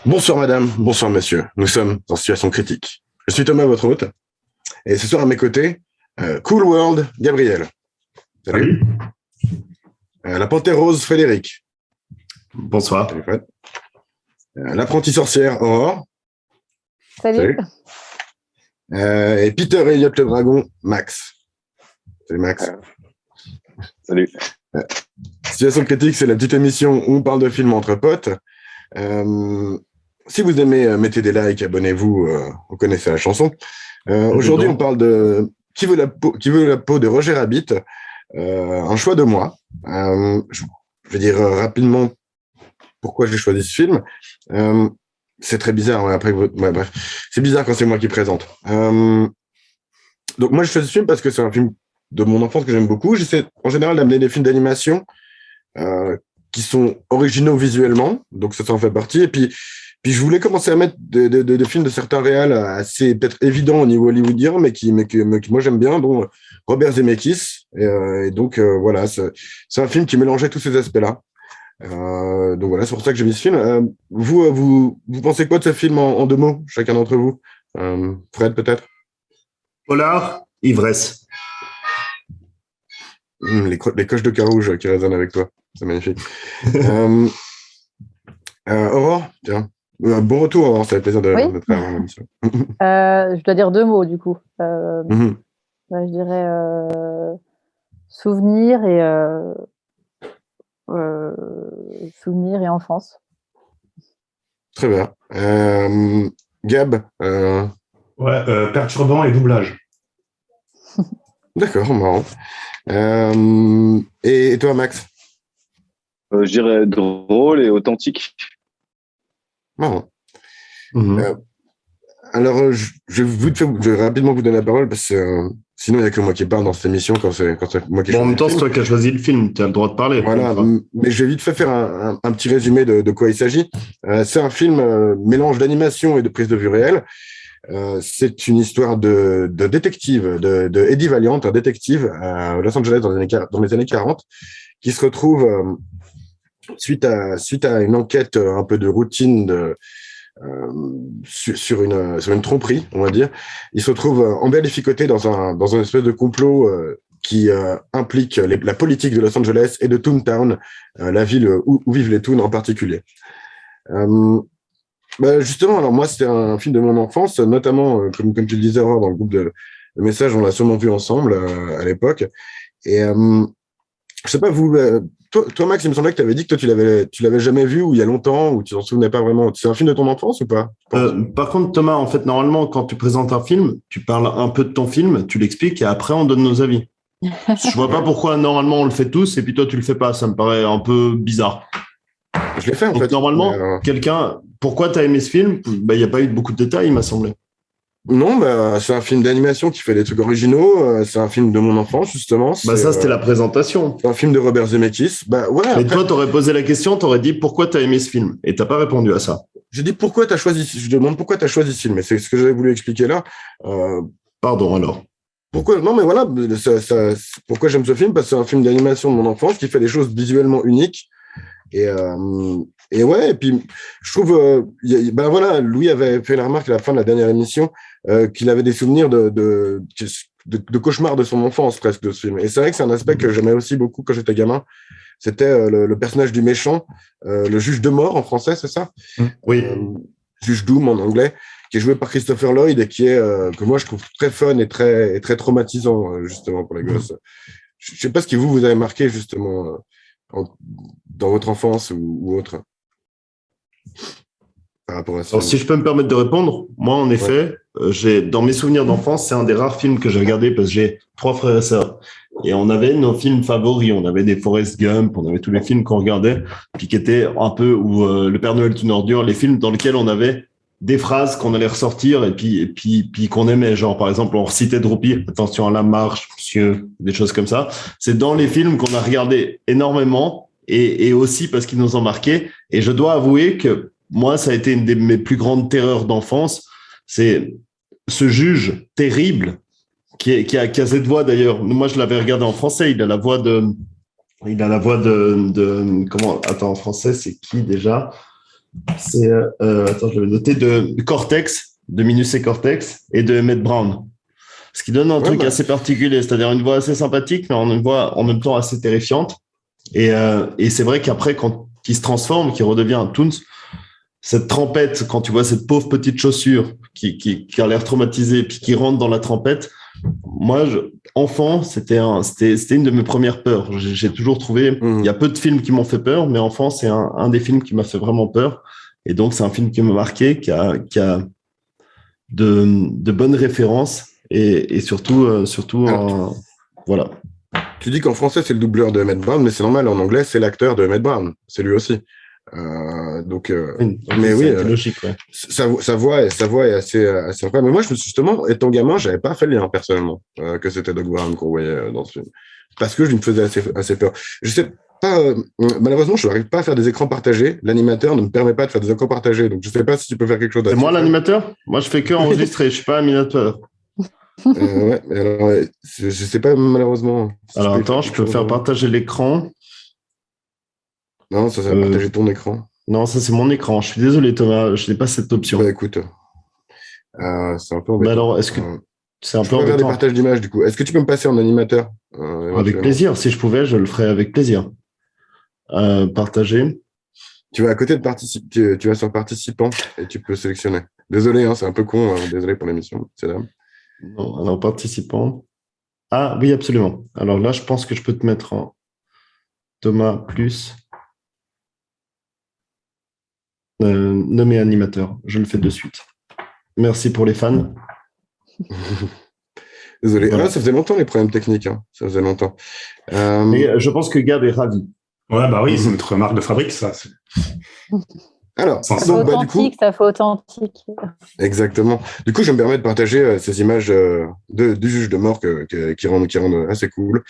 Bonsoir madame, bonsoir monsieur. Nous sommes en situation critique. Je suis Thomas, votre hôte. Et ce soir à mes côtés, Cool World, Gabriel. Salut. La Panthère Rose, Frédéric. Bonsoir. Salut Fred. L'apprentie sorcière, Aurore. Salut. Et Peter Elliot le Dragon, Max. Salut Max. Salut. Situation critique, c'est la petite émission où on parle de films entre potes. Si vous aimez, mettez des likes, abonnez-vous, vous connaissez la chanson. Aujourd'hui, on parle de Qui veut la peau de Roger Rabbit, un choix de moi. Je vais dire rapidement pourquoi j'ai choisi ce film. C'est très bizarre, bref. C'est bizarre quand c'est moi qui présente. Donc moi, je choisis ce film parce que c'est un film de mon enfance que j'aime beaucoup. J'essaie en général d'amener des films d'animation qui sont originaux visuellement, donc ça en fait partie. Et puis je voulais commencer à mettre des films de certains réals assez peut-être évidents au niveau hollywoodien, mais qui moi j'aime bien, dont Robert Zemeckis. Et donc voilà, c'est un film qui mélangeait tous ces aspects-là. Donc voilà, c'est pour ça que j'ai mis ce film. Vous pensez quoi de ce film en deux mots, chacun d'entre vous? Fred, peut-être? Polar, ivresse. Les coches de Carouge qui résonnent avec toi, c'est magnifique. Aurore, tiens. Bon retour, Aurore, ça fait plaisir de te faire dans l'émission. Je dois dire deux mots, du coup. Je dirais souvenir et enfance. Très bien. Gab perturbant et doublage. D'accord, marrant. Et toi, Max? Je dirais drôle et authentique. Marrant. Alors, je vais rapidement vous donner la parole parce que sinon, il n'y a que moi qui parle dans cette émission quand c'est moi qui en même temps, c'est toi qui as choisi le film, tu as le droit de parler. Voilà, mais je vais vite fait faire un petit résumé de quoi il s'agit. C'est un film mélange d'animation et de prise de vue réelle. C'est une histoire de détective, de Eddie Valiant, un détective à Los Angeles dans les années 40, qui se retrouve suite à une enquête un peu de routine sur une tromperie, on va dire. Il se retrouve embellificoté dans un espèce de complot qui implique la politique de Los Angeles et de Toontown, la ville où vivent les Toons en particulier. Justement, alors moi, c'était un film de mon enfance, notamment, comme tu le disais, Aurore, dans le groupe de messages, on l'a sûrement vu ensemble à l'époque. Et je sais pas, vous, toi, Max, il me semblait que tu avais dit que toi, tu l'avais jamais vu ou il y a longtemps, ou tu t'en souvenais pas vraiment. C'est un film de ton enfance ou pas? Par contre, Thomas, en fait, normalement, quand tu présentes un film, tu parles un peu de ton film, tu l'expliques et après, on donne nos avis. Je vois pas pourquoi, normalement, on le fait tous et puis toi, tu le fais pas. Ça me paraît un peu bizarre. Je l'ai fait, en Donc, fait. Normalement, pourquoi tu as aimé ce film? Il n'y a pas eu beaucoup de détails, il m'a semblé. Non, c'est un film d'animation qui fait des trucs originaux. C'est un film de mon enfance, justement. Ça, c'était la présentation. C'est un film de Robert Zemeckis. Mais toi, tu aurais posé la question, tu aurais dit pourquoi tu as aimé ce film. Et tu n'as pas répondu à ça. Je dis pourquoi tu as choisi. Je demande pourquoi tu as choisi ce film. Et c'est ce que j'avais voulu expliquer là. Pardon, alors. Pourquoi? Non, mais voilà. Pourquoi j'aime ce film? Parce que c'est un film d'animation de mon enfance qui fait des choses visuellement uniques. Et ouais, et puis je trouve, voilà, Louis avait fait la remarque à la fin de la dernière émission qu'il avait des souvenirs de cauchemars de son enfance presque de ce film. Et c'est vrai que c'est un aspect que j'aimais aussi beaucoup quand j'étais gamin. C'était le personnage du méchant, le juge de mort en français, c'est ça? Oui. Juge Doom en anglais, qui est joué par Christopher Lloyd et qui est que moi je trouve très fun et très traumatisant justement pour les gosses. Je sais pas ce qui vous avez marqué justement dans votre enfance ou autre. Par rapport à ça. Alors, si je peux me permettre de répondre, moi, en effet, dans mes souvenirs d'enfance, c'est un des rares films que j'ai regardé parce que j'ai 3 frères et sœurs. Et on avait nos films favoris. On avait des Forrest Gump, on avait tous les films qu'on regardait, puis qui étaient un peu, ou Le Père Noël est une ordure, les films dans lesquels on avait des phrases qu'on allait ressortir et puis qu'on aimait. Genre, par exemple, on recitait Droopy, attention à la marche, monsieur, des choses comme ça. C'est dans les films qu'on a regardé énormément et aussi parce qu'ils nous ont marqué. Et je dois avouer que moi, ça a été une de mes plus grandes terreurs d'enfance. C'est ce juge terrible qui a cette voix d'ailleurs. Moi, je l'avais regardé en français. Il a la voix de comment? Attends, en français, c'est qui déjà? C'est attends, je l'avais noté de Cortex, de Minus et Cortex et de Emmett Brown. Ce qui donne un truc assez particulier, c'est-à-dire une voix assez sympathique, mais une voix en même temps assez terrifiante. Et c'est vrai qu'après, quand il se transforme, qu'il redevient un Toons, cette trempette, quand tu vois cette pauvre petite chaussure qui a l'air traumatisée, puis qui rentre dans la trempette, moi, enfant, c'était une de mes premières peurs. J'ai toujours trouvé, il y a peu de films qui m'ont fait peur, mais enfant, c'est un des films qui m'a fait vraiment peur. Et donc, c'est un film qui m'a marqué, qui a de bonnes références et surtout, voilà. Tu dis qu'en français, c'est le doubleur de Emmett Brown, mais c'est normal, en anglais, c'est l'acteur de Emmett Brown. C'est lui aussi. Mais oui, logique, ouais. sa voix est assez incroyable. Mais moi, justement, étant gamin, j'avais pas fait le lien personnellement que c'était Doc Brown qu'on voyait dans ce film, parce que je me faisais assez peur. Je sais pas, malheureusement, je n'arrive pas à faire des écrans partagés. L'animateur ne me permet pas de faire des écrans partagés, donc je sais pas si tu peux faire quelque chose. C'est moi l'animateur. Moi, je fais que enregistrer. Je suis pas animateur. Ouais, alors, je sais pas malheureusement. Si alors attends, je peux faire partager l'écran. Non, ça va partager ton écran. Non, ça c'est mon écran. Je suis désolé Thomas, je n'ai pas cette option. Bah écoute, c'est un peu embêtant. Bah alors, est-ce que c'est un peu embêtant? Faire des partages d'images du coup. Est-ce que tu peux me passer en animateur? Avec plaisir. Si je pouvais, je le ferais avec plaisir. Partager. Tu vas à côté de tu vas sur participants et tu peux sélectionner. Désolé, hein, c'est un peu con. Désolé pour l'émission, c'est là. Non, alors participants. Ah oui, absolument. Alors là, je pense que je peux te mettre en Thomas plus nommé animateur. Je le fais de suite. Merci pour les fans. Désolé. Voilà. Ah, ça faisait longtemps les problèmes techniques. Hein. Ça faisait longtemps. Mais je pense que Gab est ravi. Ouais, bah oui, c'est notre marque de fabrique, ça. Alors, ça fait authentique, ça fait authentique. Exactement. Du coup, je me permets de partager ces images du juge de mort qui rendent assez cool,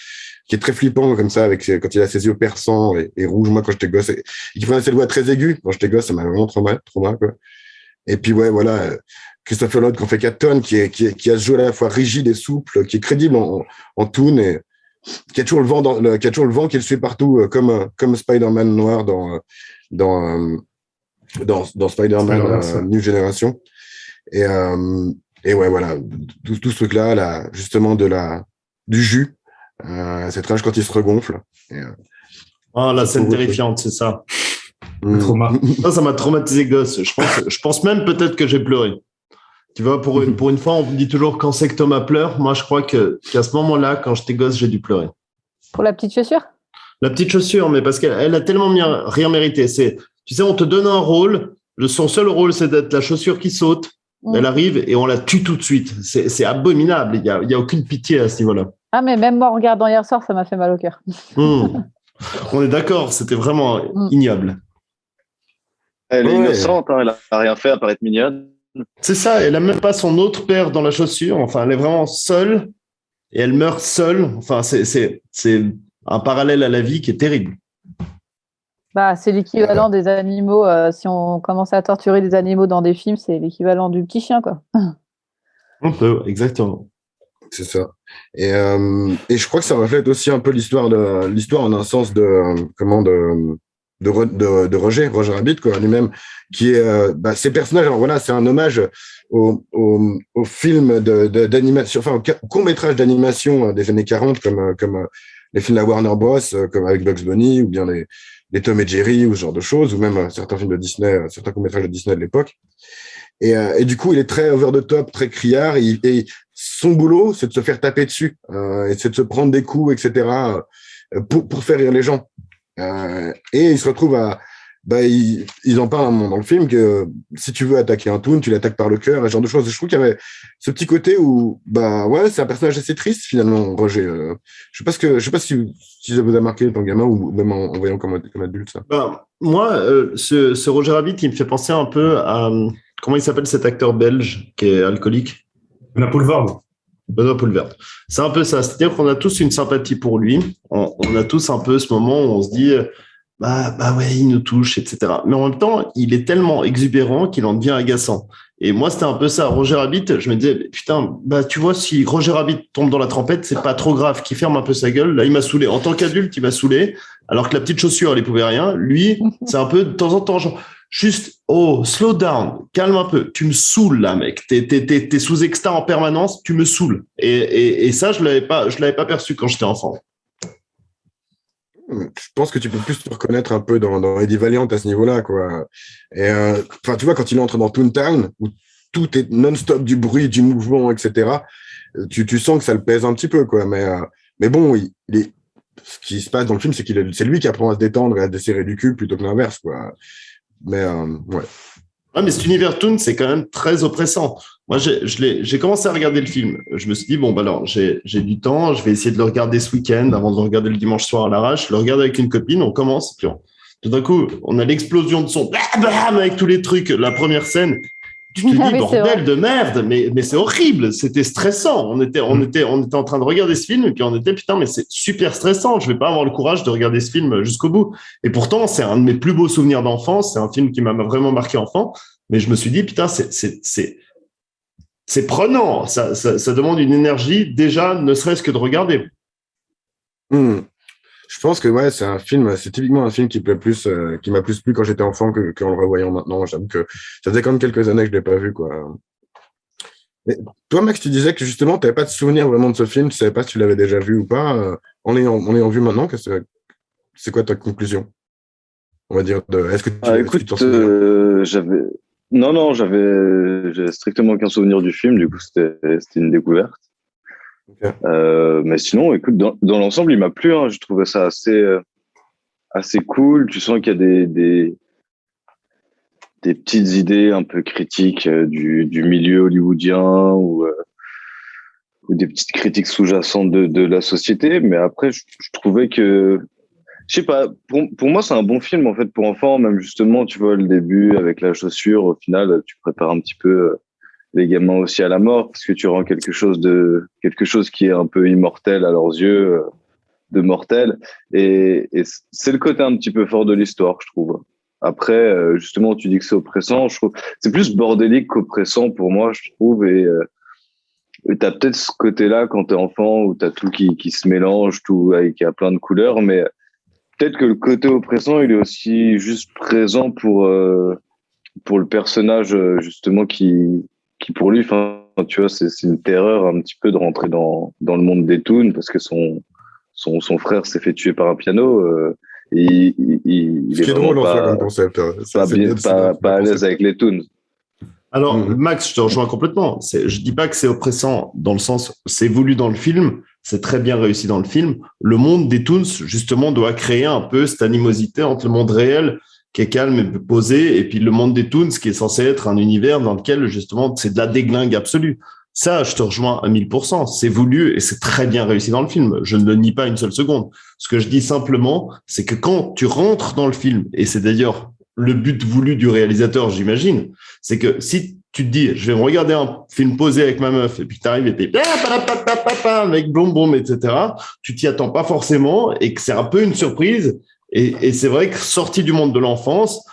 qui est très flippant comme ça, avec quand il a ses yeux perçants et rouges. Moi, quand j'étais gosse, et qui prenait cette voix très aiguë. Quand j'étais gosse, ça m'a vraiment trop mal, quoi. Et puis ouais, voilà, Christopher Lloyd qui en fait 4 tonnes, qui a ce jeu à la fois rigide et souple, qui est crédible en toon et qui a toujours le vent qui le suit partout, comme Spider-Man noir dans Spider-Man New Generation. Et ouais, voilà, tout ce truc-là, justement, du jus, cette rage quand il se regonfle. La scène terrifiante, c'est ça. Ça m'a traumatisé gosse. Je pense même peut-être que j'ai pleuré. Tu vois, pour une fois, on me dit toujours quand c'est que Thomas pleure. Moi, je crois qu'à ce moment-là, quand j'étais gosse, j'ai dû pleurer. Pour la petite chaussure? La petite chaussure, mais parce qu'elle a tellement rien mérité. Tu sais, on te donne un rôle. Son seul rôle, c'est d'être la chaussure qui saute. Elle arrive et on la tue tout de suite. C'est abominable. Il y a aucune pitié à ce niveau-là. Ah, mais même moi, en regardant hier soir, ça m'a fait mal au cœur. On est d'accord. C'était vraiment ignoble. Elle est innocente. Hein, elle n'a rien fait à part être mignonne. C'est ça. Elle n'a même pas son autre père dans la chaussure. Enfin, elle est vraiment seule et elle meurt seule. Enfin, c'est un parallèle à la vie qui est terrible. Bah, c'est l'équivalent des animaux. Si on commence à torturer des animaux dans des films, c'est l'équivalent du petit chien, quoi. Un peu, exactement. C'est ça. Et je crois que ça reflète aussi un peu l'histoire en un sens de Roger Rabbit, quoi, lui-même, qui est ces personnages. Alors voilà, c'est un hommage au film d'animation, enfin au court-métrage d'animation des années 40, comme les films de la Warner Bros, comme avec Bugs Bunny, ou bien les Tom et Jerry, ou ce genre de choses, ou même certains films de Disney, certains courts-métrages de Disney de l'époque. Et du coup, il est très over the top, très criard, et son boulot, c'est de se faire taper dessus, et c'est de se prendre des coups, etc., pour faire rire les gens. Et il se retrouve ils en parlent dans le film que si tu veux attaquer un toon, tu l'attaques par le cœur, ce genre de choses. Je trouve qu'il y avait ce petit côté où, ouais, c'est un personnage assez triste finalement, Roger. Je sais pas si ça vous a marqué ton gamin ou même en voyant comme adulte ça. Moi, ce Roger Rabbit, il me fait penser un peu à comment il s'appelle cet acteur belge qui est alcoolique. Benoît Poelvoorde. C'est un peu ça. C'est-à-dire qu'on a tous une sympathie pour lui. On a tous un peu ce moment où on se dit bah ouais, il nous touche, etc. Mais en même temps, il est tellement exubérant qu'il en devient agaçant. Et moi, c'était un peu ça. Roger Rabbit, je me disais, putain, bah, tu vois, si Roger Rabbit tombe dans la tempête, c'est pas trop grave, qu'il ferme un peu sa gueule. Là, il m'a saoulé. En tant qu'adulte, il m'a saoulé. Alors que la petite chaussure, elle y pouvait rien. Lui, c'est un peu de temps en temps, genre, juste, oh, slow down, calme un peu. Tu me saoules, là, mec. T'es sous exta en permanence, tu me saoules. Et ça, je l'avais pas perçu quand j'étais enfant. Je pense que tu peux plus te reconnaître un peu dans Eddie Valiant à ce niveau-là, quoi. Et tu vois, quand il entre dans Toontown, où tout est non-stop du bruit, du mouvement, etc., tu sens que ça le pèse un petit peu, quoi. Mais bon, ce qui se passe dans le film, c'est lui qui apprend à se détendre et à desserrer du cul plutôt que l'inverse, quoi. Mais ouais. Ouais, mais cet univers Toon, c'est quand même très oppressant. Moi, j'ai commencé à regarder le film. Je me suis dit, bon, bah alors, j'ai du temps, je vais essayer de le regarder ce week-end avant de le regarder le dimanche soir à l'arrache. Je le regarde avec une copine, on commence, puis tout d'un coup, on a l'explosion de son, bam, avec tous les trucs, la première scène. Tu te dis, bordel de merde, mais c'est horrible, c'était stressant. On était en train de regarder ce film, et puis on était, putain, mais c'est super stressant, je vais pas avoir le courage de regarder ce film jusqu'au bout. Et pourtant, c'est un de mes plus beaux souvenirs d'enfance, c'est un film qui m'a vraiment marqué enfant, mais je me suis dit, putain, c'est prenant, ça demande une énergie, déjà, ne serait-ce que de regarder. Je pense que ouais, c'est typiquement un film qui m'a plus plu quand j'étais enfant qu'en le revoyant maintenant. J'avoue que ça faisait quand même quelques années que je l'ai pas vu, quoi. Mais toi, Max, tu disais que justement, tu n'avais pas de souvenir vraiment de ce film, tu savais pas si tu l'avais déjà vu ou pas. En ayant vu maintenant, c'est quoi ta conclusion? On va dire, est-ce que Écoute, t'en souviens? j'avais strictement aucun souvenir du film, du coup, c'était une découverte. Okay. Mais sinon, écoute, dans l'ensemble, il m'a plu, hein. Je trouvais ça assez cool. Tu sens qu'il y a des petites idées un peu critiques du milieu hollywoodien ou des petites critiques sous-jacentes de la société. Mais après, je trouvais que, je sais pas, pour moi, c'est un bon film, en fait, pour enfants. Même justement, tu vois, le début avec la chaussure, au final, tu prépares un petit peu les gamins aussi à la mort, parce que tu rends quelque chose qui est un peu immortel à leurs yeux, de mortel. Et c'est le côté un petit peu fort de l'histoire, je trouve. Après, justement, tu dis que c'est oppressant. Je trouve c'est plus bordélique qu'oppressant pour moi, je trouve. Et t'as peut-être ce côté-là quand t'es enfant où t'as tout qui se mélange, tout avec a plein de couleurs, mais peut-être que le côté oppressant, il est aussi juste présent pour le personnage justement qui pour lui, enfin, tu vois, c'est une terreur un petit peu de rentrer dans le monde des toons parce que son frère s'est fait tuer par un piano. Et il Ce qui est drôle en soi comme concept. Pas à l'aise avec les toons. Alors, Max, je te rejoins complètement. Je dis pas que c'est oppressant dans le sens, c'est voulu dans le film, c'est très bien réussi dans le film. Le monde des toons, justement, doit créer un peu cette animosité entre le monde réel qui est calme et posé, et puis le monde des toons, qui est censé être un univers dans lequel, justement, c'est de la déglingue absolue. Ça, je te rejoins à 1000%. C'est voulu et c'est très bien réussi dans le film. Je ne le nie pas une seule seconde. Ce que je dis simplement, c'est que quand tu rentres dans le film, et c'est d'ailleurs le but voulu du réalisateur, j'imagine, c'est que si tu te dis, je vais me regarder un film posé avec ma meuf, et puis tu arrives et t'es avec boum boum, etc., tu t'y attends pas forcément, et que c'est un peu une surprise. Et c'est vrai que sorti du monde de l'enfance,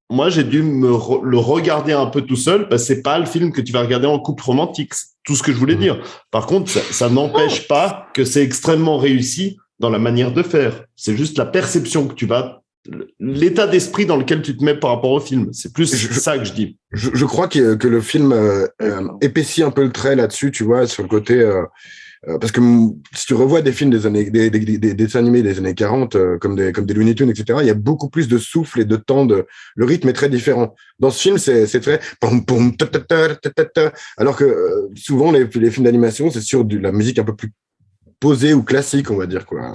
moi, j'ai dû le regarder un peu tout seul parce que c'est pas le film que tu vas regarder en couple romantique. C'est tout ce que je voulais dire. Par contre, ça n'empêche pas que c'est extrêmement réussi dans la manière de faire. C'est juste la perception que tu vas, l'état d'esprit dans lequel tu te mets par rapport au film. C'est plus ça que je dis. Je crois que le film épaissit un peu le trait là-dessus, tu vois, sur le côté. Parce que si tu revois des films des dessins animés des années 40, comme des Looney Tunes, etc., il y a beaucoup plus de souffle et de temps. Le rythme est très différent. Dans ce film, c'est très pom pom ta ta ta ta ta ta, alors que souvent les films d'animation, c'est sur de la musique un peu plus posée ou classique, on va dire, quoi.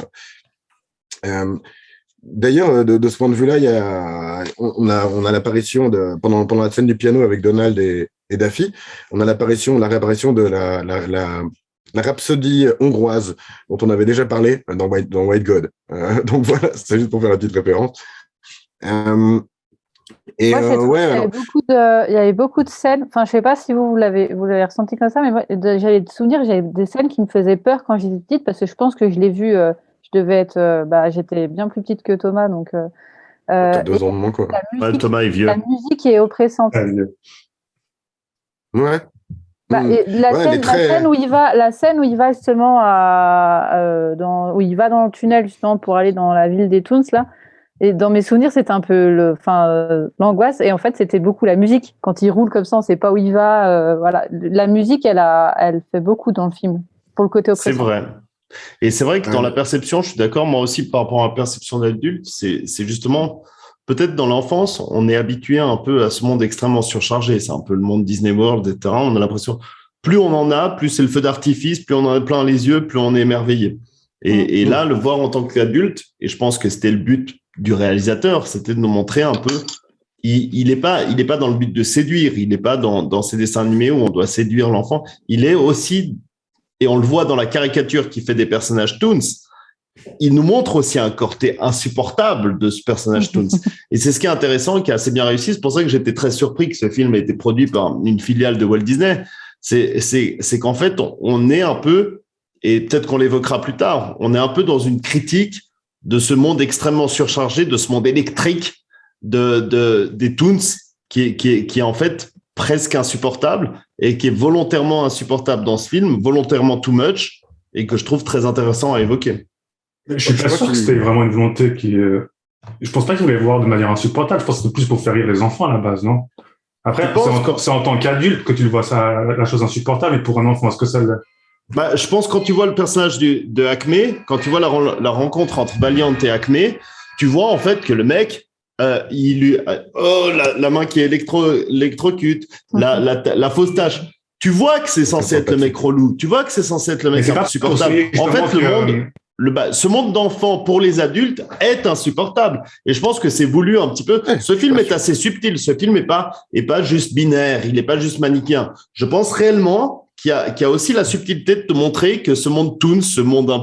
D'ailleurs, de ce point de vue-là, on a l'apparition pendant la scène du piano avec Donald et Daffy, on a la réapparition de la rhapsodie hongroise dont on avait déjà parlé dans White God. Donc voilà, c'est juste pour faire la petite référence. Et moi, il y avait beaucoup de scènes. Enfin, je sais pas si vous l'avez ressenti comme ça, mais moi, j'avais des souvenirs, j'avais des scènes qui me faisaient peur quand j'étais petite parce que je pense que je l'ai vu. Je devais être, j'étais bien plus petite que Thomas, donc. T'as 2 ans de moins, quoi. Thomas est vieux. La musique est oppressante. Ouais. La scène où il va justement où il va dans le tunnel justement pour aller dans la ville des Toons là. Et dans mes souvenirs, c'était un peu l'angoisse. Et en fait, c'était beaucoup la musique. Quand il roule comme ça, on ne sait pas où il va. Voilà, la musique, elle fait beaucoup dans le film pour le côté oppressant. C'est vrai. Et c'est vrai que dans la perception, je suis d'accord. Moi aussi, par rapport à la perception d'adulte, c'est justement peut-être dans l'enfance, on est habitué un peu à ce monde extrêmement surchargé. C'est un peu le monde Disney World, etc. On a l'impression, plus on en a, plus c'est le feu d'artifice, plus on en a plein les yeux, plus on est émerveillé. Et là, le voir en tant qu'adulte, et je pense que c'était le but du réalisateur, c'était de nous montrer un peu, il est pas dans le but de séduire, il n'est pas dans ces dessins animés où on doit séduire l'enfant. Il est aussi, et on le voit dans la caricature qui fait des personnages Toons, il nous montre aussi un côté insupportable de ce personnage Toons. Et c'est ce qui est intéressant et qui est assez bien réussi. C'est pour ça que j'étais très surpris que ce film ait été produit par une filiale de Walt Disney. C'est qu'en fait, on est un peu, et peut-être qu'on l'évoquera plus tard, on est un peu dans une critique de ce monde extrêmement surchargé, de ce monde électrique des Toons qui est en fait presque insupportable et qui est volontairement insupportable dans ce film, volontairement too much, et que je trouve très intéressant à évoquer. Je suis pas sûr que c'était vraiment une volonté qui. Je pense pas qu'ils voulaient voir de manière insupportable. Je pense que c'était plus pour faire rire les enfants à la base, non? Après, c'est en tant qu'adulte que tu vois ça, la chose insupportable, et pour un enfant, est-ce que ça l'est? Je pense que quand tu vois le personnage de Acme, quand tu vois la rencontre entre Valiant et Acme, tu vois en fait que le mec, la main qui est électrocute, la fausse tache. Tu vois que c'est censé être le mec relou. Tu vois que c'est censé être le mec insupportable. En fait, ce monde d'enfants pour les adultes est insupportable. Et je pense que c'est voulu un petit peu. Ce film est assez subtil. Ce film est pas juste binaire. Il n'est pas juste manichéen. Je pense réellement qu'il y a aussi la subtilité de te montrer que ce monde Toons, ce monde un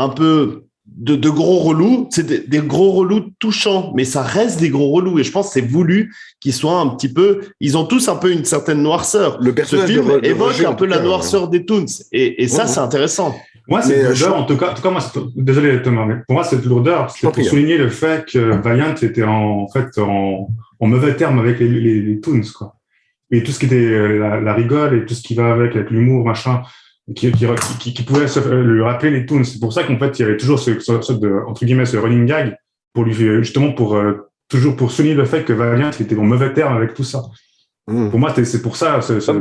peu de gros relous, c'est des gros relous touchants, mais ça reste des gros relous. Et je pense que c'est voulu qu'ils soient un petit peu, ils ont tous un peu une certaine noirceur. Ce film évoque un peu la noirceur des Toons. Et ça, c'est intéressant. Moi, c'est lourdeur. En tout cas, moi, désolé Thomas, mais pour moi, cette lourdeur, c'est pour souligner le fait que Valiant était en mauvais terme avec les Toons, quoi. Et tout ce qui était la rigole et tout ce qui va avec l'humour, machin, qui pouvait lui rappeler les Toons. C'est pour ça qu'en fait, il y avait toujours entre guillemets, ce running gag pour lui, justement, toujours pour souligner le fait que Valiant était en mauvais terme avec tout ça. Pour moi, c'est pour ça, cette chose.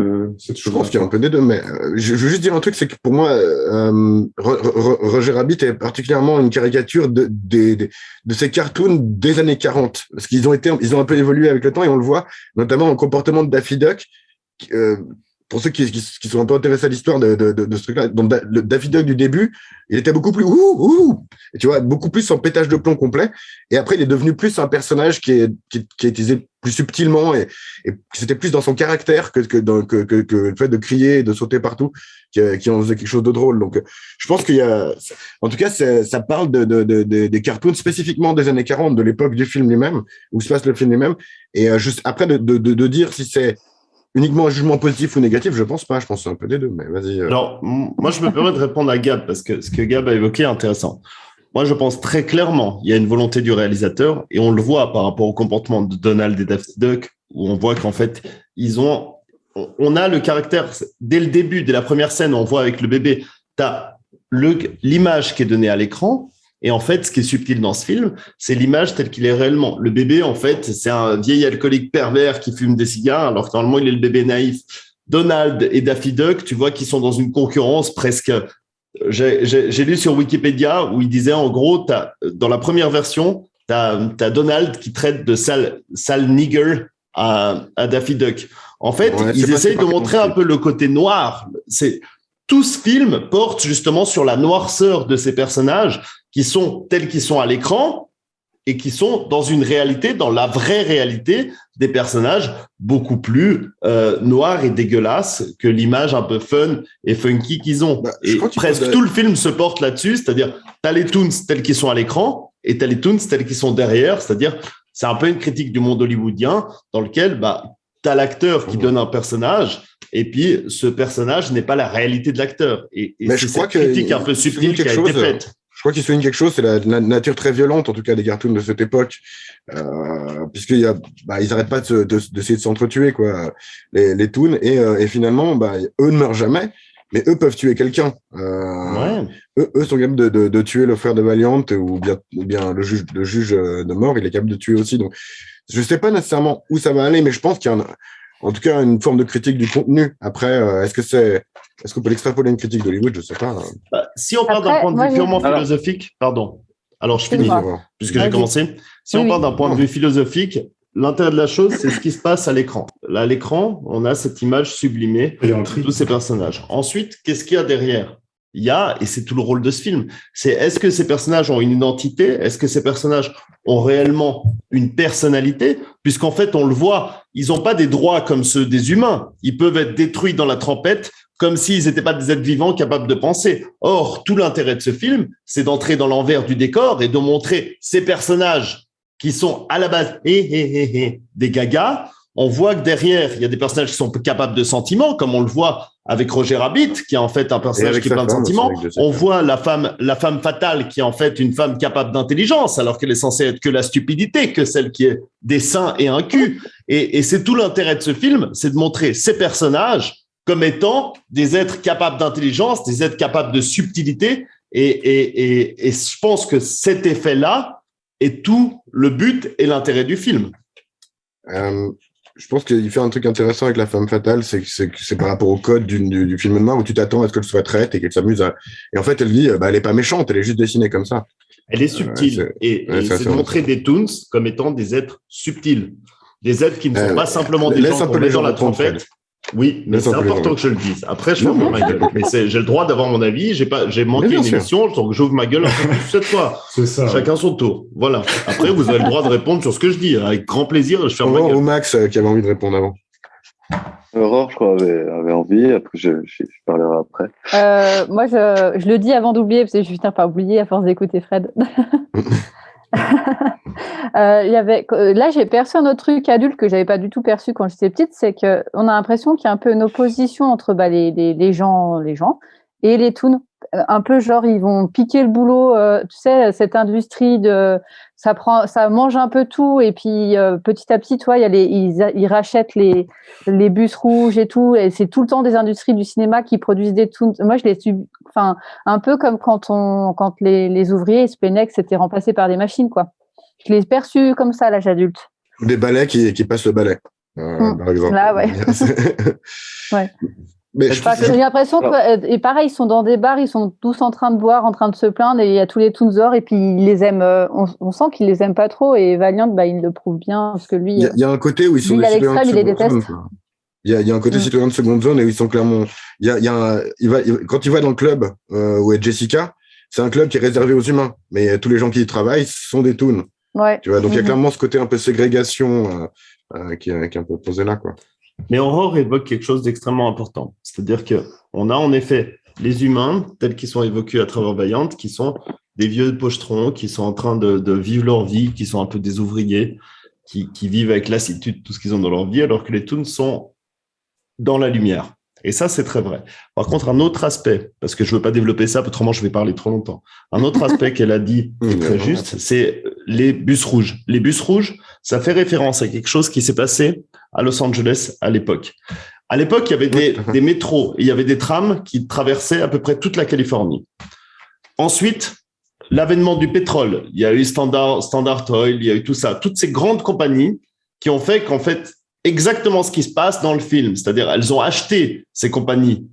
Je pense qu'il y a un peu des deux, mais je veux juste dire un truc, c'est que pour moi, Roger Rabbit est particulièrement une caricature de ces cartoons des années 40. Parce qu'ils ont un peu évolué avec le temps et on le voit, notamment au comportement de Daffy Duck. Pour ceux qui sont un peu intéressés à l'histoire de ce truc-là, donc le Daffy Duck du début, il était beaucoup plus et tu vois, beaucoup plus en pétage de plomb complet. Et après, il est devenu plus un personnage qui est utilisé plus subtilement et c'était plus dans son caractère que le fait de crier et de sauter partout qui en faisait quelque chose de drôle. Donc, je pense qu'il y a, en tout cas, ça parle des cartoons spécifiquement des années 40, de l'époque du film lui-même, où se passe le film lui-même. Et juste après de dire si c'est uniquement un jugement positif ou négatif, je pense pas. Je pense que c'est un peu des deux, mais vas-y. Alors, moi, je me permets de répondre à Gab, parce que ce que Gab a évoqué est intéressant. Moi, je pense très clairement, il y a une volonté du réalisateur, et on le voit par rapport au comportement de Donald et Daffy Duck, où on voit qu'en fait, on a le caractère, dès le début, dès la première scène, on voit avec le bébé, t'as l'image qui est donnée à l'écran. Et en fait, ce qui est subtil dans ce film, c'est l'image telle qu'il est réellement. Le bébé, en fait, c'est un vieil alcoolique pervers qui fume des cigares, alors que normalement, il est le bébé naïf. Donald et Daffy Duck, tu vois qu'ils sont dans une concurrence presque. J'ai lu sur Wikipédia où il disait, en gros, dans la première version, t'as Donald qui traite de sale nigger à Daffy Duck. En fait, ils essayent de montrer un peu le côté noir. Tout ce film porte justement sur la noirceur de ces personnages qui sont tels qu'ils sont à l'écran et qui sont dans une réalité, dans la vraie réalité des personnages beaucoup plus noirs et dégueulasses que l'image un peu fun et funky qu'ils ont. Et presque tout le film se porte là-dessus, c'est-à-dire t'as les Toons tels qu'ils sont à l'écran et t'as les Toons tels qu'ils sont derrière, c'est-à-dire c'est un peu une critique du monde hollywoodien dans lequel t'as l'acteur qui donne un personnage et puis ce personnage n'est pas la réalité de l'acteur. Et c'est cette critique un peu subtile qui a été faite. crois qu'il souligne quelque chose, c'est la nature très violente, en tout cas, des cartoons de cette époque, puisqu'il y a, ils n'arrêtent pas d'essayer de s'entretuer, quoi, les toons, et finalement, eux ne meurent jamais, mais eux peuvent tuer quelqu'un. Eux sont capables de tuer le frère de Valiant, ou bien le juge de mort, il est capable de tuer aussi. Donc, je ne sais pas nécessairement où ça va aller, mais je pense qu'il y a en tout cas une forme de critique du contenu. Après, est-ce qu'on peut l'extrapoler à une critique d'Hollywood? Je ne sais pas. Si on parle d'un point de vue purement philosophique, pardon. Alors, je finis, puisque j'ai commencé. Si on parle d'un point de vue philosophique, l'intérêt de la chose, c'est ce qui se passe à l'écran. Là, à l'écran, on a cette image sublimée de tous ces personnages. Ensuite, qu'est-ce qu'il y a derrière? Il y a, et c'est tout le rôle de ce film, c'est est-ce que ces personnages ont une identité? Est-ce que ces personnages ont réellement une personnalité? Puisqu'en fait, on le voit, ils n'ont pas des droits comme ceux des humains. Ils peuvent être détruits dans la tempête comme s'ils n'étaient pas des êtres vivants capables de penser. Or, tout l'intérêt de ce film, c'est d'entrer dans l'envers du décor et de montrer ces personnages qui sont à la base des gagas. On voit que derrière, il y a des personnages qui sont capables de sentiments, comme on le voit avec Roger Rabbit, qui est en fait un personnage qui est plein de sentiments. On voit la femme fatale, qui est en fait une femme capable d'intelligence, alors qu'elle est censée être que la stupidité, que celle qui est des seins et un cul. Et c'est tout l'intérêt de ce film, c'est de montrer ces personnages comme étant des êtres capables d'intelligence, des êtres capables de subtilité. Et je pense que cet effet-là est tout le but et l'intérêt du film. Je pense qu'il fait un truc intéressant avec la femme fatale, c'est par rapport au code du film noir où tu t'attends à ce qu'elle soit traite et qu'elle s'amuse à... Et en fait, elle dit, elle est pas méchante, elle est juste dessinée comme ça. Elle est subtile. C'est de montrer des toons comme étant des êtres subtils. Des êtres qui ne sont pas simplement des gens qu'on met dans la trompette. Oui, mais c'est important que je le dise. Après, je ferme ma gueule. Mais j'ai le droit d'avoir mon avis. J'ai manqué une émission, donc j'ouvre ma gueule un peu plus cette fois. C'est ça. Chacun son tour. Voilà. Après, vous avez le droit de répondre sur ce que je dis. Avec grand plaisir, je ferme ma gueule. Ou Max qui avait envie de répondre avant. Aurore, je crois, avait envie. Après, je parlerai après. Moi, je le dis avant d'oublier, parce que je finis par oublier à force d'écouter Fred. Là, j'ai perçu un autre truc adulte que j'avais pas du tout perçu quand j'étais petite, c'est que on a l'impression qu'il y a un peu une opposition entre les gens et les toons. Un peu genre ils vont piquer le boulot, tu sais, cette industrie ça mange un peu tout et puis petit à petit, toi, ils rachètent les bus rouges et tout, et c'est tout le temps des industries du cinéma qui produisent des toons. Moi, je l'ai subi, enfin un peu comme quand les ouvriers ils se plaignaient que c'était remplacé par des machines, quoi. Je l'ai perçu comme ça à l'âge adulte. Des balais qui passent le balai, par exemple. Là, ouais. Ouais. Mais j'ai l'impression que, et pareil, ils sont dans des bars, ils sont tous en train de boire, en train de se plaindre, et il y a tous les Toonzor, et puis ils les aiment, on sent qu'ils les aiment pas trop, et Valiant, il le prouve bien, parce que lui. Il y a un côté où ils sont à l'extrême, il les déteste. Il y a un côté citoyen de seconde zone, et où ils sont clairement, quand il va dans le club, où est Jessica, c'est un club qui est réservé aux humains, mais tous les gens qui y travaillent sont des toons. Ouais. Tu vois, donc il y a clairement ce côté un peu ségrégation, qui est un peu posé là, quoi. Mais Aurore évoque quelque chose d'extrêmement important. C'est-à-dire qu'on a en effet les humains, tels qu'ils sont évoqués à travers Valiant, qui sont des vieux pochetrons, qui sont en train de vivre leur vie, qui sont un peu des ouvriers, qui vivent avec lassitude tout ce qu'ils ont dans leur vie, alors que les toons sont dans la lumière. Et ça, c'est très vrai. Par contre, un autre aspect, parce que je ne veux pas développer ça, autrement je vais parler trop longtemps. Un autre aspect qu'elle a dit, qui est très juste, c'est les bus rouges. Les bus rouges, ça fait référence à quelque chose qui s'est passé à Los Angeles à l'époque. À l'époque, il y avait des métros, et il y avait des trams qui traversaient à peu près toute la Californie. Ensuite, l'avènement du pétrole, il y a eu Standard Oil, il y a eu tout ça, toutes ces grandes compagnies qui ont fait qu'en fait, exactement ce qui se passe dans le film, c'est-à-dire elles ont acheté ces compagnies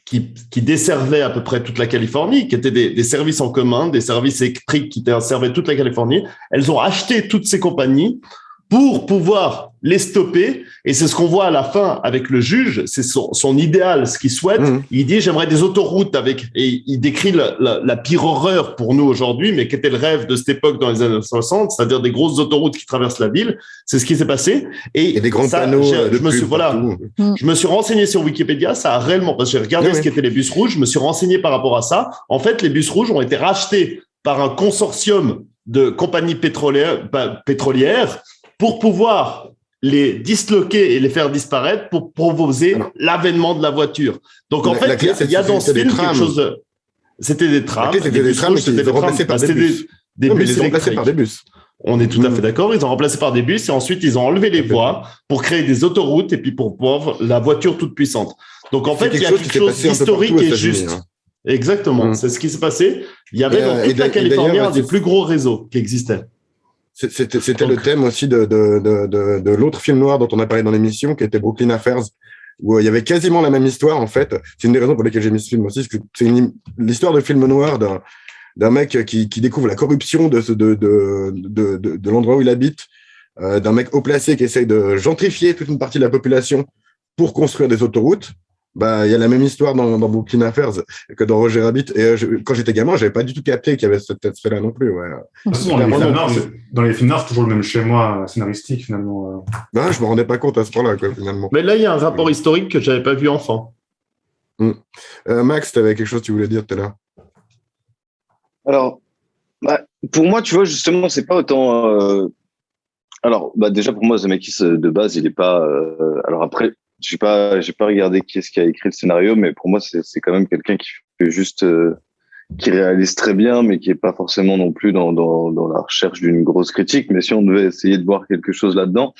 qui desservaient à peu près toute la Californie, qui étaient des services en commun, des services électriques qui servaient toute la Californie. Elles ont acheté toutes ces compagnies pour pouvoir les stopper. Et c'est ce qu'on voit à la fin avec le juge, c'est son idéal, ce qu'il souhaite. Il dit, j'aimerais des autoroutes et il décrit la pire horreur pour nous aujourd'hui, mais qui était le rêve de cette époque dans les années 60, c'est-à-dire des grosses autoroutes qui traversent la ville. C'est ce qui s'est passé. Et des grands panneaux. Je me suis renseigné sur Wikipédia, ça a réellement, parce que j'ai regardé ce qu'étaient les bus rouges, je me suis renseigné par rapport à ça. En fait, les bus rouges ont été rachetés par un consortium de compagnies pétrolières pour pouvoir les disloquer et les faire disparaître pour proposer l'avènement de la voiture. Donc, en fait, il y a dans ce film quelque chose de... C'était des trams. C'était des trams, c'était remplacés par des bus. Des bus ils ont remplacés par des bus. On est tout à fait d'accord. Ils ont remplacé par des bus et ensuite ils ont enlevé les voies pour créer des autoroutes et puis pour pouvoir la voiture toute puissante. Donc en fait, il y a quelque chose d'historique et juste. Exactement. C'est ce qui s'est passé. Il y avait dans toute la Californie un des plus gros réseaux qui existait. C'était le thème aussi de l'autre film noir dont on a parlé dans l'émission, qui était Brooklyn Affairs, où il y avait quasiment la même histoire, en fait. C'est une des raisons pour lesquelles j'ai mis ce film aussi. C'est l'histoire de film noir d'un mec qui découvre la corruption de l'endroit où il habite, d'un mec haut placé qui essaye de gentrifier toute une partie de la population pour construire des autoroutes. Bah, il y a la même histoire dans Brooklyn Affairs que dans Roger Rabbit. Et quand j'étais gamin, j'avais pas du tout capté qu'il y avait cet aspect-là non plus. Ouais. Dans les films noirs, c'est toujours le même schéma scénaristique, finalement. Ben, je me rendais pas compte à ce point-là, quoi, finalement. Mais là, il y a un rapport historique que j'avais pas vu enfant. Max, tu avais quelque chose que tu voulais dire tout à l'heure? Alors, pour moi, tu vois, justement, c'est pas autant. Alors, déjà, pour moi, Zemeckis, de base, il est pas. Alors après, j'ai pas regardé qui est-ce qui a écrit le scénario, mais pour moi, c'est quand même quelqu'un qui fait juste. Qui réalise très bien, mais qui est pas forcément non plus dans la recherche d'une grosse critique. Mais si on devait essayer de voir quelque chose là-dedans,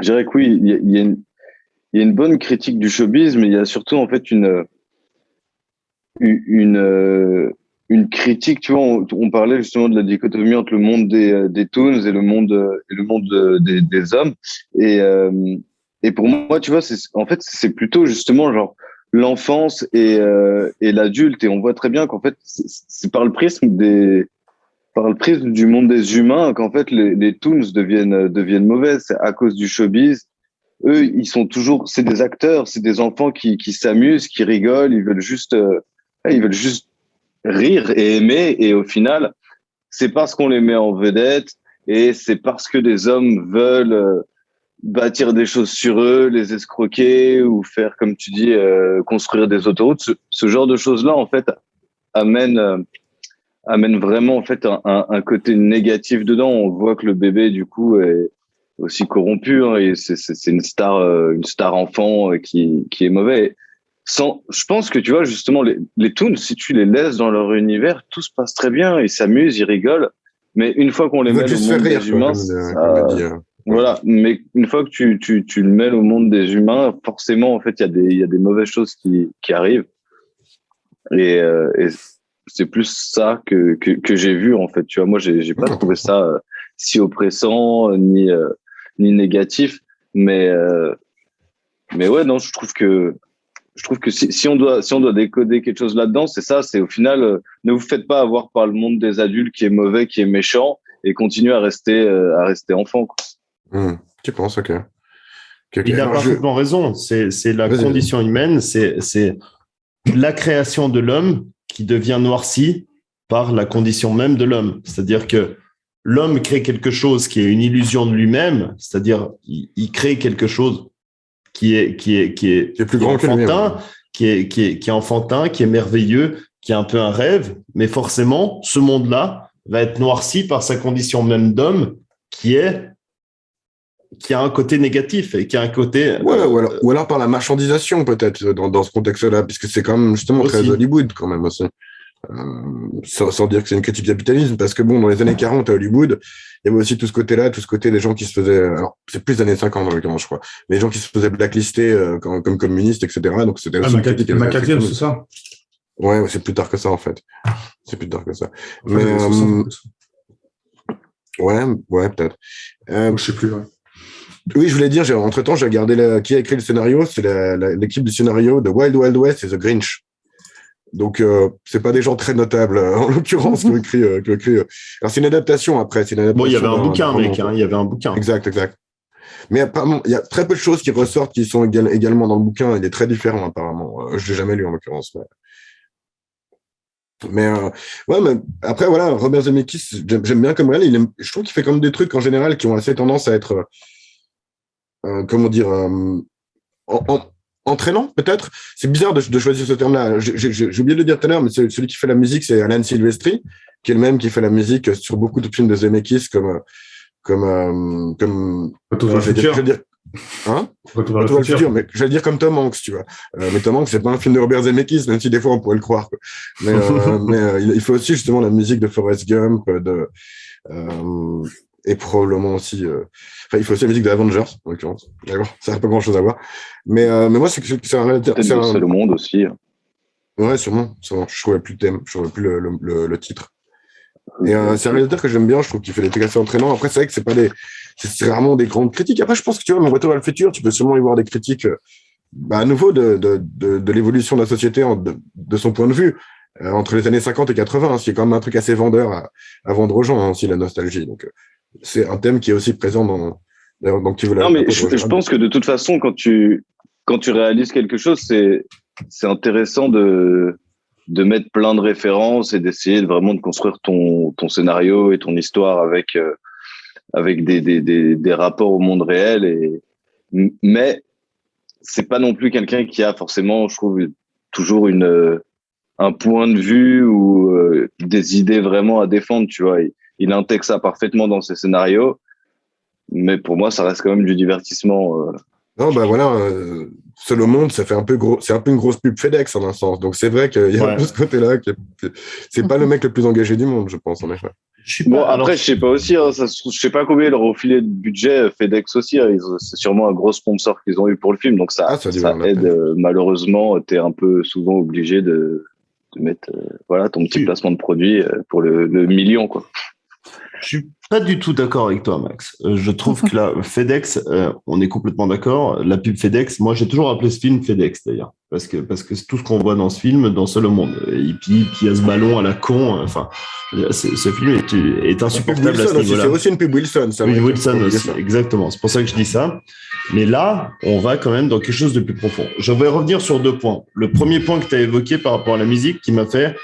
je dirais que oui, il y a une bonne critique du showbiz, mais il y a surtout, en fait, une critique, tu vois, on parlait justement de la dichotomie entre le monde des toons et le monde des hommes. Et pour moi, tu vois, c'est plutôt justement genre l'enfance et l'adulte. Et on voit très bien qu'en fait, c'est par le prisme du monde des humains qu'en fait les toons deviennent mauvais. C'est à cause du showbiz. Eux, ils sont toujours, c'est des acteurs, c'est des enfants qui s'amusent, qui rigolent, ils veulent juste rire et aimer, et au final, c'est parce qu'on les met en vedette et c'est parce que des hommes veulent bâtir des choses sur eux, les escroquer ou faire, comme tu dis, construire des autoroutes. Ce genre de choses-là, en fait, amène vraiment en fait un côté négatif dedans. On voit que le bébé, du coup, est aussi corrompu, hein, et c'est une star enfant qui est mauvais. Je pense que tu vois justement les toons, si tu les laisses dans leur univers, tout se passe très bien, ils s'amusent, ils rigolent, mais une fois qu'on les met au monde des humains, voilà. Mais une fois que tu le mets au monde des humains, forcément en fait il y a des mauvaises choses qui arrivent, et c'est plus ça que j'ai vu en fait. Tu vois, moi j'ai pas trouvé ça si oppressant ni négatif, mais ouais, non, je trouve que si on doit décoder quelque chose là-dedans, c'est ça, c'est au final, ne vous faites pas avoir par le monde des adultes qui est mauvais, qui est méchant, et continuez à rester enfant, quoi. Tu penses, ok. Il a parfaitement raison. C'est la condition humaine, c'est la création de l'homme qui devient noirci par la condition même de l'homme. C'est-à-dire que l'homme crée quelque chose qui est une illusion de lui-même, c'est-à-dire il crée quelque chose qui est plus grand que enfantin, qui est enfantin, qui est merveilleux, qui est un peu un rêve, mais forcément, ce monde-là va être noirci par sa condition même d'homme qui a un côté négatif et qui a un côté... ou alors par la marchandisation, peut-être, dans ce contexte-là, puisque c'est quand même justement très Hollywood, quand même, aussi. Sans dire que c'est une critique du capitalisme, parce que bon, dans les années 40 à Hollywood, il y avait aussi tout ce côté des gens qui se faisaient, alors c'est plus des années 50 dans l'occurrence, je crois, mais les gens qui se faisaient blacklister comme communistes, etc. Donc c'était aussi une critique. Macadam, c'est ça? Ouais, c'est plus tard que ça, en fait. C'est plus tard que ça. Mais ouais, peut-être. Je sais plus. Ouais. Oui, je voulais dire, entre-temps, j'ai regardé qui a écrit le scénario. C'est l'équipe du scénario de Wild Wild West et The Grinch. Donc, c'est pas des gens très notables, en l'occurrence, qui ont écrit. Alors, c'est une adaptation après. Bon, il y avait un bouquin, mec. Il y avait un bouquin. Exact. Mais apparemment, il y a très peu de choses qui ressortent qui sont également dans le bouquin. Il est très différent, apparemment. Je l'ai jamais lu, en l'occurrence. Mais après, voilà, Robert Zemeckis, j'aime bien comme réel. Je trouve qu'il fait comme des trucs, en général, qui ont assez tendance à être... comment dire... entraînant, peut-être. C'est bizarre de choisir ce terme-là. J'ai oublié de le dire tout à l'heure, mais celui qui fait la musique, c'est Alan Silvestri, qui est le même qui fait la musique sur beaucoup de films de Zemeckis, comme Retour vers le futur. Hein? Retour vers le futur, mais j'allais dire comme Tom Hanks, tu vois. Mais Tom Hanks, c'est pas un film de Robert Zemeckis, même si des fois on pourrait le croire. Quoi. Mais il faut aussi justement la musique de Forrest Gump, et probablement aussi. Il faut aussi la musique de Avengers, en l'occurrence. D'accord, ça n'a pas grand-chose à voir. Mais moi, c'est un réalisateur. C'est le monde aussi. Ouais, sûrement. Je trouvais plus le thème, je trouvais plus le titre. Et c'est un réalisateur que j'aime bien, je trouve qu'il fait des trucs assez entraînants. Après, c'est vrai que c'est rarement des grandes critiques. Après, je pense que tu vois, mon Retour vers le futur, tu peux sûrement y voir des critiques, à nouveau, de l'évolution de la société de son point de vue, entre les années 50 et 80, hein, ce qui est quand même un truc assez vendeur à vendre aux gens, hein, aussi, la nostalgie. Donc, c'est un thème qui est aussi présent dans Qui veut la. Non, mais je pense que de toute façon, quand tu réalises quelque chose, c'est intéressant de mettre plein de références et d'essayer vraiment de construire ton scénario et ton histoire avec des rapports au monde réel. Mais c'est pas non plus quelqu'un qui a forcément, je trouve, toujours un point de vue ou des idées vraiment à défendre, tu vois. Il intègre ça parfaitement dans ses scénarios, mais pour moi, ça reste quand même du divertissement. Non, voilà, Seul au monde, ça fait un peu gros, c'est un peu une grosse pub FedEx en un sens. Donc c'est vrai qu'il y a un peu ce côté-là, c'est pas le mec le plus engagé du monde, je pense, en effet. Après, je sais pas aussi, hein, je sais pas combien ils leur ont filé de budget FedEx aussi. Hein, c'est sûrement un gros sponsor qu'ils ont eu pour le film, donc ça aide. Malheureusement, t'es un peu souvent obligé de mettre, ton petit placement de produit pour le million, quoi. Je suis pas du tout d'accord avec toi, Max. Je trouve que la FedEx, on est complètement d'accord. La pub FedEx, moi j'ai toujours appelé ce film FedEx d'ailleurs, parce que c'est tout ce qu'on voit dans ce film, dans Seul au monde. Et puis il y a ce ballon à la con. Enfin, ce film est insupportable à ce niveau-là. C'est aussi une pub Wilson. Ça, oui, Wilson aussi, exactement. C'est pour ça que je dis ça. Mais là, on va quand même dans quelque chose de plus profond. Je vais revenir sur 2 points. Le premier point que tu as évoqué par rapport à la musique, qui m'a fait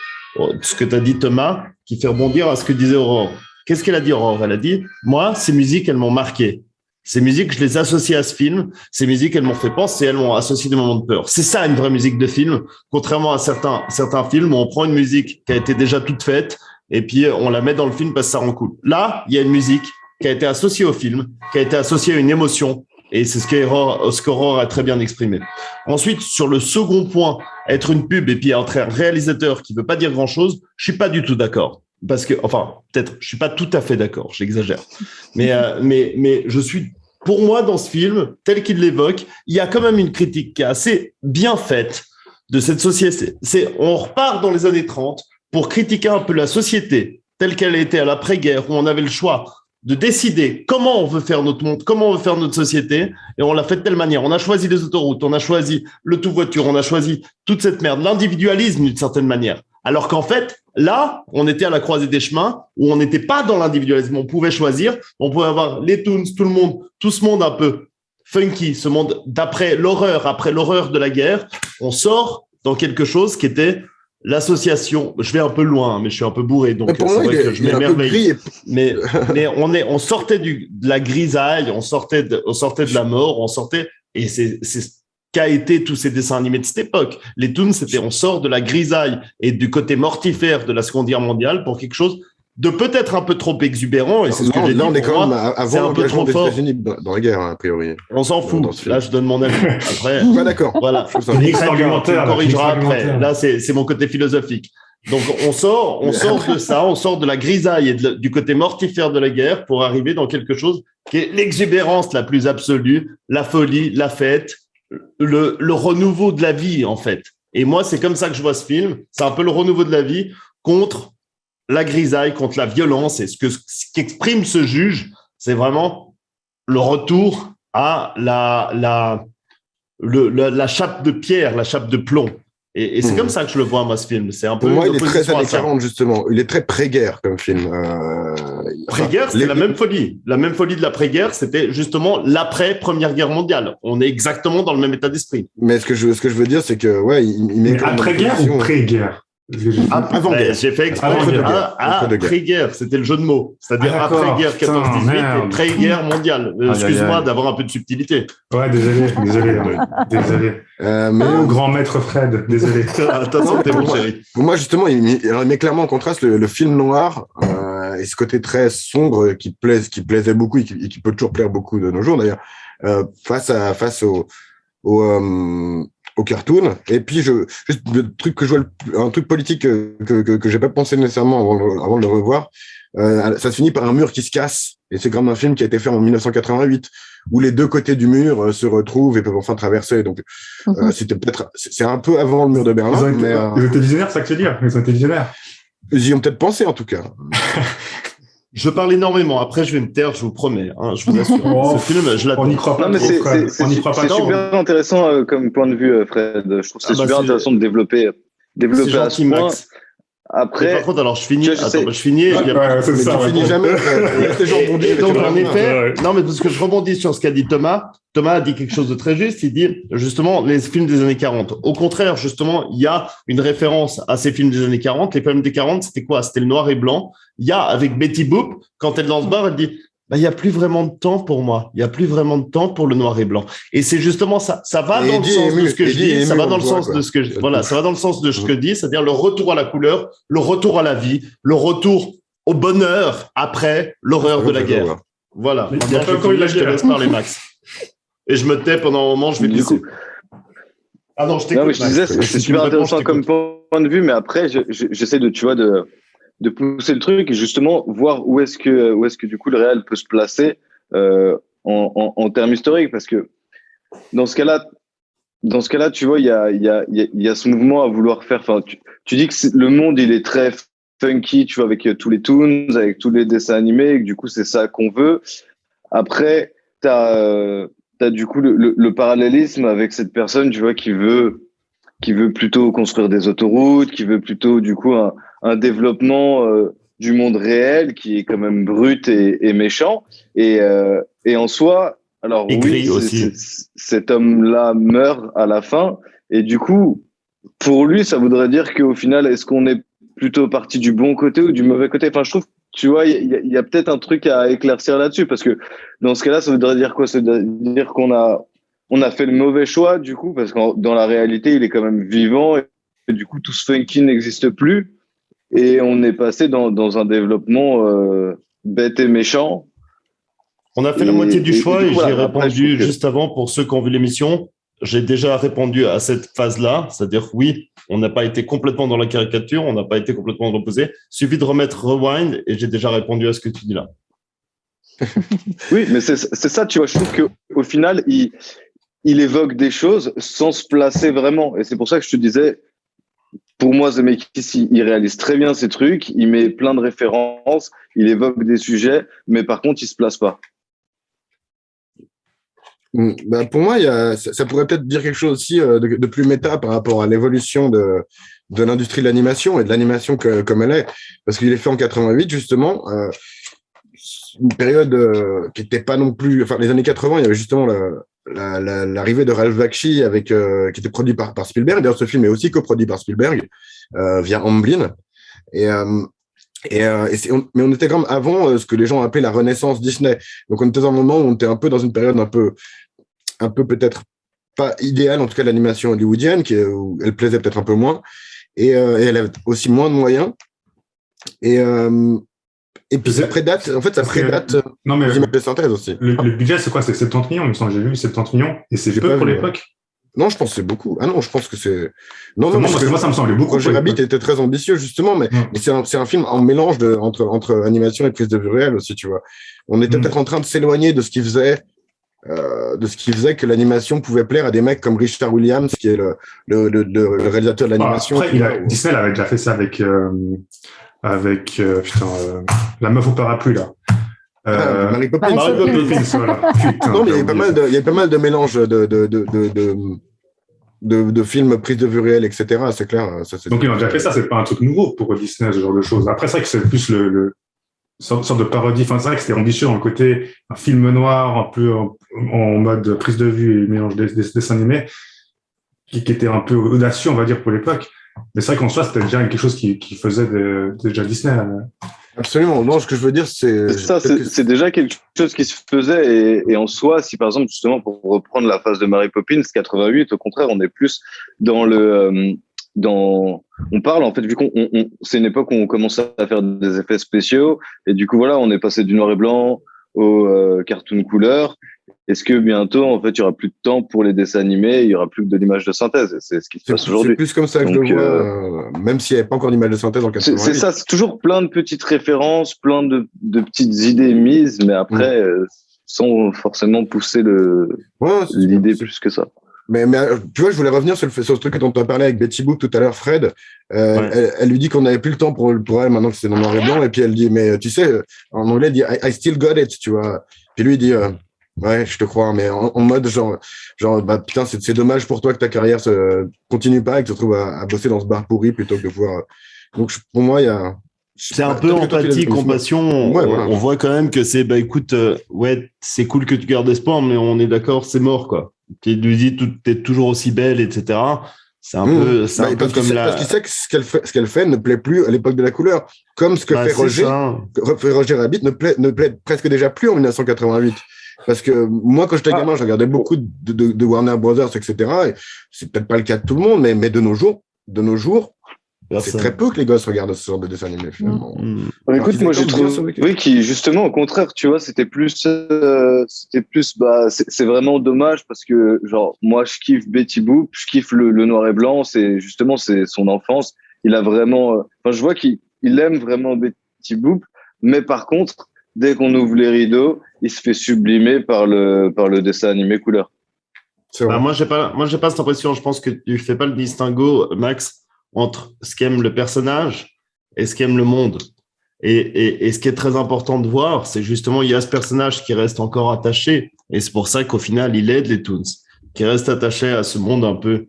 ce que tu as dit, Thomas, qui fait rebondir à ce que disait Aurore. Qu'est-ce qu'elle a dit, Aurore? Elle a dit, moi, ces musiques, elles m'ont marqué. Ces musiques, je les associe à ce film. Ces musiques, elles m'ont fait penser, elles m'ont associé des moments de peur. C'est ça, une vraie musique de film. Contrairement à certains films où on prend une musique qui a été déjà toute faite et puis on la met dans le film parce que ça rend cool. Là, il y a une musique qui a été associée au film, qui a été associée à une émotion. Et c'est ce qu'Aurore a très bien exprimé. Ensuite, sur le second point, être une pub et puis être un réalisateur qui veut pas dire grand-chose, je suis pas du tout d'accord. Parce que, peut-être, je suis pas tout à fait d'accord, j'exagère. Mais je suis, pour moi, dans ce film, tel qu'il l'évoque, il y a quand même une critique qui est assez bien faite de cette société. On repart dans les années 30 pour critiquer un peu la société telle qu'elle était à l'après-guerre, où on avait le choix de décider comment on veut faire notre monde, comment on veut faire notre société, et on l'a fait de telle manière. On a choisi les autoroutes, on a choisi le tout-voiture, on a choisi toute cette merde, l'individualisme d'une certaine manière. Alors qu'en fait, là, on était à la croisée des chemins où on n'était pas dans l'individualisme. On pouvait choisir, on pouvait avoir les toons, tout ce monde un peu funky, ce monde après l'horreur de la guerre. On sort dans quelque chose qui était l'association. Je vais un peu loin, mais je suis un peu bourré, donc c'est vrai que je m'émerveille. Mais on sortait de la grisaille, on sortait de la mort, et c'est qu'a été tous ces dessins animés de cette époque. Les toons, c'était on sort de la grisaille et du côté mortifère de la Seconde Guerre mondiale pour quelque chose de peut-être un peu trop exubérant. Et c'est ce que j'ai dit. On est quand même avant l'engagement des États-Unis dans la guerre, a priori. On s'en fout. Là, je donne mon avis. Après, pas d'accord. Voilà. Tu me corrigeras après. Là, c'est mon côté philosophique. Donc, on sort de ça, on sort de la grisaille et du côté mortifère de la guerre pour arriver dans quelque chose qui est l'exubérance la plus absolue, la folie, la fête, le renouveau de la vie, en fait. Et moi, c'est comme ça que je vois ce film. C'est un peu le renouveau de la vie contre la grisaille, contre la violence. Et ce qu'exprime ce juge, c'est vraiment le retour à la chape de pierre, la chape de plomb. Et c'est comme ça que je le vois, moi, ce film. C'est un peu. Pour moi, il est très années 40, justement. Il est très pré-guerre comme film. Pré-guerre, c'est la même folie. La même folie de l'après-guerre, c'était justement l'après-Première Guerre mondiale. On est exactement dans le même état d'esprit. Mais ce que je veux dire, c'est que, il met après-guerre ou pré-guerre? Avant-guerre. J'ai fait exprès. Après-guerre, c'était le jeu de mots. C'est-à-dire après-guerre 14-18 et pré-guerre mondiale. Excuse-moi d'avoir un peu de subtilité. Ouais, désolé. Mais grand maître Fred, désolé. Attention, t'es bon, chéri. Pour moi, justement, il met clairement en contraste le film noir et ce côté très sombre qui plaisait beaucoup et qui peut toujours plaire beaucoup de nos jours, d'ailleurs. face au cartoon. Et puis, juste le truc que je vois, un truc politique que j'ai pas pensé nécessairement avant de le revoir, ça se finit par un mur qui se casse. Et c'est comme un film qui a été fait en 1988, où les deux côtés du mur se retrouvent et peuvent enfin traverser. Donc, c'est un peu avant le mur de Berlin. Ils ont été visionnaires, c'est ça que tu veux dire? Ils ont été visionnaires. Ils y ont peut-être pensé, en tout cas. Je parle énormément. Après, je vais me taire, je vous promets. Je vous assure. Ce film, je l'attends. On n'y croit pas. Non, mais c'est super intéressant comme point de vue, Fred. Je trouve que c'est super intéressant de développer à ce point. Max. Après, par contre, alors je finis. Je finis. Tu finis jamais. Les gens vont dire. Donc, en effet, non, mais parce que je rebondis sur ce qu'a dit Thomas. Thomas a dit quelque chose de très juste. Il dit, justement, les films des années 40. Au contraire, justement, il y a une référence à ces films des années 40. Les films des 40, c'était quoi? C'était le noir et blanc. Il y a, avec Betty Boop, quand elle est dans ce bar, elle dit, il n'y a plus vraiment de temps pour moi. Il n'y a plus vraiment de temps pour le noir et blanc. Et c'est justement ça. Ça va dans le sens de ce que je dis. Ça va dans le sens de ce que je, voilà, ça va dans le sens de ce que je dis, c'est-à-dire le retour à la couleur, le retour à la vie, le retour au bonheur après l'horreur de la guerre. Voilà. Maintenant, je te laisse parler, Max. Et je me tais pendant un moment, je vais te laisser. Ah non, je t'écoute. Non, mais je disais, c'est super intéressant comme point de vue, mais après, j'essaie de pousser le truc et justement voir où est-ce que du coup le réel peut se placer en termes historiques, parce que dans ce cas-là, tu vois, il y a ce mouvement à vouloir faire. Enfin, tu dis que le monde il est très funky, tu vois, avec tous les toons, avec tous les dessins animés, et que du coup c'est ça qu'on veut. Après, t'as du coup le parallélisme avec cette personne, tu vois, qui veut plutôt construire des autoroutes, qui veut plutôt du coup un développement du monde réel qui est quand même brut et méchant. Et en soi, alors oui, cet homme-là meurt à la fin. Et du coup, pour lui, ça voudrait dire qu'au final, est-ce qu'on est plutôt parti du bon côté ou du mauvais côté? Enfin, je trouve, tu vois, il y a peut-être un truc à éclaircir là-dessus, parce que dans ce cas-là, ça voudrait dire quoi? Ça voudrait dire qu'on a fait le mauvais choix, du coup, parce que dans la réalité, il est quand même vivant et du coup, tout ce funky n'existe plus. Et on est passé dans un développement bête et méchant. On a fait la moitié du choix et j'ai répondu juste avant pour ceux qui ont vu l'émission. J'ai déjà répondu à cette phase-là, c'est-à-dire oui, on n'a pas été complètement dans la caricature, on n'a pas été complètement dans l'opposé. Suffit de remettre rewind et j'ai déjà répondu à ce que tu dis là. Oui, mais c'est ça, tu vois. Je trouve qu'au final, il évoque des choses sans se placer vraiment. Et c'est pour ça que je te disais, pour moi, Zemeckis, il réalise très bien ces trucs, il met plein de références, il évoque des sujets, mais par contre, il se place pas. Bah pour moi, ça pourrait peut-être dire quelque chose aussi de plus méta par rapport à l'évolution de l'industrie de l'animation et de l'animation comme elle est. Parce qu'il est fait en 88, justement, une période qui n'était pas non plus... Enfin, les années 80, il y avait justement l'arrivée de Ralph Bakshi qui était produit par Spielberg. D'ailleurs, ce film est aussi coproduit par Spielberg via Amblin. Mais on était quand même avant ce que les gens appelaient la renaissance Disney. Donc on était dans un moment où on était un peu dans une période un peu peut-être pas idéale, en tout cas l'animation hollywoodienne, où elle plaisait peut-être un peu moins, et elle avait aussi moins de moyens. Et puis ça prédate. Non, mais de synthèse aussi. Le budget, c'est quoi? C'est 70 millions, il me semble. J'ai vu 70 millions, et c'est peu pour l'époque. Non, je pense que c'est beaucoup. Ah non, je pense que c'est... Non, moi, ça me semblait beaucoup. Roger Rabbit était très ambitieux, justement, mais c'est un film en mélange entre animation et prise de vue réelle aussi, tu vois. On était peut-être en train de s'éloigner de ce qui faisait que l'animation pouvait plaire à des mecs comme Richard Williams, qui est le réalisateur de l'animation. Après, Disney avait déjà fait ça avec la meuf au parapluie, là. Mary Poppins. Voilà. Putain, non, mais il y a pas mal de mélanges de films prise de vue réelle, etc. C'est clair. Donc, ils ont déjà fait ça, c'est pas un truc nouveau pour Disney, ce genre de choses. Après, c'est vrai que c'est plus une sorte de parodie. Enfin, c'est vrai que c'était ambitieux dans le côté un film noir, un peu en mode prise de vue et mélange des dessins animés, qui était un peu audacieux, on va dire, pour l'époque. Mais c'est vrai qu'en soi, c'était déjà quelque chose qui faisait déjà Disney. Absolument. Non, ce que je veux dire, c'est déjà quelque chose qui se faisait et en soi, si par exemple, justement, pour reprendre la phase de Mary Poppins 88, au contraire, on est plus dans on parle, en fait, vu c'est une époque où on commence à faire des effets spéciaux et du coup, voilà, on est passé du noir et blanc au cartoon couleur est-ce que bientôt, en fait, il y aura plus de temps pour les dessins animés, il y aura plus que de l'image de synthèse? C'est ce qui se passe aujourd'hui. C'est plus comme ça que je le vois, même s'il n'y avait pas encore d'image de synthèse en 88. C'est ça, c'est toujours plein de petites références, plein de petites idées mises, mais après, sans forcément pousser l'idée plus que ça. Mais tu vois, je voulais revenir sur ce truc dont tu as parlé avec Betty Boop tout à l'heure, Fred. Elle lui dit qu'on n'avait plus le temps pour elle maintenant que c'est dans noir et blanc. Et puis elle dit, mais tu sais, en anglais, elle dit I still got it, tu vois. Puis lui, il dit, ouais, je te crois, mais en mode genre, bah putain, c'est dommage pour toi que ta carrière se continue pas et que tu te retrouves à bosser dans ce bar pourri plutôt que de pouvoir. Donc pour moi, il y a. C'est un peu empathie, compassion. Ouais, voilà. On voit quand même que c'est, bah écoute, ouais, c'est cool que tu gardes espoir, mais on est d'accord, c'est mort, quoi. Tu lui dis, t'es toujours aussi belle, etc. C'est un peu, c'est un peu comme parce qu'il sait que ce qu'elle fait ne plaît plus à l'époque de la couleur, comme ce que fait Roger Rabbit ne plaît presque déjà plus en 1988. Parce que moi, quand j'étais gamin, je regardais beaucoup de Warner Brothers, etc. Et c'est peut-être pas le cas de tout le monde, mais de nos jours, c'est très peu que les gosses regardent ce genre de dessin animé, finalement. Écoute, moi, j'ai trouvé qui, justement, au contraire, tu vois, c'était plus, bah, c'est vraiment dommage parce que, genre, moi, je kiffe Betty Boop, je kiffe le noir et blanc, c'est son enfance. Il a vraiment, enfin, je vois qu'il aime vraiment Betty Boop, mais par contre, dès qu'on ouvre les rideaux, il se fait sublimer par le dessin animé couleur. Bah, moi, j'ai pas cette impression. Je pense que tu fais pas le distinguo, Max, entre ce qu'aime le personnage et ce qu'aime le monde. Et ce qui est très important de voir, c'est justement, il y a ce personnage qui reste encore attaché. Et c'est pour ça qu'au final, il aide les Toons, qui reste attaché à ce monde un peu,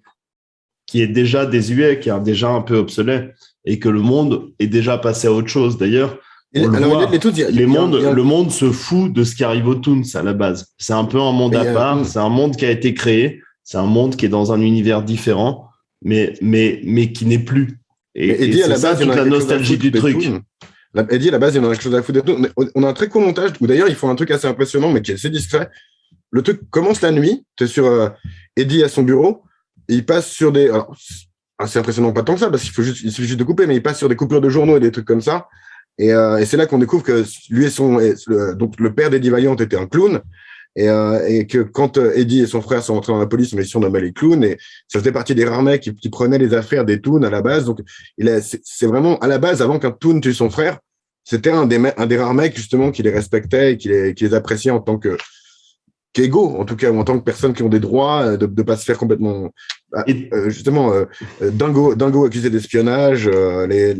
qui est déjà désuet, qui est déjà un peu obsolète, et que le monde est déjà passé à autre chose. D'ailleurs, le monde se fout de ce qui arrive aux Toons à la base. C'est un peu un monde à part, c'est un monde qui a été créé, c'est un monde qui est dans un univers différent, mais qui n'est plus. Et c'est ça toute la nostalgie du truc. Eddie, à la base, il en a quelque chose à foutre des Toons. On a un très court montage où d'ailleurs, ils font un truc assez impressionnant, mais qui est assez discret. Le truc commence la nuit, tu es sur Eddie à son bureau, et il passe sur des... Alors, c'est impressionnant, pas tant que ça, parce qu'il suffit juste de couper, mais il passe sur des coupures de journaux et des trucs comme ça. Et c'est là qu'on découvre que lui et donc le père d'Eddie Valiant était un clown. Et que quand Eddie et son frère sont entrés dans la police, mais ils sont nommés les clowns, et ça faisait partie des rares mecs qui prenaient les affaires des toons à la base. Donc, c'est vraiment à la base, avant qu'un toon tue son frère, c'était un des rares mecs justement qui les respectait et qui les appréciait en tant qu'égaux, en tout cas, ou en tant que personnes qui ont des droits, de pas se faire complètement Dingo accusé d'espionnage, les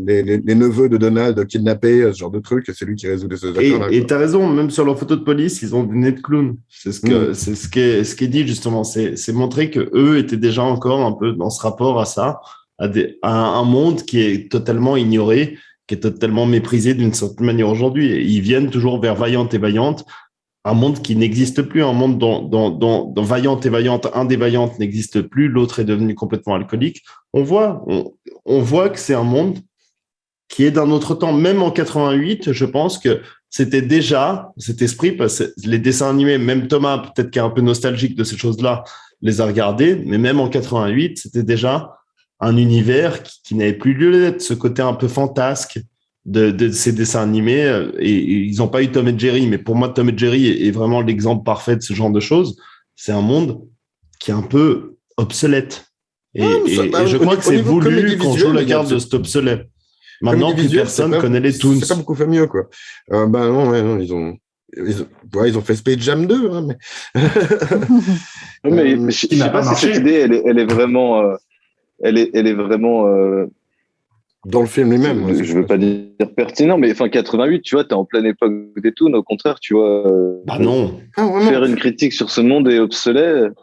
neveux de Donald kidnappés, ce genre de trucs, c'est lui qui résout ces affaires. Et t'as raison, même sur leur photo de police, ils ont des nez de clown. C'est ce qui est dit justement, c'est montrer que eux étaient déjà encore un peu dans ce rapport à ça, à un monde qui est totalement ignoré, qui est totalement méprisé d'une certaine manière aujourd'hui. Et ils viennent toujours vers Vaillante et Vaillante, un monde qui n'existe plus, un monde dont Vaillante et Vaillante, un des Vaillantes n'existe plus, l'autre est devenu complètement alcoolique. On voit que c'est un monde qui est d'un autre temps. Même en 88, je pense que c'était déjà cet esprit, parce que les dessins animés, même Thomas, peut-être qui est un peu nostalgique de ces choses-là, les a regardés, mais même en 88, c'était déjà un univers qui n'avait plus lieu d'être, ce côté un peu fantasque de ces dessins animés, et ils n'ont pas eu Tom et Jerry, mais pour moi Tom et Jerry est vraiment l'exemple parfait de ce genre de choses. C'est un monde qui est un peu obsolète, et je crois que c'est voulu qu'on joue la carte de cet obsolète. Maintenant plus personne connaît les Toons. C'est pas beaucoup fait mieux, quoi. Non, ils ont fait Space Jam 2, hein, mais je sais pas si cette idée elle est vraiment dans le film lui-même. Je veux pas dire pertinent, mais enfin 88, tu vois, t'es en pleine époque des Toons, au contraire, tu vois. Non. Faire une critique sur ce monde est obsolète.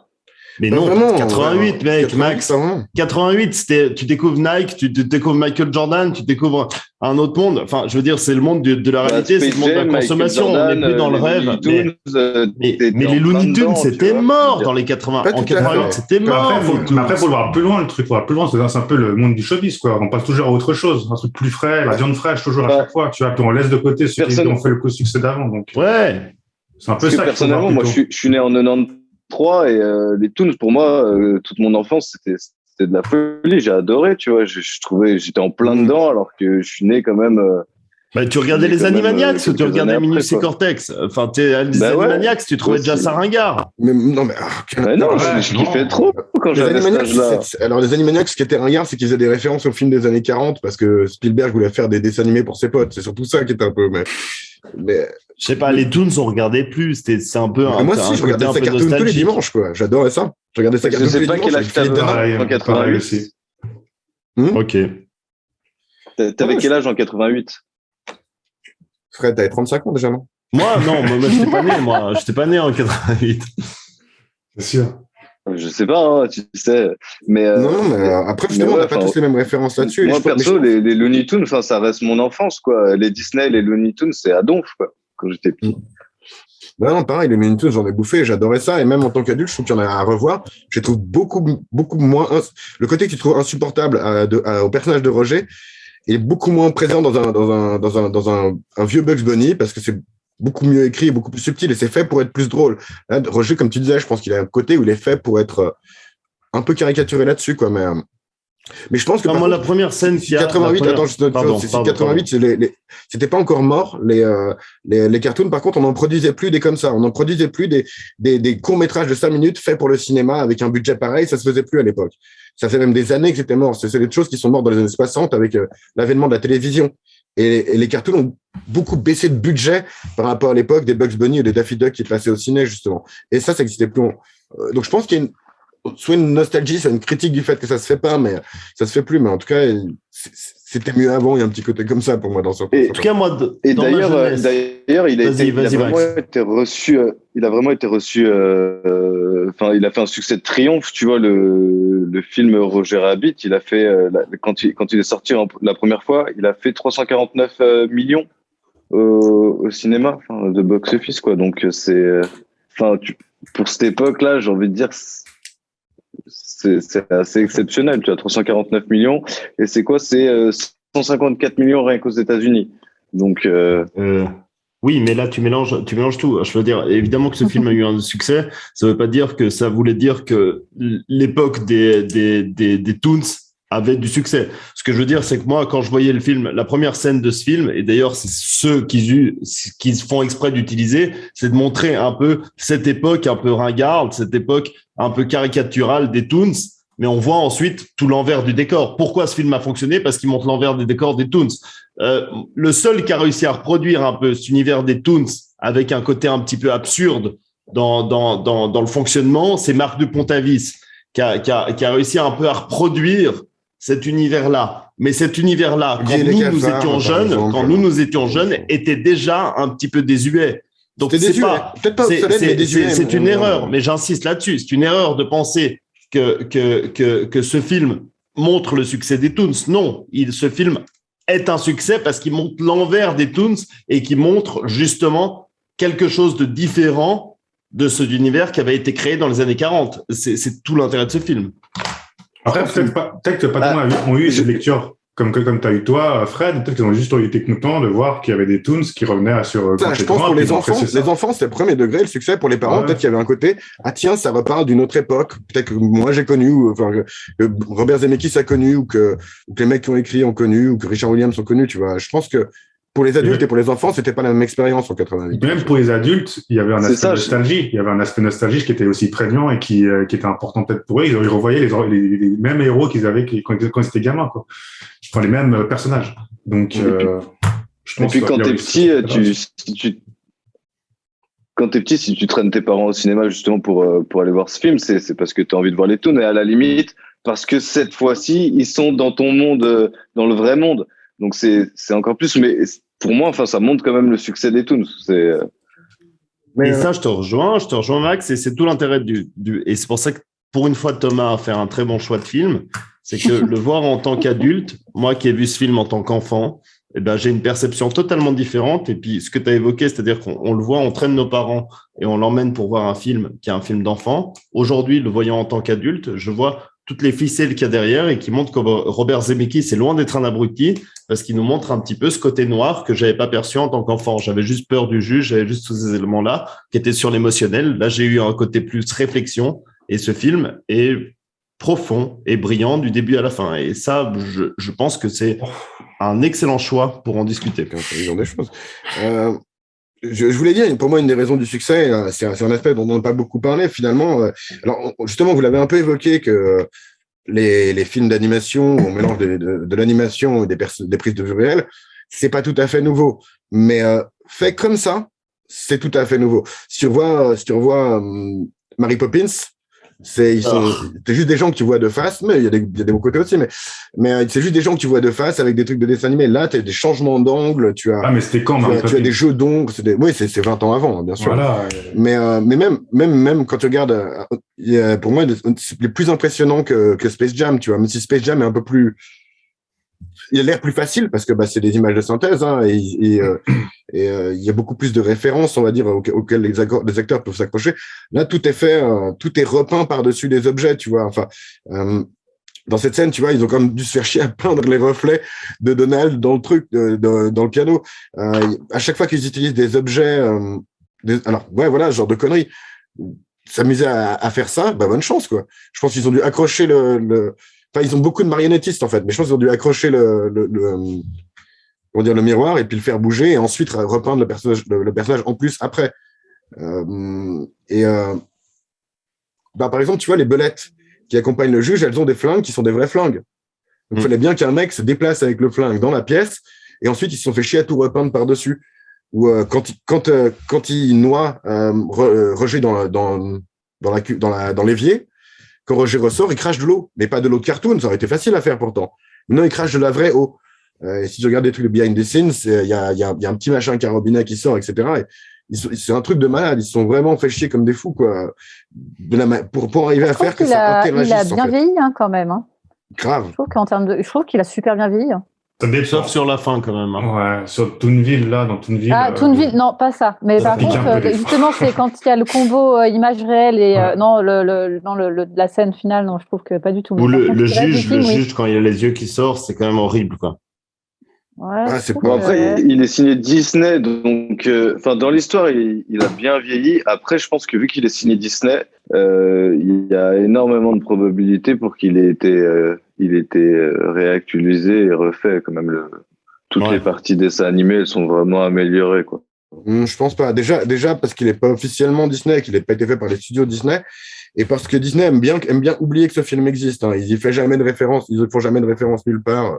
Mais non, vraiment, 88, mec, Max. 88, tu découvres Nike, tu découvres Michael Jordan, tu découvres un autre monde. Enfin, je veux dire, c'est le monde de la réalité, c'est le monde de la consommation. On n'est plus dans le rêve. Mais les Looney Tunes, c'était mort dans les 80. En 88, c'était mort. Après, faut le voir plus loin, le truc. Voir plus loin, c'est un peu le monde du showbiz, quoi. On passe toujours à autre chose. Un truc plus frais, la viande fraîche, toujours à chaque fois. Tu vois, puis on laisse de côté ceux qui ont fait le succès d'avant. Donc, ouais. C'est un peu ça. Personnellement, moi, je suis né en 93 et les Toons, pour moi, toute mon enfance, c'était de la folie. J'ai adoré, tu vois. Je trouvais, j'étais en plein dedans, alors que je suis né quand même Bah, tu regardais les Animaniacs ou tu regardais Minus et Cortex? Enfin, les Animaniacs, tu trouvais déjà ça ringard. Mais non, mais non, je kiffais trop quand j'avais cet âge-là. Alors, les Animaniacs, ce qui était ringard, c'est qu'ils faisaient des références aux films des années 40 parce que Spielberg voulait faire des dessins animés pour ses potes. C'est surtout ça qui était un peu. Mais... Je sais pas, les Toons, on regardait plus. C'est un peu. Moi aussi, je regardais ça cartoon tous les dimanches, quoi. J'adorais ça. Je regardais ça cartoon tous les dimanches. Je sais pas quel âge t'avais en 88. Ok. T'avais quel âge en 88? Fred, t'avais 35 ans déjà, non? Moi, non, moi, j'étais pas né, moi. J'étais pas né en 88. C'est sûr. Je sais pas, hein, tu sais. Mais, non, mais après, justement, on n'a pas tous les mêmes références là-dessus. Moi, perso, les Looney Tunes, ça reste mon enfance, quoi. Les Disney, les Looney Tunes, c'est à donf, quoi, quand j'étais petit. Non, pareil, les Looney Tunes, j'en ai bouffé, j'adorais ça. Et même en tant qu'adulte, je trouve qu'il y en a à revoir. Je trouve beaucoup moins. Le côté que tu trouves insupportable au personnage de Roger est beaucoup moins présent dans un vieux Bugs Bunny parce que c'est beaucoup mieux écrit, beaucoup plus subtil et c'est fait pour être plus drôle. Là, Roger, comme tu disais, je pense qu'il a un côté où il est fait pour être un peu caricaturé là-dessus, quoi. Mais je pense que la première scène qui a 88, attends, 88, c'était pas encore mort les cartoons. Par contre, on n'en produisait plus des comme ça. On n'en produisait plus des courts-métrages de 5 minutes faits pour le cinéma avec un budget pareil. Ça se faisait plus à l'époque. Ça fait même des années que c'était mort. C'est des choses qui sont mortes dans les années 60 avec l'avènement de la télévision. Et les cartoons ont beaucoup baissé de budget par rapport à l'époque des Bugs Bunny et des Daffy Duck qui passaient au ciné, justement. Et ça n'existait plus. Donc, je pense qu'il y a soit une nostalgie, soit une critique du fait que ça se fait pas, mais ça se fait plus. Mais en tout cas, c'était mieux avant. Il y a un petit côté comme ça pour moi dans ce. En tout cas, moi, d'ailleurs, il a vraiment été reçu. Enfin, il a fait un succès de triomphe. Tu vois, le film Roger Rabbit, il a fait quand il est sorti la première fois, il a fait 349 millions au cinéma, de box-office, quoi. Donc c'est, pour cette époque-là, j'ai envie de dire. C'est assez exceptionnel, tu as 349 millions et c'est quoi? C'est 154 millions rien qu'aux États-Unis. Donc oui, mais là tu mélanges tout. Je veux dire, évidemment que ce film a eu un succès, ça veut pas dire que ça voulait dire que l'époque des Toons avait du succès. Ce que je veux dire, c'est que moi, quand je voyais le film, la première scène de ce film, et d'ailleurs c'est ceux qui font exprès d'utiliser, c'est de montrer un peu cette époque un peu ringarde, cette époque un peu caricaturale des Toons, mais on voit ensuite tout l'envers du décor. Pourquoi ce film a fonctionné? Parce qu'il montre l'envers des décors des Toons. Le seul qui a réussi à reproduire un peu cet univers des Toons avec un côté un petit peu absurde dans le fonctionnement, c'est Marc Dupont-Avis qui a réussi un peu à reproduire cet univers-là. Mais cet univers-là, quand nous étions jeunes, était déjà un petit peu désuet. Donc c'est une erreur, mais j'insiste là-dessus. C'est une erreur de penser que ce film montre le succès des Toons. Non, ce film est un succès parce qu'il montre l'envers des Toons et qui montre justement quelque chose de différent de cet univers qui avait été créé dans les années 40. C'est tout l'intérêt de ce film. Après, peut-être que pas tout le monde ont eu cette lecture comme tu as eu toi, Fred. Peut-être qu'ils ont juste été contents de voir qu'il y avait des Toons qui revenaient sur. Je pense pour les enfants, c'était le premier degré. Le succès pour les parents, peut-être qu'il y avait un côté. Ah tiens, ça reparle d'une autre époque. Peut-être que moi j'ai connu, que Robert Zemeckis a connu, ou que les mecs qui ont écrit ont connu, ou que Richard Williams ont connu. Tu vois, je pense que pour les adultes et pour les enfants, c'était pas la même expérience en 88. Même pour les adultes, il y avait un aspect nostalgie. Il y avait un aspect nostalgie qui était aussi prégnant et qui était important peut-être pour eux. Ils revoyaient les mêmes héros qu'ils avaient quand ils étaient gamins, quoi. Enfin, les mêmes personnages. Donc, je pense. Et puis quand t'es petit, quand t'es petit, si tu traînes tes parents au cinéma justement pour aller voir ce film, c'est parce que t'as envie de voir les Toons et à la limite parce que cette fois-ci ils sont dans ton monde, dans le vrai monde. Donc c'est encore plus, mais pour moi, ça montre quand même le succès des Toons. Et ça, je te rejoins, Max, et c'est tout l'intérêt et c'est pour ça que pour une fois, Thomas a fait un très bon choix de film, c'est que le voir en tant qu'adulte, moi qui ai vu ce film en tant qu'enfant, j'ai une perception totalement différente. Et puis, ce que tu as évoqué, c'est-à-dire qu'on le voit, on traîne nos parents et on l'emmène pour voir un film qui est un film d'enfant. Aujourd'hui, le voyant en tant qu'adulte, je vois toutes les ficelles qu'il y a derrière et qui montrent que Robert Zemeckis est loin d'être un abruti parce qu'il nous montre un petit peu ce côté noir que j'avais pas perçu en tant qu'enfant. J'avais juste peur du juge, j'avais juste tous ces éléments-là qui étaient sur l'émotionnel. Là, j'ai eu un côté plus réflexion et ce film est profond et brillant du début à la fin. Et ça, je pense que c'est un excellent choix pour en discuter. Ils ont des choses. Je voulais dire, pour moi, une des raisons du succès, c'est un aspect dont on n'a pas beaucoup parlé finalement. Alors, justement, vous l'avez un peu évoqué que les films d'animation, on mélange de l'animation et des prises de vue réelles, c'est pas tout à fait nouveau. Mais fait comme ça, c'est tout à fait nouveau. Si tu revois Mary Poppins, c'est juste des gens que tu vois de face, mais il y a des bons côtés aussi, mais c'est juste des gens que tu vois de face avec des trucs de dessin animé. Là, tu as des changements d'angle, mais c'était quand, tu as des jeux d'ombre, oui, c'est 20 ans avant, bien sûr. Voilà. Mais même quand tu regardes, pour moi, c'est plus impressionnant que Space Jam, tu vois, même si Space Jam est un peu plus, il a l'air plus facile parce que c'est des images de synthèse, hein, et il y a beaucoup plus de références, on va dire, auxquelles les acteurs peuvent s'accrocher. Là, tout est fait, tout est repeint par-dessus des objets, tu vois. Enfin, dans cette scène, tu vois, ils ont quand même dû se faire chier à peindre les reflets de Donald dans le truc, dans le piano. À chaque fois qu'ils utilisent des objets, alors, ouais, voilà, ce genre de conneries. S'amuser à faire ça, bonne chance, quoi. Je pense qu'ils ont dû accrocher Enfin, ils ont beaucoup de marionnettistes, en fait, mais je pense qu'ils ont dû accrocher le miroir et puis le faire bouger et ensuite repeindre le personnage en plus après. Par exemple, tu vois, les belettes qui accompagnent le juge, elles ont des flingues qui sont des vrais flingues. Donc, il fallait bien qu'un mec se déplace avec le flingue dans la pièce et ensuite, ils se sont fait chier à tout repeindre par-dessus. Ou quand il noie Roger dans l'évier, quand Roger ressort, il crache de l'eau, mais pas de l'eau de cartoon, ça aurait été facile à faire pourtant. Non, il crache de la vraie eau. Et si tu regardes des trucs de behind the scenes, il y a un petit machin carobinet qui sort, etc. C'est un truc de malade. Ils se sont vraiment fait chier comme des fous, quoi. Pour arriver à faire que ça interagisse. Il a bien vieilli, hein, quand même. Hein. Grave. Je trouve qu'il a super bien vieilli. Hein. Sauf sur la fin, quand même. Hein. Ouais, sur Toonville, là, dans Toonville. Toonville, non, pas ça. Mais par contre, justement, c'est quand il y a le combo image réelle et la scène finale, non, je trouve que pas du tout. Ou le juge, quand il a les yeux qui sortent, c'est quand même horrible, quoi. Ouais, après, il est signé Disney, donc dans l'histoire, il a bien vieilli. Après, je pense que vu qu'il est signé Disney, il y a énormément de probabilités pour qu'il ait été réactualisé et refait. Quand même, toutes les parties dessins animés, elles sont vraiment améliorées, quoi. Je pense pas. Déjà parce qu'il n'est pas officiellement Disney, qu'il n'a pas été fait par les studios Disney, et parce que Disney aime bien oublier que ce film existe. Hein. Ils font jamais de référence nulle part.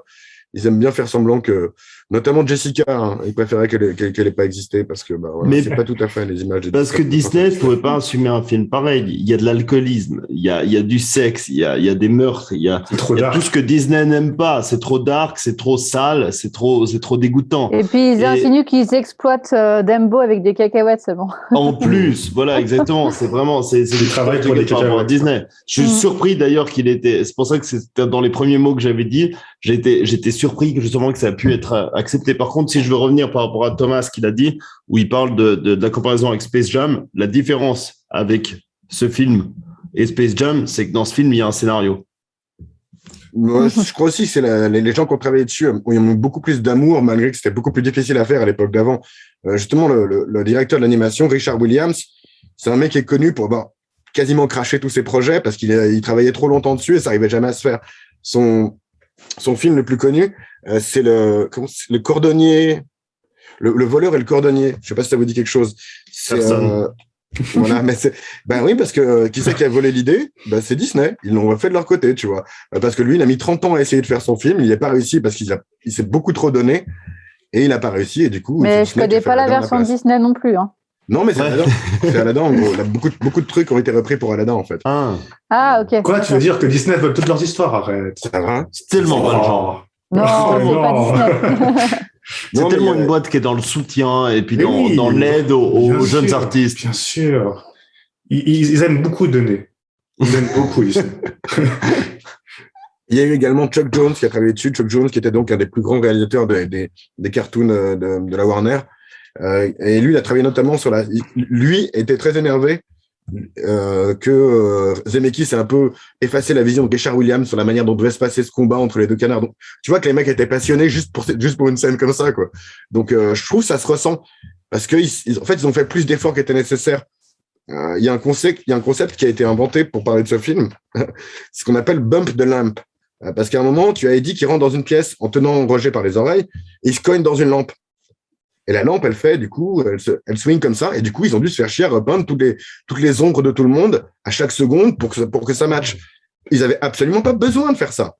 Ils aiment bien faire semblant que, notamment Jessica, hein, ils préféraient qu'elle n'ait pas existé parce que c'est pas tout à fait les images. Parce que Disney ne pouvait pas assumer un film pareil. Il y a de l'alcoolisme, il y a du sexe, il y a des meurtres, il y a tout ce que Disney n'aime pas. C'est trop dark, c'est trop sale, c'est trop dégoûtant. Et puis ils insinuent qu'ils exploitent Dumbo avec des cacahuètes, c'est bon. En plus, voilà, exactement. C'est du travail pour les cacahuètes. Disney. Je suis surpris d'ailleurs qu'il était. C'est pour ça que c'était dans les premiers mots que j'avais dit. J'étais surpris justement que ça a pu être accepté. Par contre, si je veux revenir par rapport à Thomas, qu'il a dit, où il parle de la comparaison avec Space Jam, la différence avec ce film et Space Jam, c'est que dans ce film, il y a un scénario. Moi, je crois aussi que c'est les gens qui ont travaillé dessus ont eu beaucoup plus d'amour, malgré que c'était beaucoup plus difficile à faire à l'époque d'avant. Justement, le directeur de l'animation, Richard Williams, c'est un mec qui est connu pour avoir quasiment craché tous ses projets parce qu'il travaillait trop longtemps dessus et ça n'arrivait jamais à se faire. Son film le plus connu, c'est le cordonnier, le voleur et le cordonnier. Je sais pas si ça vous dit quelque chose. Voilà, mais oui, parce que qui c'est qui a volé l'idée? C'est Disney. Ils l'ont fait de leur côté, tu vois. Parce que lui, il a mis 30 ans à essayer de faire son film. Il n'y a pas réussi parce qu'il s'est beaucoup trop donné et il n'a pas réussi. Et du coup, mais je connais pas la version de Disney non plus, hein. Non, mais c'est Aladdin. C'est Aladdin, en gros. Beaucoup de trucs ont été repris pour Aladdin, en fait. Ok. Quoi, tu veux dire que Disney vole toutes leurs histoires? Arrête. Ça va. C'est tellement pas le genre. Non, c'est pas Disney. C'est tellement une boîte qui est dans le soutien et puis dans l'aide aux jeunes artistes. Bien sûr. Ils aiment beaucoup donner. Ils aiment beaucoup, Disney. Il y a eu également Chuck Jones qui a travaillé dessus. Chuck Jones, qui était donc un des plus grands réalisateurs des cartoons de la Warner. Et lui, il a travaillé notamment sur lui était très énervé que Zemeckis ait un peu effacé la vision de Richard Williams sur la manière dont devait se passer ce combat entre les deux canards. Donc, tu vois que les mecs étaient passionnés juste pour une scène comme ça, quoi. Donc, je trouve que ça se ressent parce que en fait, ils ont fait plus d'efforts qui étaient nécessaires il y a un concept qui a été inventé pour parler de ce film, ce qu'on appelle bump the lamp. Parce qu'à un moment, tu as Eddie qui rentre dans une pièce en tenant Roger par les oreilles, et il se cogne dans une lampe. Et la lampe, elle fait, du coup, elle swing comme ça, et du coup, ils ont dû se faire chier à repeindre toutes les ombres de tout le monde à chaque seconde pour que ça matche. Ils avaient absolument pas besoin de faire ça.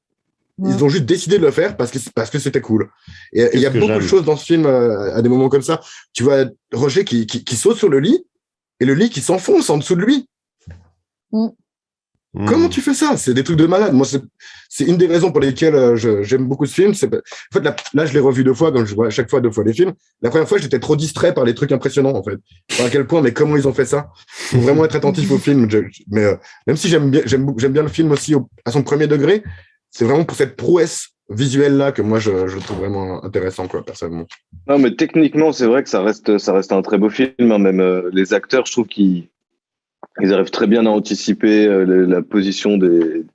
Ils ont juste décidé de le faire parce que c'était cool. Et il y a beaucoup de choses dans ce film à des moments comme ça. Tu vois Roger qui saute sur le lit et le lit qui s'enfonce en dessous de lui. Comment tu fais ça? C'est des trucs de malade. Moi, c'est une des raisons pour lesquelles j'aime beaucoup ce film. En fait, là, je l'ai revu 2 fois, comme je vois à chaque fois 2 fois les films. La première fois, j'étais trop distrait par les trucs impressionnants, en fait. À quel point, mais comment ils ont fait ça? Faut vraiment être attentif au film. Mais même si j'aime bien le film aussi à son premier degré, c'est vraiment pour cette prouesse visuelle-là que moi, je trouve vraiment intéressant, quoi, personnellement. Non, mais techniquement, c'est vrai que ça reste un très beau film. Hein. Même les acteurs, je trouve qu'ils arrivent très bien à anticiper la position des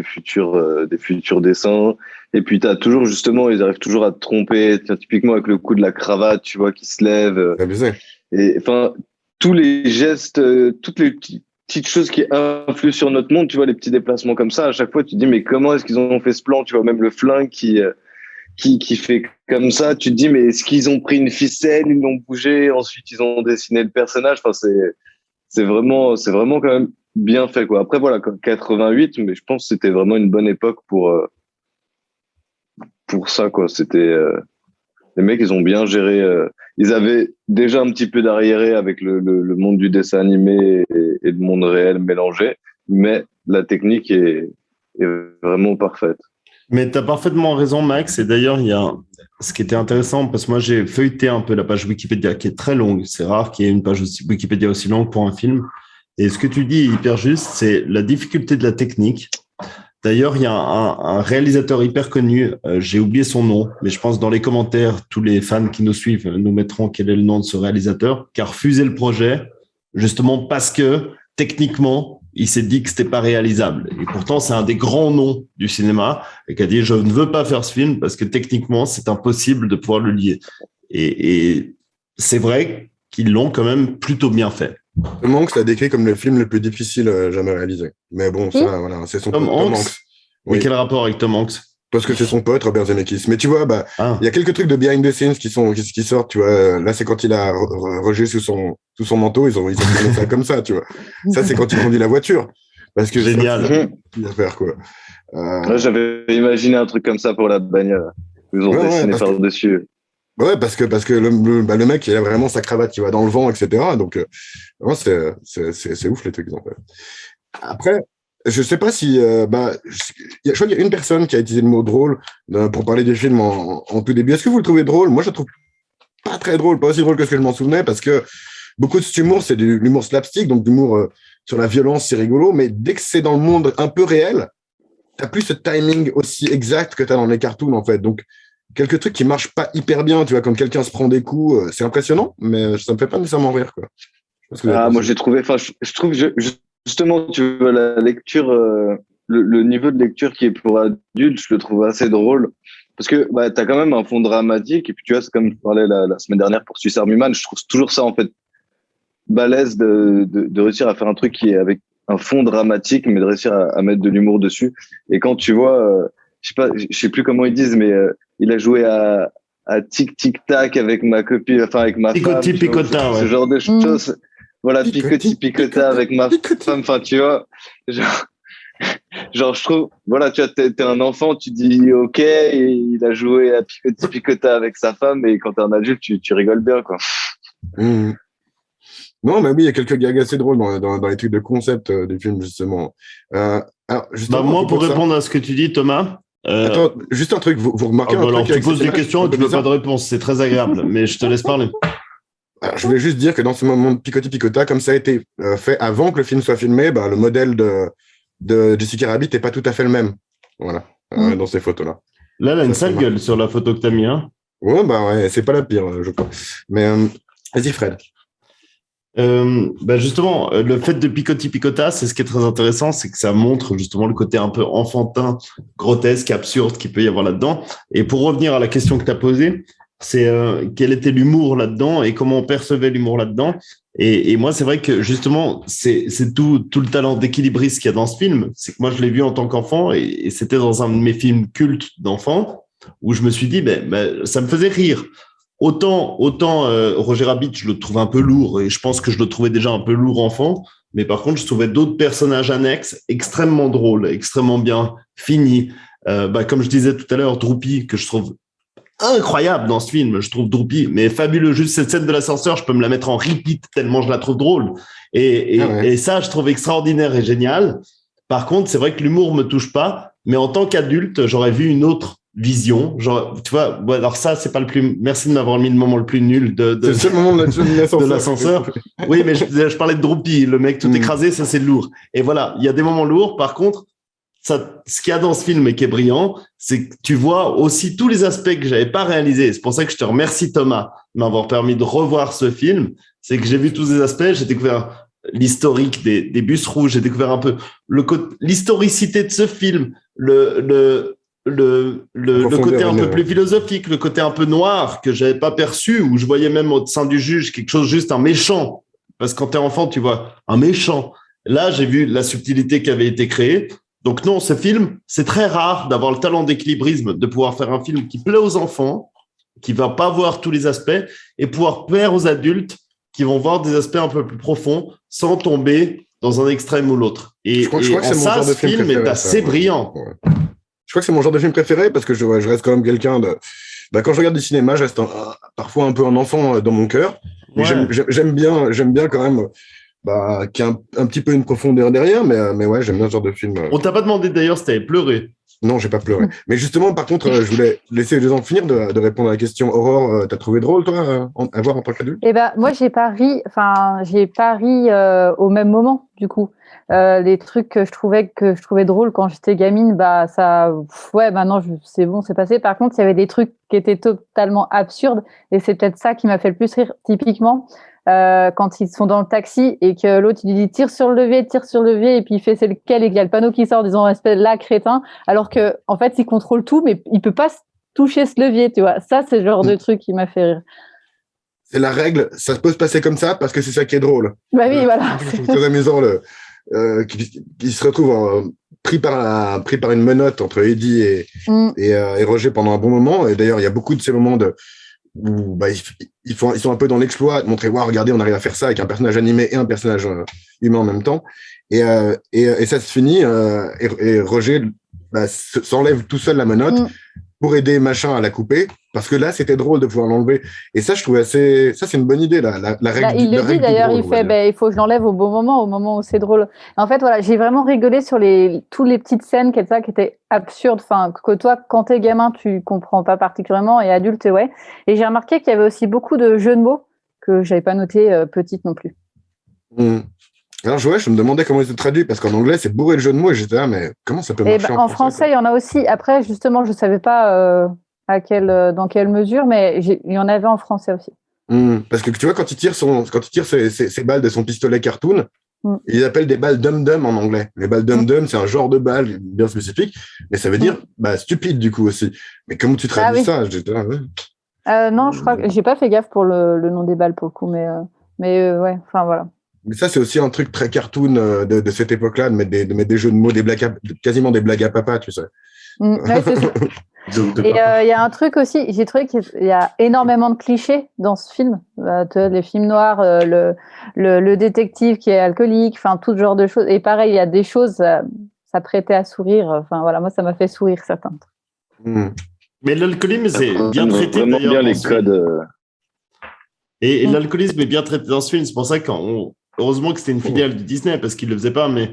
futurs dessins. Et puis, ils arrivent toujours à te tromper. Typiquement, avec le coup de la cravate, tu vois, qui se lève. Et enfin, tous les gestes, toutes les petites choses qui influent sur notre monde, tu vois, les petits déplacements comme ça, à chaque fois, tu te dis, mais comment est-ce qu'ils ont fait ce plan? Tu vois, même le flingue qui fait comme ça, tu te dis, mais est-ce qu'ils ont pris une ficelle, ils l'ont bougé, ensuite ils ont dessiné le personnage? Enfin, c'est vraiment quand même bien fait, quoi. Après, voilà, 88, mais je pense que c'était vraiment une bonne époque pour ça, quoi. C'était, les mecs, ils ont bien géré, ils avaient déjà un petit peu d'arriéré avec le monde du dessin animé et le monde réel mélangé, mais la technique est vraiment parfaite. Mais tu as parfaitement raison, Max. Et d'ailleurs, il y a ce qui était intéressant, parce que moi, j'ai feuilleté un peu la page Wikipédia qui est très longue. C'est rare qu'il y ait une page Wikipédia aussi longue pour un film. Et ce que tu dis est hyper juste, c'est la difficulté de la technique. D'ailleurs, il y a un réalisateur hyper connu, j'ai oublié son nom, mais je pense dans les commentaires, tous les fans qui nous suivent nous mettront quel est le nom de ce réalisateur, qui a refusé le projet, justement parce que, techniquement, il s'est dit que c'était pas réalisable. Et pourtant, c'est un des grands noms du cinéma, et qui a dit, je ne veux pas faire ce film parce que techniquement, c'est impossible de pouvoir le lier. Et c'est vrai qu'ils l'ont quand même plutôt bien fait. Tom Hanks l'a décrit comme le film le plus difficile jamais réalisé. Mais bon, ça, voilà, c'est son Tom pote. Hanks. Oui. Mais quel rapport avec Tom Hanks? Parce que c'est son pote, Robert Zemeckis. Mais tu vois, il y a quelques trucs de behind the scenes qui sortent, tu vois. Là, c'est quand il a Roger sous son manteau, ils ont fait ça comme ça, tu vois. Ça, c'est quand il conduit la voiture. Parce que génial. Il va faire, quoi. Là, j'avais imaginé un truc comme ça pour la bagnole. Ils ont dessiné par-dessus. Ouais, parce que le mec, il a vraiment sa cravate qui va dans le vent, etc. Donc, c'est ouf les trucs qu'ils ont fait. Après, je sais pas si, je crois qu'il y a une personne qui a utilisé le mot drôle pour parler du film en tout début. Est-ce que vous le trouvez drôle? Moi, je le trouve pas très drôle, pas aussi drôle que ce que je m'en souvenais, parce que beaucoup de cet humour, c'est de l'humour slapstick, donc d'humour sur la violence, c'est rigolo, mais dès que c'est dans le monde un peu réel, t'as plus ce timing aussi exact que t'as dans les cartoons, en fait. Donc, quelques trucs qui marchent pas hyper bien, tu vois, quand quelqu'un se prend des coups, c'est impressionnant, mais ça me fait pas nécessairement rire, quoi. Moi, j'ai trouvé, je trouve, justement, tu vois, la lecture, le niveau de lecture qui est pour adultes, je le trouve assez drôle. Parce que, t'as quand même un fond dramatique, et puis tu vois, c'est comme je parlais la semaine dernière pour Swiss Army Man, je trouve toujours ça, en fait, balèze de réussir à faire un truc qui est avec un fond dramatique, mais de réussir à mettre de l'humour dessus. Et quand tu vois, je sais plus comment ils disent, mais il a joué à tic tic tac avec ma copine, enfin avec ma femme, picota, ouais. Ce genre de choses. Voilà, picota avec ma femme, enfin tu vois, genre je trouve, voilà, tu vois, t'es un enfant, tu dis ok, et il a joué à picota avec sa femme, et quand t'es un adulte, tu rigoles bien, quoi. Non, mais oui, il y a quelques gags assez drôles dans les trucs de concept du film, justement. Alors, justement, moi, pour répondre à ce que tu dis, Thomas. Attends, juste un truc, vous remarquez un truc. Alors, tu poses des questions et tu veux pas de réponse, c'est très agréable, mais je te laisse parler. Alors, je voulais juste dire que dans ce moment de Picoti Picota, comme ça a été fait avant que le film soit filmé, le modèle de Jessica Rabbit n'est pas tout à fait le même. Voilà, dans ces photos-là. Là, elle a une sale gueule sur la photo que t'as mis, hein. Ouais, c'est pas la pire, je crois. Mais vas-y, Fred. Justement, le fait de Picoti Picota, c'est ce qui est très intéressant, c'est que ça montre justement le côté un peu enfantin, grotesque, absurde qu'il peut y avoir là-dedans. Et pour revenir à la question que tu as posée, c'est quel était l'humour là-dedans et comment on percevait l'humour là-dedans. Et moi, c'est vrai que justement, c'est tout le talent d'équilibriste qu'il y a dans ce film. C'est que moi, je l'ai vu en tant qu'enfant et c'était dans un de mes films cultes d'enfant où je me suis dit, ça me faisait rire. Autant Roger Rabbit, je le trouve un peu lourd et je pense que je le trouvais déjà un peu lourd enfant. Mais par contre, je trouvais d'autres personnages annexes extrêmement drôles, extrêmement bien finis. Comme je disais tout à l'heure, Droopy, que je trouve incroyable dans ce film. Je trouve Droopy, mais fabuleux. Juste cette scène de l'ascenseur, je peux me la mettre en repeat tellement je la trouve drôle. Et ça, je trouve extraordinaire et génial. Par contre, c'est vrai que l'humour me touche pas. Mais en tant qu'adulte, j'aurais vu une autre vision. Genre, tu vois, alors ça, c'est pas le plus. Merci de m'avoir mis le moment le plus nul de c'est le seul moment de l'ascenseur. Oui, mais je parlais de Droopy, le mec tout écrasé, ça c'est lourd. Et voilà, il y a des moments lourds. Par contre, ce qu'il y a dans ce film et qui est brillant, c'est que tu vois aussi tous les aspects que j'avais pas réalisés. C'est pour ça que je te remercie Thomas de m'avoir permis de revoir ce film. C'est que j'ai vu tous ces aspects, j'ai découvert l'historique des bus rouges, j'ai découvert un peu l'historicité de ce film, le côté un peu plus philosophique, le côté un peu noir que j'avais pas perçu, où je voyais même au sein du juge quelque chose juste un méchant. Parce que quand t'es enfant, tu vois un méchant. Là, j'ai vu la subtilité qui avait été créée. Donc non, ce film, c'est très rare d'avoir le talent d'équilibrisme, de pouvoir faire un film qui plaît aux enfants, qui va pas voir tous les aspects, et pouvoir plaire aux adultes qui vont voir des aspects un peu plus profonds, sans tomber dans un extrême ou l'autre. Et ce film est assez brillant. Ouais. Je crois que c'est mon genre de film préféré parce que je reste quand même quelqu'un de... quand je regarde du cinéma, je reste parfois un peu un enfant dans mon cœur. Ouais. J'aime bien quand même qu'il y a un petit peu une profondeur derrière, mais ouais, j'aime bien ce genre de film. On t'a pas demandé d'ailleurs si t'avais pleuré. Non, j'ai pas pleuré. Mais justement, par contre, je voulais laisser les gens finir de répondre à la question. Aurore, t'as trouvé drôle, toi, à voir en tant qu'adulte ? Moi, j'ai pas ri au même moment, du coup. Les trucs que je trouvais drôles quand j'étais gamine, maintenant, c'est bon, c'est passé. Par contre, il y avait des trucs qui étaient totalement absurdes et c'est peut-être ça qui m'a fait le plus rire, typiquement. Quand ils sont dans le taxi et que l'autre il lui dit tire sur le levier et puis il fait c'est lequel et qu'il y a le panneau qui sort en disant espèce là crétin, alors que en fait il contrôle tout mais il peut pas toucher ce levier, tu vois. Ça c'est le genre de truc qui m'a fait rire. C'est la règle, ça peut se passer comme ça parce que c'est ça qui est drôle. Bah oui, voilà. Je trouve très amusant qui se retrouve pris par une menotte entre Eddie et Roger pendant un bon moment. Et d'ailleurs il y a beaucoup de ces moments où ils sont un peu dans l'exploit de montrer regardez, on arrive à faire ça avec un personnage animé et un personnage humain en même temps, et ça se finit et Roger s'enlève tout seul la menotte pour aider machin à la couper, parce que là c'était drôle de pouvoir l'enlever, et ça je trouve ça c'est une bonne idée la règle. Il le dit d'ailleurs, il fait il faut que je l'enlève au moment où c'est drôle. En fait voilà, j'ai vraiment rigolé sur toutes les petites scènes qui étaient absurdes, que toi quand t'es gamin tu comprends pas particulièrement et adulte ouais. Et j'ai remarqué qu'il y avait aussi beaucoup de jeux de mots que j'avais pas noté petite non plus. Alors je me demandais comment ils se traduisent, parce qu'en anglais c'est bourré de jeux de mots et j'étais là mais comment ça peut marcher en français il y en a aussi. Après justement je savais pas dans quelle mesure, mais il y en avait en français aussi. Parce que tu vois, quand il tire ses balles de son pistolet cartoon, il appelle des balles dum-dum en anglais. Les balles dum-dum, c'est un genre de balle bien spécifique, mais ça veut dire stupide du coup aussi. Mais comment tu traduis ça? Non, je crois que j'ai pas fait gaffe pour le nom des balles pour le coup, mais ouais, enfin voilà. Mais ça, c'est aussi un truc très cartoon de cette époque-là, de mettre des jeux de mots, quasiment des blagues à papa, tu sais. Ouais, c'est ça. Et il y a un truc aussi, j'ai trouvé qu'il y a énormément de clichés dans ce film. Les films noirs, le détective qui est alcoolique, enfin tout genre de choses. Et pareil, il y a des choses, ça prêtait à sourire. Enfin voilà, moi ça m'a fait sourire certains. Mais l'alcoolisme, c'est bien traité vraiment d'ailleurs. Bien les codes. Et l'alcoolisme est bien traité dans ce film. C'est pour ça heureusement que c'était une filiale de Disney, parce qu'ils le faisaient pas, mais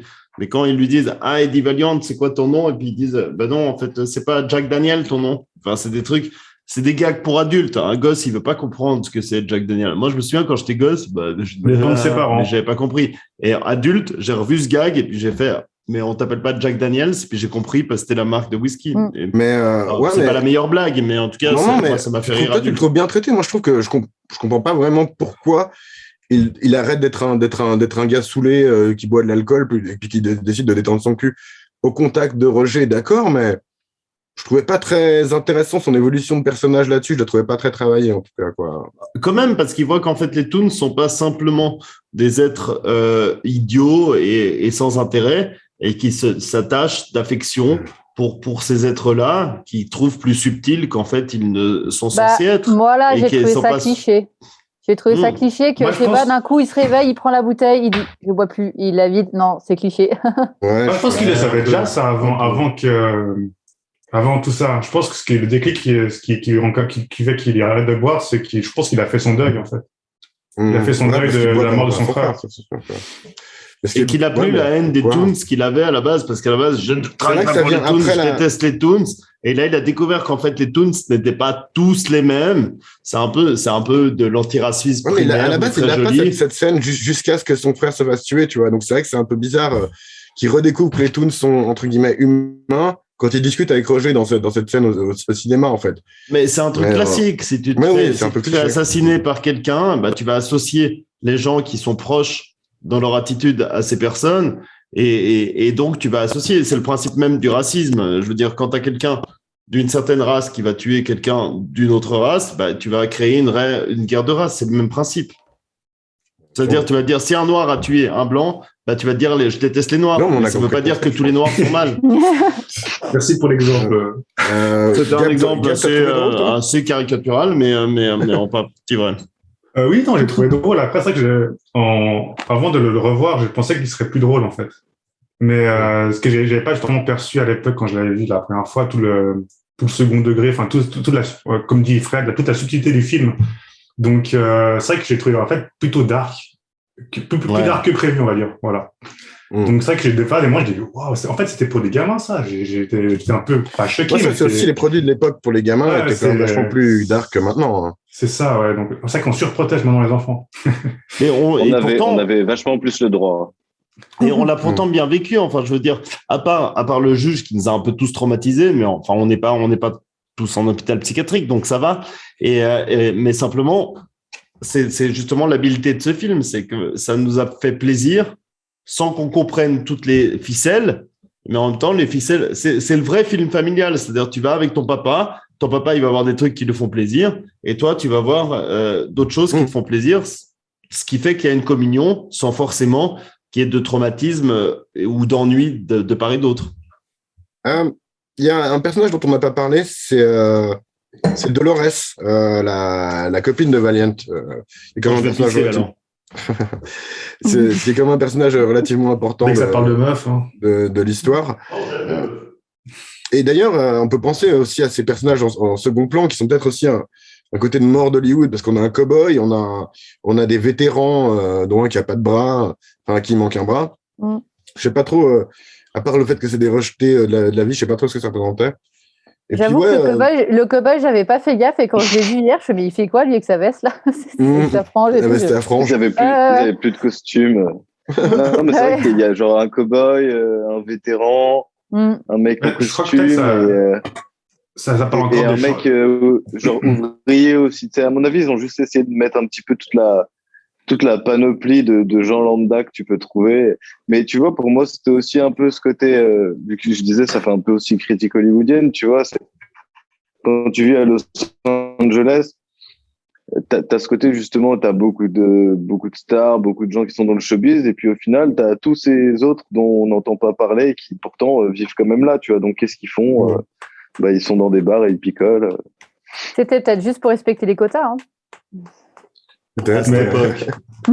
quand ils lui disent « Ah, Eddie Valiant, c'est quoi ton nom ?» Et puis ils disent « Bah non, en fait, c'est pas Jack Daniel ton nom. » Enfin, c'est des trucs, c'est des gags pour adultes. Un gosse, il veut pas comprendre ce que c'est Jack Daniel. Moi, je me souviens quand j'étais gosse, comme ses parents. Mais j'avais pas compris. Et adulte, j'ai revu ce gag et puis j'ai fait « Mais on t'appelle pas Jack Daniels ?» Puis j'ai compris parce que c'était la marque de whisky. C'est pas la meilleure blague, mais en tout cas, moi, ça m'a fait rire. Toi, tu le trouves bien traité. Moi, je trouve que je comprends pas vraiment pourquoi il arrête d'être un gars saoulé qui boit de l'alcool et puis qui décide de détendre son cul au contact de Roger, d'accord, mais je trouvais pas très intéressant son évolution de personnage là-dessus. Je la trouvais pas très travaillée, en tout cas, quoi. Quand même, parce qu'il voit qu'en fait, les Toons sont pas simplement des êtres idiots et sans intérêt, et qui s'attachent d'affection pour ces êtres-là, qui trouvent plus subtils qu'en fait, ils ne sont censés être. Moi, là, j'ai trouvé ça cliché. J'ai trouvé ça cliché que, d'un coup, il se réveille, il prend la bouteille, il dit « je bois plus », il la vide. Non, c'est cliché. Ouais, je pense qu'il le savait déjà, ça, avant tout ça. Je pense que le déclic qui fait qu'il arrête de boire, c'est que je pense qu'il a fait son deuil, en fait. Il a fait son deuil de la mort de son frère. Et qu'il n'a plus la haine des Toons qu'il avait à la base, parce qu'à la base, je ne travaille pas pour les Toons, je déteste les Toons. Et là, il a découvert qu'en fait, les Toons n'étaient pas tous les mêmes. C'est un peu de l'antiracisme primaire. À la base, il n'a pas cette scène jusqu'à ce que son frère se fasse tuer, tu vois. Donc, c'est vrai que c'est un peu bizarre qu'il redécouvre que les Toons sont, entre guillemets, humains quand il discute avec Roger dans cette scène au cinéma, en fait. Mais c'est un truc classique. Si tu te fais assassiner par quelqu'un, bah, tu vas associer les gens qui sont proches dans leur attitude à ces personnes, et donc tu vas associer. C'est le principe même du racisme. Je veux dire, quand tu as quelqu'un d'une certaine race qui va tuer quelqu'un d'une autre race, bah, tu vas créer une guerre de race. C'est le même principe. C'est-à-dire, tu vas dire, si un noir a tué un blanc, bah, tu vas dire, je déteste les noirs. Non, ça ne veut pas dire que tous les noirs font mal. Merci pour l'exemple. C'est un exemple assez caricatural, mais en pas petit vrai. Oui, non, j'ai trouvé drôle. Après, c'est vrai que avant de le revoir, je pensais qu'il serait plus drôle, en fait. Mais ce que j'avais pas justement perçu à l'époque quand je l'avais vu la première fois, tout le second degré, enfin, comme dit Fred, toute la subtilité du film. Donc, c'est vrai que j'ai trouvé, en fait, plutôt dark. Plus dark que prévu, on va dire. Voilà. Donc, c'est vrai que j'ai des phases, et moi, je dis, waouh, en fait, c'était pour des gamins, ça. J'étais un peu pas choqué. Ouais, c'est aussi les produits de l'époque pour les gamins étaient quand même vachement plus dark que maintenant. Hein. C'est ça, ouais. Donc, c'est vrai qu'on surprotège maintenant les enfants. Mais on avait vachement plus le droit. Et on l'a pourtant bien vécu. Enfin, je veux dire, à part le juge qui nous a un peu tous traumatisés, mais enfin, on n'est pas tous en hôpital psychiatrique, donc ça va. Mais simplement, c'est justement l'habileté de ce film, c'est que ça nous a fait plaisir sans qu'on comprenne toutes les ficelles, mais en même temps, les ficelles, c'est le vrai film familial. C'est-à-dire, tu vas avec ton papa, il va voir des trucs qui lui font plaisir, et toi, tu vas voir d'autres choses qui te font plaisir, ce qui fait qu'il y a une communion sans forcément qu'il y ait de traumatisme ou d'ennui de part et d'autre. Il y a un personnage dont on n'a pas parlé, c'est Dolores, la copine de Valiant. C'est comme un personnage c'est comme un personnage relativement important ça parle de meuf, hein. de l'histoire. Et d'ailleurs, on peut penser aussi à ces personnages en second plan qui sont peut-être aussi un côté de mort d'Hollywood, parce qu'on a un cow-boy, on a des vétérans, dont un qui a pas de bras, enfin qui manque un bras. Je sais pas trop, à part le fait que c'est des rejetés de la vie, je sais pas trop ce que ça représentait. J'avoue que le cow-boy, j'avais pas fait gaffe, et quand je l'ai vu hier, je me suis dit, il fait quoi lui avec sa veste là? C'est sa frange. C'était la frange. Ils avaient plus de costume. Non, mais c'est vrai qu'il y a genre un cow-boy, un vétéran, un mec en costume, ça parle encore et un mec genre ouvrier aussi. À mon avis, ils ont juste essayé de mettre un petit peu toute la panoplie de gens lambda que tu peux trouver. Mais tu vois, pour moi, c'était aussi un peu ce côté, vu que je disais, ça fait un peu aussi critique hollywoodienne, tu vois. Quand tu vis à Los Angeles, t'as ce côté, justement, t'as beaucoup de stars, beaucoup de gens qui sont dans le showbiz, et puis au final, t'as tous ces autres dont on n'entend pas parler, qui pourtant vivent quand même là, tu vois. Donc, qu'est-ce qu'ils font? Ils sont dans des bars et ils picolent. C'était peut-être juste pour respecter les quotas, hein. Mais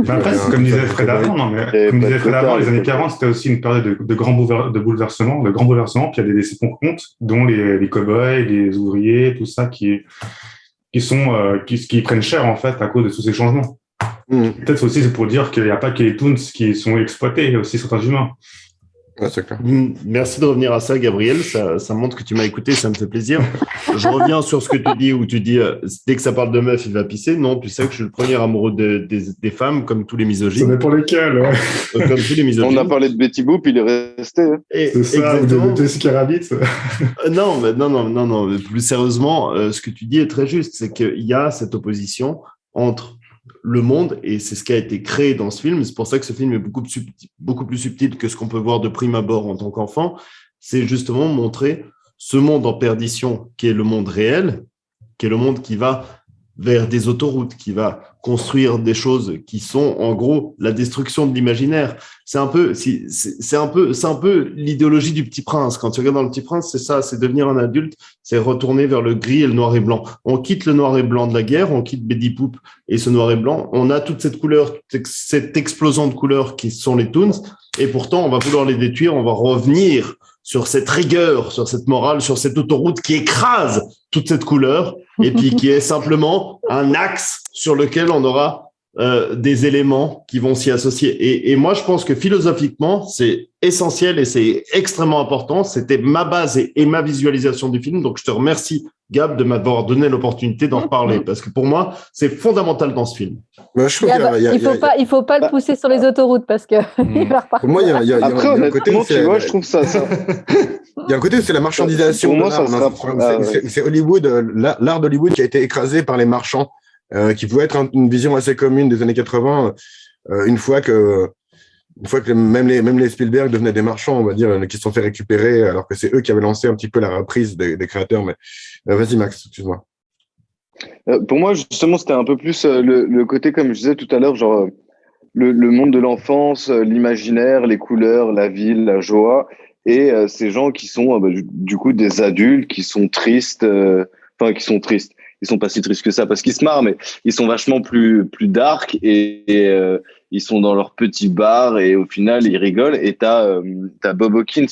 après, comme disait Fred avant, les années 40, c'était aussi une période de grands bouleversements, puis il y a des décès qu'on compte, dont les cow-boys, les ouvriers, tout ça, qui prennent cher, en fait, à cause de tous ces changements. Peut-être aussi, c'est pour dire qu'il n'y a pas que les Toons qui sont exploités, il y a aussi certains humains. Ouais, c'est clair. Merci de revenir à ça, Gabriel. Ça montre que tu m'as écouté, ça me fait plaisir. Je reviens sur ce que tu dis, où tu dis dès que ça parle de meuf, il va pisser. Non, tu sais que je suis le premier amoureux des femmes, comme tous les misogynes. Ça dépend lesquels, ouais. Comme tous les misogynes. On a parlé de Betty Boop, il est resté. C'est ça, ou de Jessica Rabbit. Non. Plus sérieusement, ce que tu dis est très juste. C'est qu'il y a cette opposition entre le monde, et c'est ce qui a été créé dans ce film. C'est pour ça que ce film est beaucoup plus subtil que ce qu'on peut voir de prime abord en tant qu'enfant. C'est justement montrer ce monde en perdition qui est le monde réel, qui est le monde qui va vers des autoroutes, qui va construire des choses qui sont, en gros, la destruction de l'imaginaire. C'est un peu l'idéologie du Petit Prince. Quand tu regardes dans le Petit Prince, c'est ça, c'est devenir un adulte, c'est retourner vers le gris et le noir et blanc. On quitte le noir et blanc de la guerre, on quitte Betty Boop et ce noir et blanc. On a toute cette couleur, cette explosion de couleurs qui sont les Toons, et pourtant, on va vouloir les détruire, on va revenir sur cette rigueur, sur cette morale, sur cette autoroute qui écrase toute cette couleur et puis qui est simplement un axe sur lequel on aura des éléments qui vont s'y associer. Et moi, je pense que philosophiquement, c'est essentiel et c'est extrêmement important. C'était ma base et ma visualisation du film. Donc, je te remercie, Gab, de m'avoir donné l'opportunité d'en reparler parce que pour moi, c'est fondamental dans ce film. Il faut pas le pousser sur les autoroutes parce que il va repartir. Pour moi, il y a un côté, tu vois, je trouve ça. Il y a un côté, c'est la marchandisation. Pour moi, c'est Hollywood, l'art d'Hollywood qui a été écrasé par les marchands, qui pouvait être une vision assez commune des années 80, une fois que même les Spielberg devenaient des marchands, on va dire, qui se sont fait récupérer, alors que c'est eux qui avaient lancé un petit peu la reprise des créateurs. Mais vas-y, Max, excuse-moi. Pour moi, justement, c'était un peu plus le côté, comme je disais tout à l'heure, genre le monde de l'enfance, l'imaginaire, les couleurs, la ville, la joie, et ces gens qui sont du coup des adultes qui sont tristes, qui sont tristes. Ils sont pas si tristes que ça parce qu'ils se marrent, mais ils sont vachement plus dark et ils sont dans leur petit bar et au final ils rigolent. Et t'as Bob Hawkins,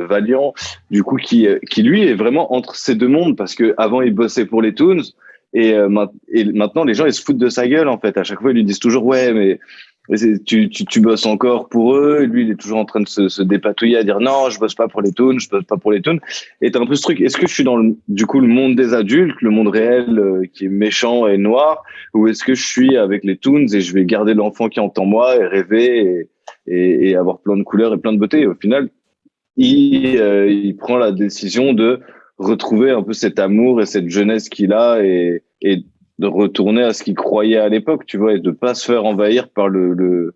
Valiant, du coup qui lui est vraiment entre ces deux mondes parce que avant il bossait pour les Toons et maintenant les gens ils se foutent de sa gueule en fait. À chaque fois ils lui disent toujours ouais mais tu bosses encore pour eux, et lui il est toujours en train de se dépatouiller à dire non je bosse pas pour les Toons, et t'as un peu ce truc, est-ce que je suis dans le monde des adultes, le monde réel qui est méchant et noir, ou est-ce que je suis avec les Toons et je vais garder l'enfant qui est en moi et rêver et avoir plein de couleurs et plein de beauté, et au final il prend la décision de retrouver un peu cet amour et cette jeunesse qu'il a et de retourner à ce qu'il croyait à l'époque, tu vois, et de pas se faire envahir par le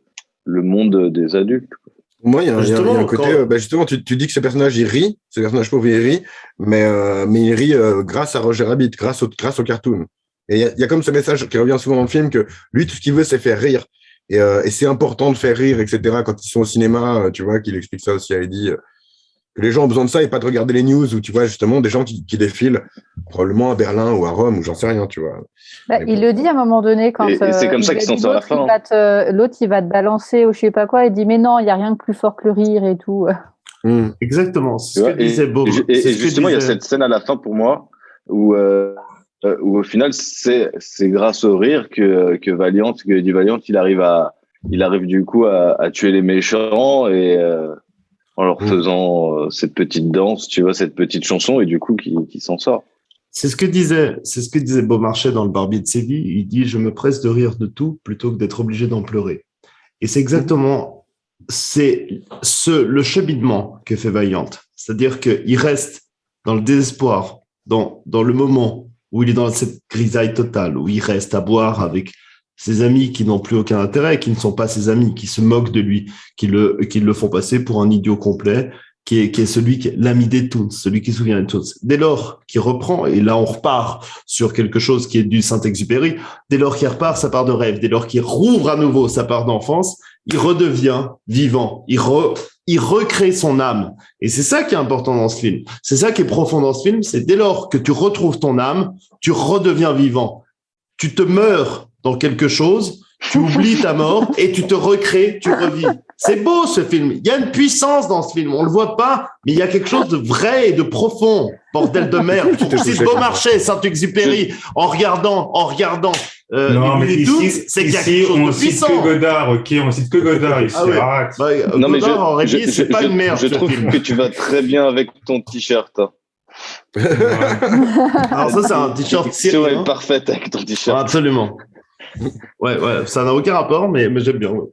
monde des adultes. Moi, il y a un côté, justement, tu dis que ce personnage pauvre, il rit, mais il rit grâce à Roger Rabbit, grâce au cartoon. Et il y a comme ce message qui revient souvent dans le film que lui, tout ce qu'il veut, c'est faire rire. Et c'est important de faire rire, etc. Quand ils sont au cinéma, tu vois, qu'il explique ça aussi à Eddie, que les gens ont besoin de ça et pas de regarder les news où tu vois justement des gens qui défilent probablement à Berlin ou à Rome ou j'en sais rien, tu vois. Il le dit à un moment donné quand c'est comme ça qu'ils s'en sortent à la fin. L'autre il va te balancer ou je sais pas quoi, il dit mais non il y a rien de plus fort que le rire et tout. Exactement, c'est ce que disait Bob. Et justement il y a cette scène à la fin pour moi où au final c'est grâce au rire que Valiant il arrive du coup à tuer les méchants et en leur faisant cette petite danse, tu vois, cette petite chanson, et du coup, qui s'en sort. C'est ce que disait Beaumarchais dans le Barbier de Séville. Il dit, je me presse de rire de tout plutôt que d'être obligé d'en pleurer. Et c'est exactement, le cheminement que fait Valiant. C'est-à-dire qu'il reste dans le désespoir, dans le moment où il est dans cette grisaille totale, où il reste à boire avec ses amis qui n'ont plus aucun intérêt, qui ne sont pas ses amis, qui se moquent de lui, qui le font passer pour un idiot complet, qui est l'ami des Toons, celui qui se souvient des Toons. Dès lors qu'il reprend, et là on repart sur quelque chose qui est du Saint-Exupéry, dès lors qu'il repart sa part de rêve, dès lors qu'il rouvre à nouveau sa part d'enfance, il redevient vivant, il recrée son âme. Et c'est ça qui est important dans ce film. C'est ça qui est profond dans ce film, c'est dès lors que tu retrouves ton âme, tu redeviens vivant. Tu te meurs dans quelque chose, tu oublies ta mort et tu te recrées, tu revis. C'est beau ce film. Il y a une puissance dans ce film. On le voit pas, mais il y a quelque chose de vrai et de profond. Bordel de merde. C'est Beaumarchais, Saint-Exupéry. En regardant. Non, mais ici, c'est qu'il y a quelque chose de puissant. On cite que Godard ici. Non, mais c'est pas une merde. Je trouve que tu vas très bien avec ton t-shirt. Alors ça, c'est un t-shirt syrien. Tu es parfaite avec ton t-shirt. Absolument. Ouais, ça n'a aucun rapport, mais j'aime bien. Ouais.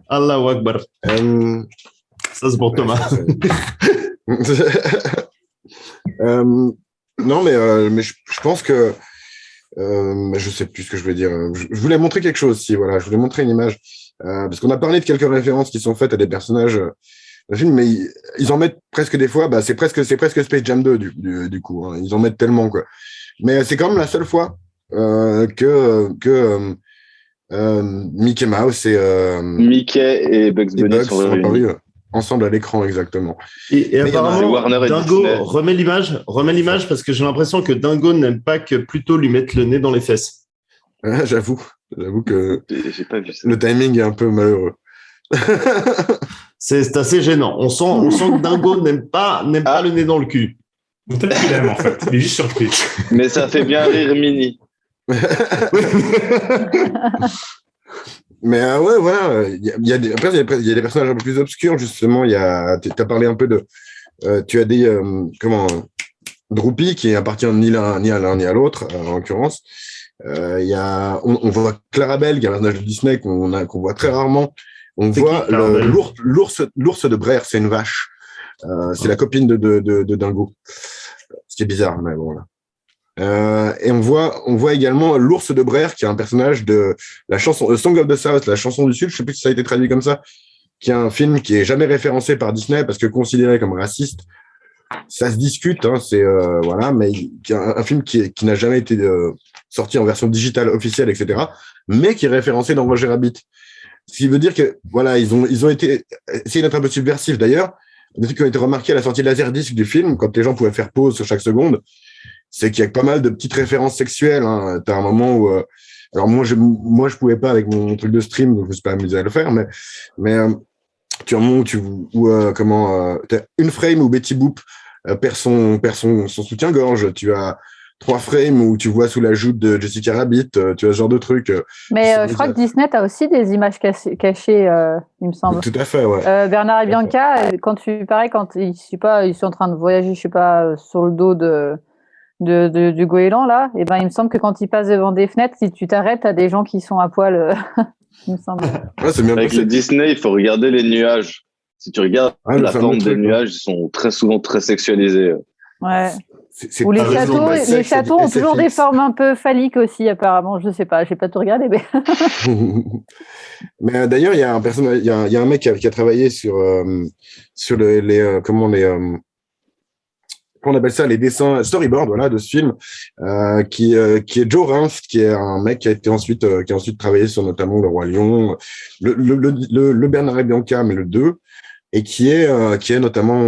Allahu Akbar. Ça, c'est pour Thomas. Non, mais je pense que je sais plus ce que je voulais dire. Je voulais montrer quelque chose, si voilà, je voulais montrer une image parce qu'on a parlé de quelques références qui sont faites à des personnages le film, mais ils en mettent presque des fois, c'est presque Space Jam 2 du coup. Hein. Ils en mettent tellement, quoi. Mais c'est quand même la seule fois que Mickey Mouse Mickey et Bugs Bunny sont réunis ensemble à l'écran, exactement. Et apparemment, Dingo remet l'image parce que j'ai l'impression que Dingo n'aime pas que plutôt lui mettre le nez dans les fesses. J'avoue que j'ai pas vu ça. Le timing est un peu malheureux. C'est assez gênant. On sent que Dingo n'aime pas le nez dans le cul. Peut-être qu'il aime, en fait. Il est juste surpris. Mais ça fait bien rire Minnie. Mais ouais, voilà. Il y a des personnages un peu plus obscurs, justement. Tu as parlé un peu de... tu as des... Droopy, qui appartient ni à l'un ni à l'autre, en l'occurrence. On voit Clarabelle, qui est un personnage de Disney qu'on voit très rarement. On voit l'ours de Brer, c'est une vache. C'est la copine de Dingo. Ce qui est bizarre, mais bon, là. Et on voit également l'ours de Brer, qui est un personnage de la chanson Song of the South, la chanson du Sud, je sais plus si ça a été traduit comme ça, qui est un film qui est jamais référencé par Disney parce que considéré comme raciste. Ça se discute, hein, mais qui est un film qui n'a jamais été sorti en version digitale officielle, etc., mais qui est référencé dans Roger Rabbit. Ce qui veut dire que voilà, ils ont essayé d'être un peu subversifs. D'ailleurs, des trucs qui ont été remarqués à la sortie de Laserdisc du film, quand les gens pouvaient faire pause sur chaque seconde, c'est qu'il y a pas mal de petites références sexuelles. Hein. T'as un moment où, alors moi je pouvais pas avec mon truc de stream, donc je me suis pas amusé à le faire, mais tu as un moment où t'as une frame où Betty Boop perd son soutien-gorge. Tu as 3 frames où tu vois sous la joue de Jessica Rabbit. Tu as ce genre de truc. Mais je crois que Disney a aussi des images cachées, il me semble. Tout à fait, ouais. Bernard et Bianca, quand ils sont en train de voyager, je sais pas, sur le dos du goéland là, et ben il me semble que quand ils passent devant des fenêtres, si tu t'arrêtes, t'as des gens qui sont à poil. Il me semble. Ouais, c'est bien avec le Disney, il faut regarder les nuages. Si tu regardes la forme des nuages, ils sont très souvent très sexualisés. Ouais. Ou les châteaux ont toujours des formes un peu phalliques aussi, apparemment. Je sais pas, j'ai pas tout regardé, mais. Mais d'ailleurs, il y a un personnage, il y a un mec qui a travaillé sur comment on appelle ça, les dessins storyboard, voilà, de ce film, qui est Joe Ranft, qui est un mec qui a ensuite travaillé sur notamment Le Roi Lion, le Bernard et Bianca, mais le 2, et qui est notamment,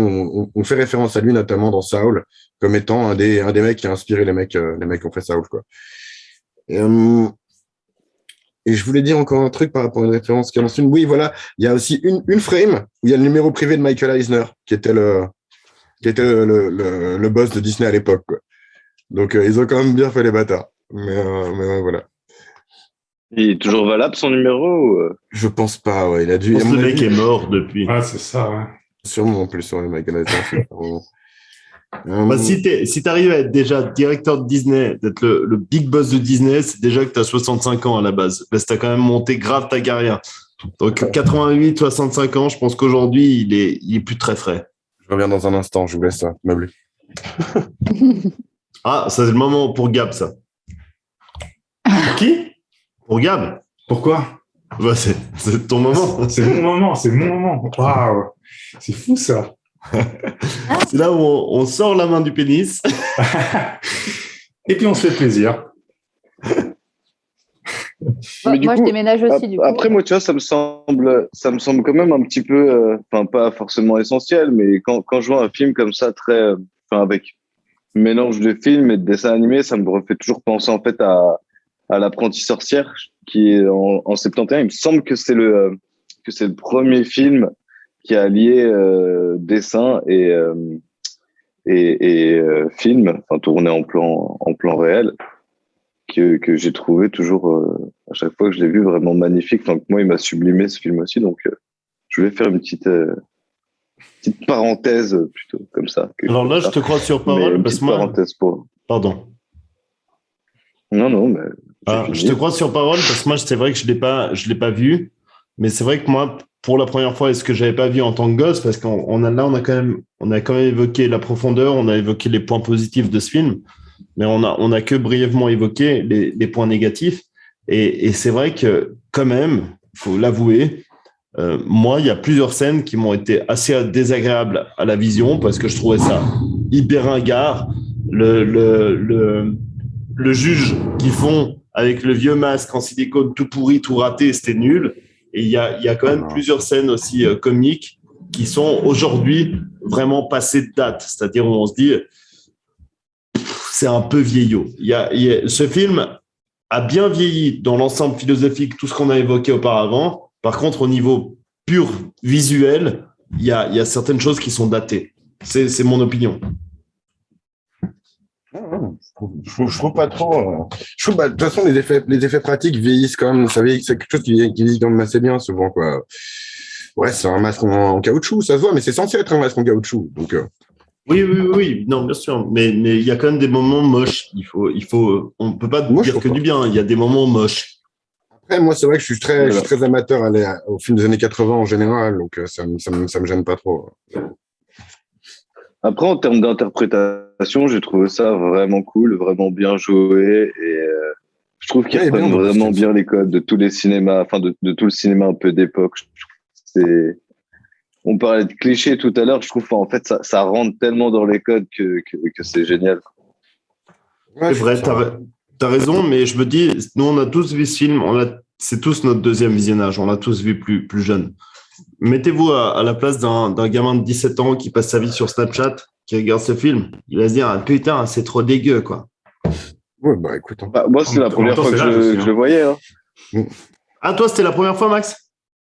on fait référence à lui notamment dans Saul, comme étant un des mecs qui a inspiré les mecs qui ont fait Saul, quoi. Et je voulais dire encore un truc par rapport à une référence qu'il y a dans ce film. Oui, voilà, il y a aussi une frame où il y a le numéro privé de Michael Eisner, qui était le boss de Disney à l'époque, quoi. Donc, ils ont quand même bien fait les bâtards. Mais voilà. Il est toujours valable, son numéro ou... Je pense pas, ouais. Il a dû... Le mec est mort depuis. Ah, c'est ça, ouais. Sûrement, en plus, sur les Michael Eisner. Si t'arrives à être déjà directeur de Disney, d'être le big boss de Disney, c'est déjà que t'as 65 ans à la base. Parce que t'as quand même monté grave ta carrière. Donc, 88, 65 ans, je pense qu'aujourd'hui, il est plus très frais. Je reviens dans un instant, je vous laisse ça meubler. Ah, ça c'est le moment pour Gab, ça. Pour qui? Pour Gab. Pourquoi? Bah, c'est ton moment. C'est mon moment. Waouh, c'est fou ça. C'est là où on sort la main du pénis. Et puis on se fait plaisir. Mais moi, je déménage aussi, du coup. Après, moi, tu vois, ça me semble quand même un petit peu, pas forcément essentiel, mais quand je vois un film comme ça, avec mélange de films et de dessins animés, ça me refait toujours penser, en fait, à L'Apprenti sorcière, qui est en 71. Il me semble que c'est le premier film qui a lié dessin et film, enfin, tourné en plan réel. Que j'ai trouvé toujours, à chaque fois que je l'ai vu, vraiment magnifique. Donc, moi, il m'a sublimé ce film aussi. Donc, je vais faire une petite parenthèse plutôt, comme ça. Alors là, je te crois sur parole. Une petite parenthèse pour... Pardon. Non, mais... je te crois sur parole parce que moi, c'est vrai que je l'ai pas vu. Mais c'est vrai que moi, pour la première fois, est-ce que j'avais pas vu en tant que gosse, parce qu'on a quand même évoqué la profondeur, on a évoqué les points positifs de ce film. Mais on a que brièvement évoqué les points négatifs. Et c'est vrai que, quand même, faut l'avouer, Moi, il y a plusieurs scènes qui m'ont été assez désagréables à la vision parce que je trouvais ça hyper ringard. Le juge qu'ils font avec le vieux masque en silicone tout pourri, tout raté, c'était nul. Et il y a quand même plusieurs scènes aussi comiques qui sont aujourd'hui vraiment passées de date. C'est-à-dire où on se dit, c'est un peu vieillot. Ce film a bien vieilli dans l'ensemble philosophique, tout ce qu'on a évoqué auparavant. Par contre, au niveau pur visuel, il y a certaines choses qui sont datées. C'est mon opinion. Je trouve pas trop. Je trouve, de toute façon, les effets pratiques vieillissent quand même. C'est quelque chose qui vieillit quand même assez bien souvent, quoi. Ouais, c'est un masque en caoutchouc, ça se voit, mais c'est censé être un masque en caoutchouc. Donc, Oui, non, bien sûr. Mais il y a quand même des moments moches. On peut pas dire que du bien. Il y a des moments moches. Après, moi, c'est vrai que je suis très amateur aux films des années 80 en général, donc ça me gêne pas trop. Après, en termes d'interprétation, j'ai trouvé ça vraiment cool, vraiment bien joué, et je trouve qu'ils reprennent vraiment bien les codes de tous les cinémas, enfin de tout le cinéma un peu d'époque. On parlait de clichés tout à l'heure, je trouve en fait ça rentre tellement dans les codes que c'est génial. Ouais, c'est vrai, t'as raison, mais je me dis, nous on a tous vu ce film, c'est tous notre deuxième visionnage, on l'a tous vu plus jeune. Mettez-vous à la place d'un gamin de 17 ans qui passe sa vie sur Snapchat, qui regarde ce film, il va se dire, putain, c'est trop dégueu, quoi. Ouais, bah écoute. Moi, c'est la première fois que je le voyais. Hein. Ah, toi, c'était la première fois, Max ?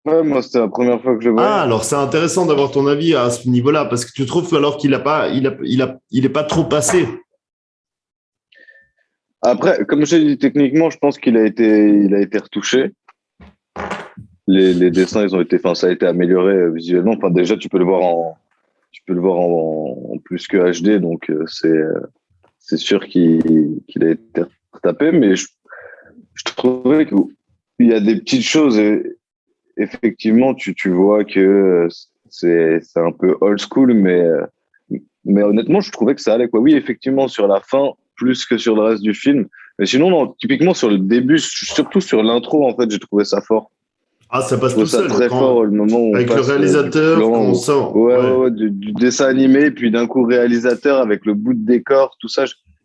Ouais, moi, c'était la première fois que je le voyais. Ah, alors c'est intéressant d'avoir ton avis à ce niveau-là, parce que tu trouves alors qu'il est pas trop passé. Après, comme je l'ai dit, techniquement, je pense qu'il a été retouché. Les dessins, ça a été amélioré visuellement. Enfin, déjà, tu peux le voir en plus que HD, donc c'est sûr qu'il a été retapé. Mais je trouvais qu'il y a des petites choses. Et effectivement, tu vois que c'est un peu old school, mais honnêtement, je trouvais que ça allait, quoi. Oui, effectivement, sur la fin, plus que sur le reste du film. Mais sinon, non, typiquement sur le début, surtout sur l'intro, en fait, j'ai trouvé ça fort. Ah, ça passe tout seul. Très fort, le moment où avec le réalisateur, qu'on sent. Ouais, du dessin animé, puis d'un coup, réalisateur avec le bout de décor, tout ça.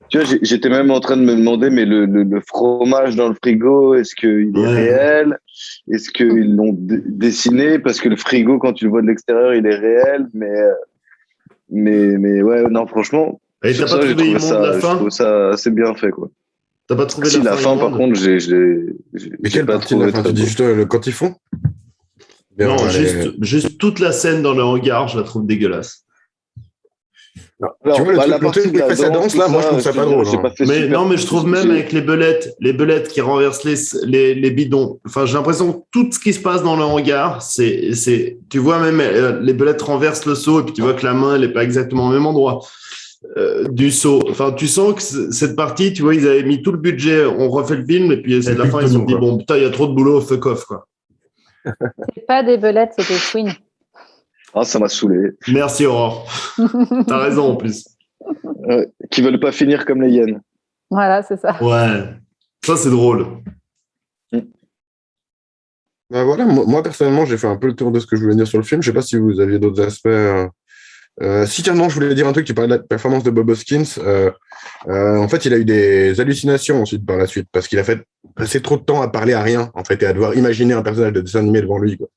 Tu vois, j'étais même en train de me demander, mais le fromage dans le frigo, est-ce qu'il est réel? Est-ce qu'ils l'ont dessiné? Parce que le frigo, quand tu le vois de l'extérieur, il est réel, mais ouais, non, franchement. Et t'as pas trouvé immonde la fin? Je trouve ça assez bien fait, quoi. T'as pas trouvé la fin par contre, mais quelle partie de la fin? Tu dis juste quand ils font? Non, juste toute la scène dans le hangar, je la trouve dégueulasse. Alors, tu vois, la partie qui fait sa danse, là, moi, je trouve ça pas drôle. Mais je trouve même avec les belettes qui renversent les bidons. Enfin, j'ai l'impression que tout ce qui se passe dans le hangar, tu vois même les belettes renversent le seau et puis tu vois que la main, elle est pas exactement au même endroit. Du saut. Enfin, tu sens que cette partie, tu vois, ils avaient mis tout le budget, on refait le film, et puis à la fin, ils se sont dit, bon, putain, il y a trop de boulot, fuck off, quoi. C'est pas des belettes, c'est des fouines. Ah, ça m'a saoulé. Merci, Aurore. T'as raison, en plus. Qui veulent pas finir comme les hyènes. Voilà, c'est ça. Ouais. Ça, c'est drôle. Ben voilà, moi, personnellement, j'ai fait un peu le tour de ce que je voulais dire sur le film. Je sais pas si vous aviez d'autres aspects... si tiens non, je voulais dire un truc, tu parlais de la performance de Bob Hoskins. En fait, il a eu des hallucinations ensuite par la suite, parce qu'il a fait passer trop de temps à parler à rien, en fait, et à devoir imaginer un personnage de dessin animé devant lui, quoi.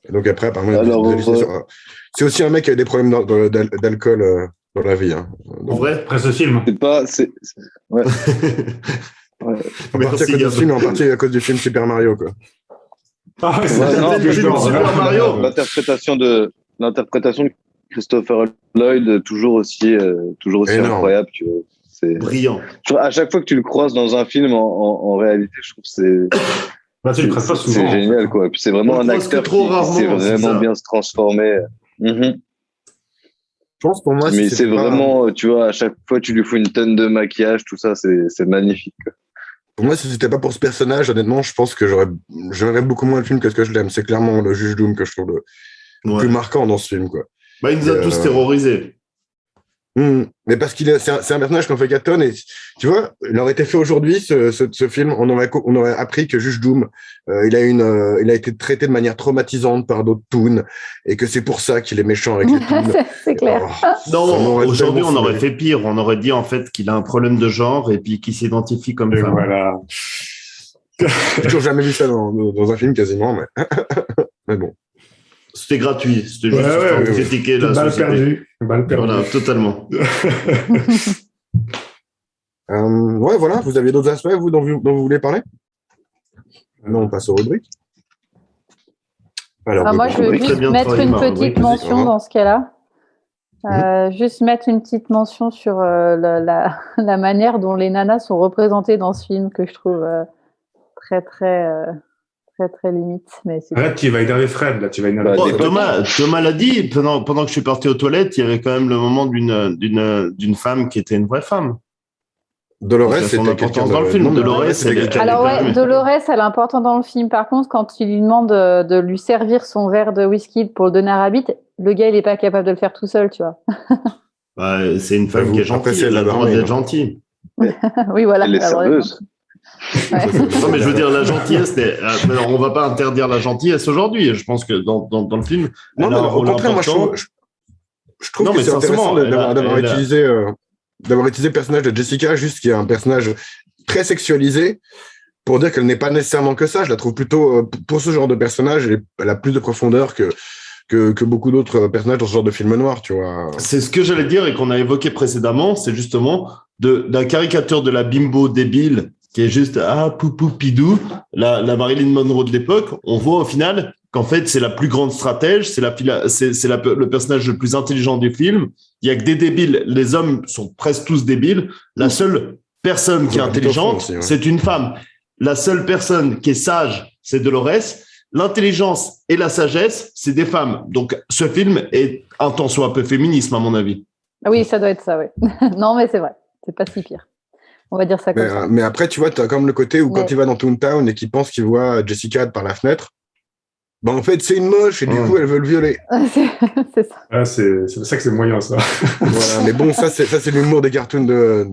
Et donc après, apparemment, des hallucinations. C'est aussi un mec qui a des problèmes d'alcool dans la vie. Hein. En vrai, après ce film. Ouais. En partie à cause du film, en partie à cause du film Super Mario, quoi. Ah ouais, c'est Super Mario. L'interprétation de Christopher Lloyd, toujours aussi incroyable. Tu vois. C'est brillant. À chaque fois que tu le croises dans un film, en réalité, je trouve que c'est génial, quoi. Et puis c'est vraiment un acteur qui sait vraiment bien se transformer. Je pense pour moi, mais c'est vraiment, tu vois, à chaque fois tu lui fous une tonne de maquillage, tout ça, c'est magnifique, quoi. Pour moi, si c'était pas pour ce personnage, honnêtement, je pense que j'aimerais beaucoup moins le film que ce que je l'aime. C'est clairement le juge Doom que je trouve le plus marquant dans ce film, quoi. Bah, il nous a tous terrorisés. Mais parce c'est un personnage qu'on fait 4 tonnes et tu vois, il aurait été fait aujourd'hui ce film, on aurait appris que Juge Doom, il a été traité de manière traumatisante par d'autres toons et que c'est pour ça qu'il est méchant avec les toons. C'est clair. Non, aujourd'hui on aurait fait pire, on aurait dit en fait qu'il a un problème de genre et puis qu'il s'identifie comme femme. Voilà. J'ai toujours jamais vu ça dans un film quasiment, mais bon. C'était gratuit, c'était juste pour critiquer la société. Balle perdue. Voilà, totalement. Voilà, vous aviez d'autres aspects, vous, dont vous voulez parler? Non, on passe aux rubriques. Alors, moi, je veux juste mettre une petite mention dans ce cas-là. Juste mettre une petite mention sur la manière dont les nanas sont représentées dans ce film, que je trouve très, très limite. Mais arrête, tu vas énerver Fred, là, tu vas énerver Thomas l'a dit, pendant que je suis parti aux toilettes, il y avait quand même le moment d'une femme qui était une vraie femme. Dolores, c'était quelqu'un dans le film. Dolores, Dolores, elle est importante dans le film. Par contre, quand il lui demande de lui servir son verre de whisky pour le donner à Rabbit, le gars, il n'est pas capable de le faire tout seul, tu vois. C'est une femme qui est gentille, elle a le droit d'être gentille. Oui, voilà. Elle est serveuse. Non, mais je veux dire, la gentillesse, on va pas interdire la gentillesse aujourd'hui. Je pense que dans le film, non, mais au contraire, moi, je trouve que c'est intéressant d'avoir utilisé le personnage de Jessica, juste qui est un personnage très sexualisé, pour dire qu'elle n'est pas nécessairement que ça. Je la trouve plutôt, pour ce genre de personnage, elle a plus de profondeur que beaucoup d'autres personnages dans ce genre de film noir, tu vois. C'est ce que j'allais dire et qu'on a évoqué précédemment, c'est justement d'un caricature de la bimbo débile qui est juste poupou pidou, la Marilyn Monroe de l'époque. On voit au final qu'en fait c'est la plus grande stratège, c'est le personnage le plus intelligent du film. Il y a que des débiles, les hommes sont presque tous débiles. La seule personne qui est intelligente, aussi, c'est une femme. La seule personne qui est sage, c'est Dolores. L'intelligence et la sagesse, c'est des femmes. Donc ce film est un tant soit peu féminisme à mon avis. Oui, ça doit être ça, oui. Non, mais c'est vrai, c'est pas si pire. On va dire ça comme ça. Mais après, tu vois, tu as comme le côté où quand il va dans Toontown et qu'il pense qu'il voit Jessica par la fenêtre, en fait, c'est une moche et du coup, elle veut le violer. C'est ça. C'est ça que c'est moyen, ça. Voilà, mais bon, ça, c'est l'humour des cartoons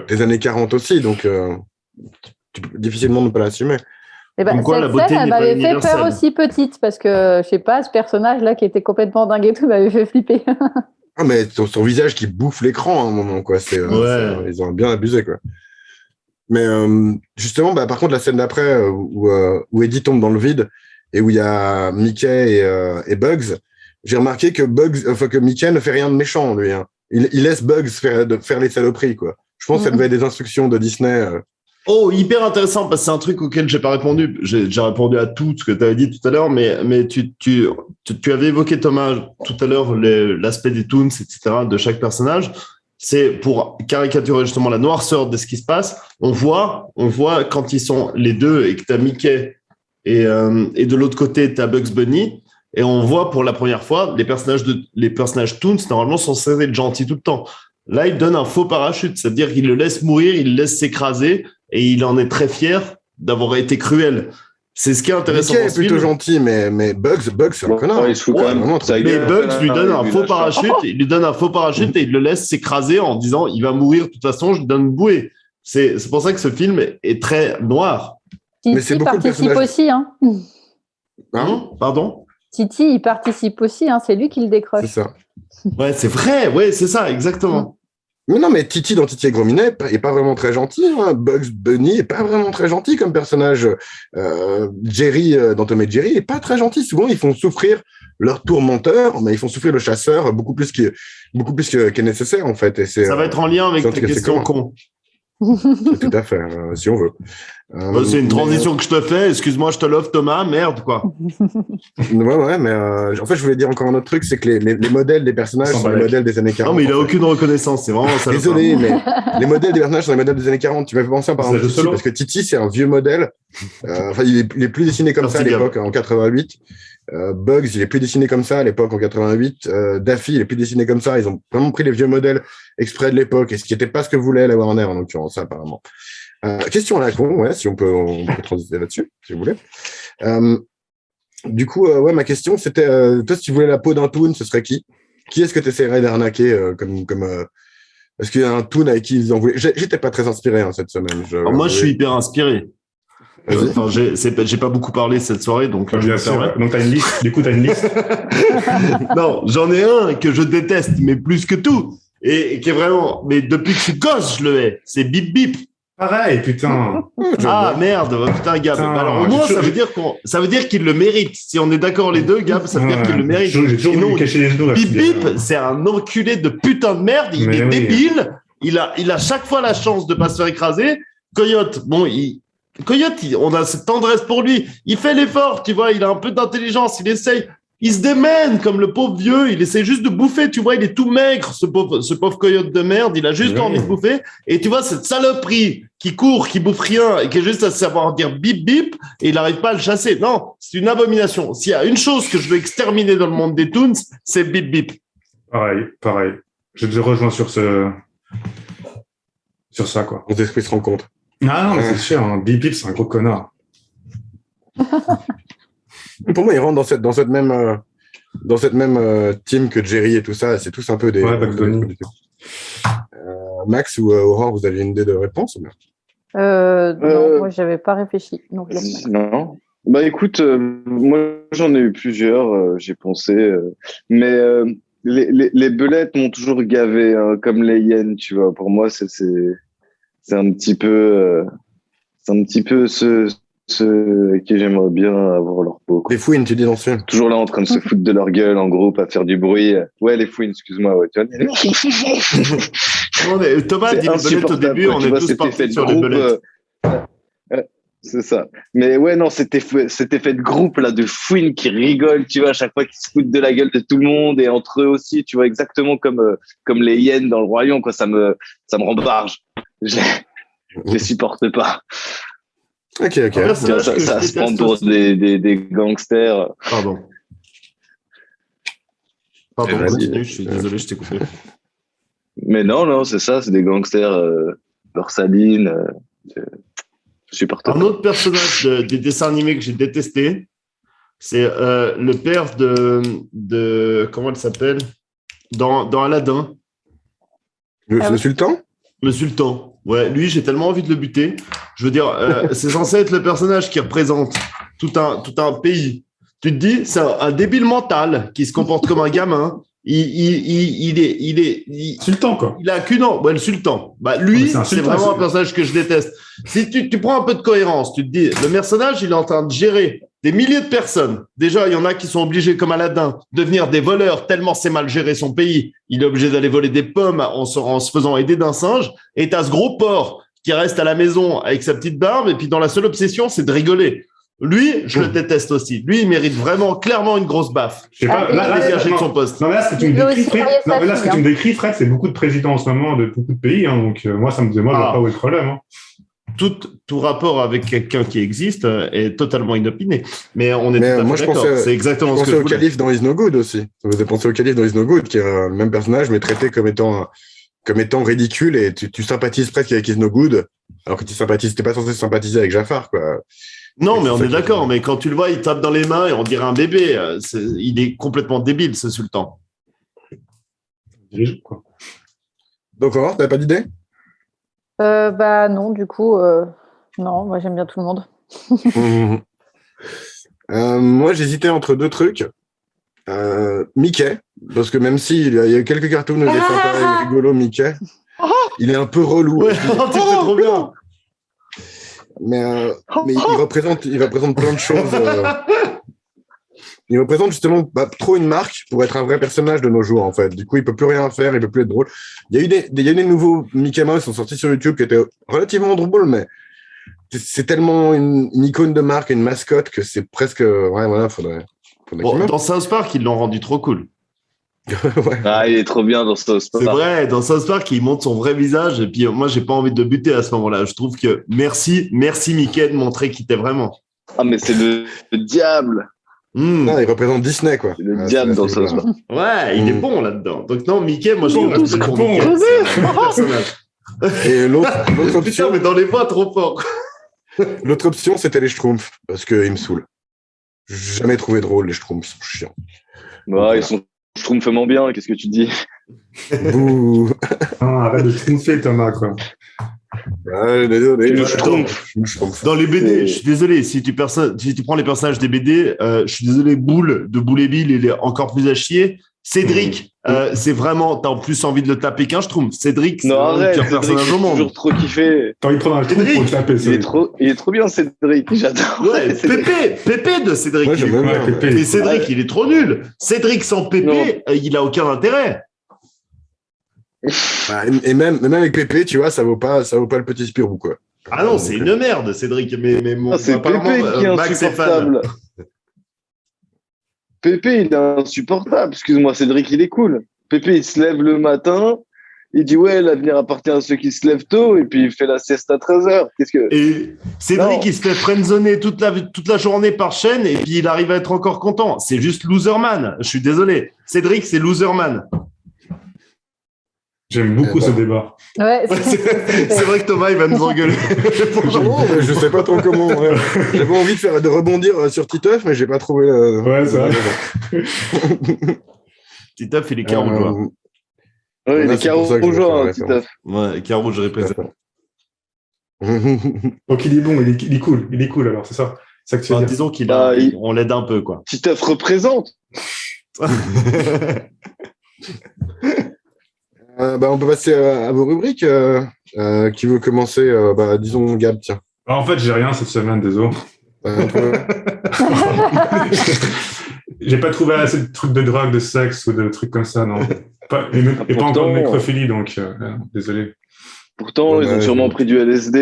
des années 40 aussi, donc tu peux difficilement ne pas l'assumer. Cette scène, elle m'avait fait peur aussi petite, parce que, je sais pas, ce personnage-là qui était complètement dingue et tout, m'avait fait flipper. Mais son visage qui bouffe l'écran à un moment, quoi. Ils ont bien abusé, quoi. Mais justement, par contre, la scène d'après où Eddie tombe dans le vide et où il y a Mickey et Bugs, j'ai remarqué que Mickey ne fait rien de méchant, lui. Hein. Il laisse Bugs faire les saloperies, quoi. Je pense que ça devait être des instructions de Disney. Oh, hyper intéressant, parce que c'est un truc auquel j'ai pas répondu. J'ai répondu à tout ce que tu avais dit tout à l'heure, mais tu avais évoqué, Thomas, tout à l'heure, l'aspect des toons, etc., de chaque personnage. C'est pour caricaturer justement la noirceur de ce qui se passe. On voit quand ils sont les deux et que tu as Mickey et de l'autre côté, tu as Bugs Bunny. Et on voit pour la première fois les personnages toons, normalement, sont censés être gentils tout le temps. Là, il donne un faux parachute, c'est-à-dire qu'il le laisse mourir, il le laisse s'écraser et il en est très fier d'avoir été cruel. C'est ce qui est intéressant. Mickey est plutôt gentil, mais Bugs, c'est un connard. Mais Bugs lui donne un faux parachute, il lui donne un faux parachute et il le laisse s'écraser en disant il va mourir de toute façon, je lui donne une bouée. C'est pour ça que ce film est très noir. Titi participe aussi. Hein, pardon? Titi, il participe aussi, hein, c'est lui qui le décroche. C'est ça. Ouais, c'est vrai, ouais, c'est ça, exactement. Mais non, mais Titi dans Titi et Gros Minet est pas vraiment très gentil. Hein. Bugs Bunny est pas vraiment très gentil comme personnage. Jerry dans Tom et Jerry est pas très gentil. Souvent, ils font souffrir leur tourmenteur, mais ils font souffrir le chasseur beaucoup plus qu'est nécessaire en fait. Et ça va être en lien avec tes questions cons. Tout à fait, si on veut. C'est une transition que je te fais. Excuse-moi, je te l'offre, Thomas. Merde, quoi. Ouais, mais en fait, je voulais dire encore un autre truc, c'est que les modèles des personnages sont les modèles des années 40. Non, mais il a aucune reconnaissance. C'est vraiment ça. Désolé, mais les modèles des personnages sont les modèles des années 40. Tu m'as fait penser par exemple Titi, parce que Titi, c'est un vieux modèle. Il est plus dessiné comme ça à l'époque, en 88. Bugs, il est plus dessiné comme ça à l'époque en 88. Daffy, il est plus dessiné comme ça. Ils ont vraiment pris les vieux modèles exprès de l'époque, et ce qui n'était pas ce que voulait la Warner en l'occurrence, apparemment. Question à la con, ouais, si on peut transiter là-dessus, si vous voulez. Du coup, ma question, c'était, toi, si tu voulais la peau d'un toon, ce serait qui? Qui est-ce que tu essaierais d'arnaquer Est-ce qu'il y a un toon avec qui ils en voulaient? J'étais pas très inspiré cette semaine. Alors moi, je suis hyper inspiré. Enfin, j'ai pas beaucoup parlé cette soirée, donc bien sûr. Donc t'as une liste. Du coup, t'as une liste. Non, j'en ai un que je déteste, mais plus que tout, et qui est vraiment. Mais depuis que je suis gosse, je le hais. C'est Bip Bip. Pareil, putain. Ah merde, putain, Gab. Putain, Alors au moins, ça veut dire qu'il le mérite. Si on est d'accord les deux, Gab, ça veut dire qu'il le mérite. J'ai toujours voulu cacher les genoux. Bip Bip, c'est un enculé de putain de merde. Il est débile. Il a chaque fois la chance de pas se faire écraser. Coyote, bon, on a cette tendresse pour lui. Il fait l'effort, tu vois. Il a un peu d'intelligence. Il essaye. Il se démène comme le pauvre vieux. Il essaie juste de bouffer. Tu vois, il est tout maigre, ce pauvre coyote de merde. Il a juste envie de bouffer. Et tu vois, cette saloperie qui court, qui bouffe rien et qui est juste à savoir dire bip bip et il n'arrive pas à le chasser. Non, c'est une abomination. S'il y a une chose que je veux exterminer dans le monde des toons, c'est bip bip. Pareil. Je te rejoins sur ça, quoi. Les esprits se rencontrent. Non, mais c'est sûr. Hein. Bip Bip, c'est un gros connard. Pour moi, ils rentrent dans cette même team que Jerry et tout ça. C'est tous un peu des. Max ou Aurore, vous aviez une idée de réponse? Non, moi, j'avais pas réfléchi. Donc, non. Bah écoute, moi j'en ai eu plusieurs. J'ai pensé, mais les belettes m'ont toujours gavé, hein, comme les hyènes, tu vois. Pour moi, c'est un petit peu ceux qui j'aimerais bien avoir leur peau, quoi. Les fouines, tu dis dans ce film. Toujours là en train de se foutre de leur gueule en groupe, à faire du bruit. Ouais, les fouines, excuse-moi. Ouais, tu vois. Thomas dit les belettes au début, on est tous partis sur les belettes. C'est ça. Mais ouais, non, cet effet de groupe là, de fouines qui rigolent, tu vois, à chaque fois qu'ils se foutent de la gueule de tout le monde et entre eux aussi, tu vois, exactement comme les hyènes dans le Roi Lion, quoi. Ça me rend barge. Je les supporte pas. Ok. Ça se prend pour des gangsters. Pardon, continue, je suis désolé, je t'ai coupé. Mais non, c'est ça, c'est des gangsters Borsalines. Je supporte pas. Un autre personnage des dessins animés que j'ai détesté, c'est le père de comment elle s'appelle dans Aladdin. Le sultan? Le sultan. Ouais, lui, j'ai tellement envie de le buter. Je veux dire, c'est censé être le personnage qui représente tout un pays. Tu te dis, c'est un débile mental qui se comporte comme un gamin. Il est sultan, quoi. Il a qu'une an. Ouais, le sultan. Bah, lui, c'est vraiment un personnage que je déteste. Si tu prends un peu de cohérence, tu te dis, le personnage, il est en train de gérer des milliers de personnes. Déjà, il y en a qui sont obligés, comme Aladdin, de devenir des voleurs tellement c'est mal géré son pays. Il est obligé d'aller voler des pommes en se faisant aider d'un singe. Et t'as ce gros porc qui reste à la maison avec sa petite barbe. Et puis, dans la seule obsession, c'est de rigoler. Lui, je le déteste aussi. Lui, il mérite vraiment, clairement, une grosse baffe. Je sais pas, là, de son poste. Non, mais là, ce que tu me décris, Fred, c'est beaucoup de présidents en ce moment de beaucoup de pays. Hein, donc, moi, je vois pas où est le problème. Hein. Tout rapport avec quelqu'un qui existe est totalement inopiné. Mais on est tout à fait d'accord. C'est exactement ce que je voulais. Je pensais au calife dans Is No Good aussi. Vous avez pensé au calife dans Is No Good, qui est le même personnage, mais traité comme étant ridicule, et tu sympathises presque avec Is No Good, alors que t'es pas censé sympathiser avec Jafar, quoi. Non, mais on est d'accord. Mais quand tu le vois, il tape dans les mains et on dirait un bébé. Il est complètement débile, ce sultan. Donc, Aurore, t'avais pas d'idée? Bah non, du coup, non, moi j'aime bien tout le monde. Moi, j'hésitais entre deux trucs. Mickey, parce que même s'il y a eu quelques cartoons des sympas et rigolos, Mickey, il est un peu relou. Ouais, tu fais trop bien. Mais il représente plein de choses. Il représente justement trop une marque pour être un vrai personnage de nos jours, en fait. Du coup, il peut plus rien faire, il peut plus être drôle. Il y a eu des nouveaux Mickey Mouse qui sont sortis sur YouTube qui étaient relativement drôles, mais c'est tellement une icône de marque, une mascotte, que c'est presque... Ouais, voilà, faudrait dans South Park, ils l'ont rendu trop cool. Ouais. Ah, il est trop bien dans South Park. C'est vrai, dans South Park, il montre son vrai visage. Et puis, moi, j'ai pas envie de le buter à ce moment-là. Je trouve que merci Mickey de montrer qui t'es vraiment. Ah, mais c'est le diable. Non, il représente Disney, quoi. C'est le diable dans South Park. Ouais, il est bon là-dedans. Donc, non, Mickey, moi, je reste pour Mickey. C'est un personnage. Et l'autre option... Putain, mais dans les voix, trop fort. L'autre option, c'était les Schtroumpfs, parce qu'ils me saoulent. J'ai jamais trouvé drôle, les Schtroumpfs, ils sont chiants. Bah, ils sont schtroumpfement bien, qu'est-ce que tu dis? Bouh. Non, arrête de tromper, Thomas, quoi. Désolé. Je trompe. Dans les BD, je suis désolé, si tu prends les personnages des BD, je suis désolé, Boule de Boule et Bill, il est encore plus à chier. Cédric, c'est vraiment, t'as en plus envie de le taper qu'un, je trouve. Cédric, c'est le pire personnage au monde. Toujours trop kiffé. Quand il prend dans le trou pour le taper, il est trop bien, Cédric. J'adore. Ouais, Pépé de Cédric. Ouais, j'aime bien, Pépé. Mais Cédric, il est trop nul. Cédric sans Pépé, il a aucun intérêt. Et même avec Pépé, tu vois, ça vaut pas le petit Spirou, quoi. Ah non, c'est une merde, Cédric. Mais c'est Pépé qui est Max est fan. insupportable. Pépé, il est insupportable. Excuse-moi, Cédric, il est cool. Pépé, il se lève le matin, il dit ouais, l'avenir appartient à ceux qui se lèvent tôt, et puis il fait la sieste à 13h. Et Cédric, il se fait friendzoner toute la journée par chaîne, et puis il arrive à être encore content. C'est juste loserman. Je suis désolé. Cédric, c'est loserman. J'aime beaucoup ce débat. Ouais, c'est vrai que Thomas, il va nous engueuler. Je sais pas trop comment. J'avais envie de rebondir sur Titeuf, mais j'ai pas trouvé. Ouais, c'est vrai. Titeuf, il est carougeois. Ouais, il est carougeois, Titeuf. Ouais, carouge, je répète. Donc il est bon, il est cool. Il est cool, alors, c'est ça. C'est ça que tu veux dire. Disons on l'aide un peu, quoi. Titeuf représente. On peut passer à vos rubriques. Qui veut commencer disons Gab, tiens. Alors, en fait, j'ai rien cette semaine, désolé. J'ai pas trouvé assez de trucs de drogue, de sexe ou de trucs comme ça, non. Pas encore de nécrophilie, donc désolé. Pourtant, ils ont sûrement pris du LSD.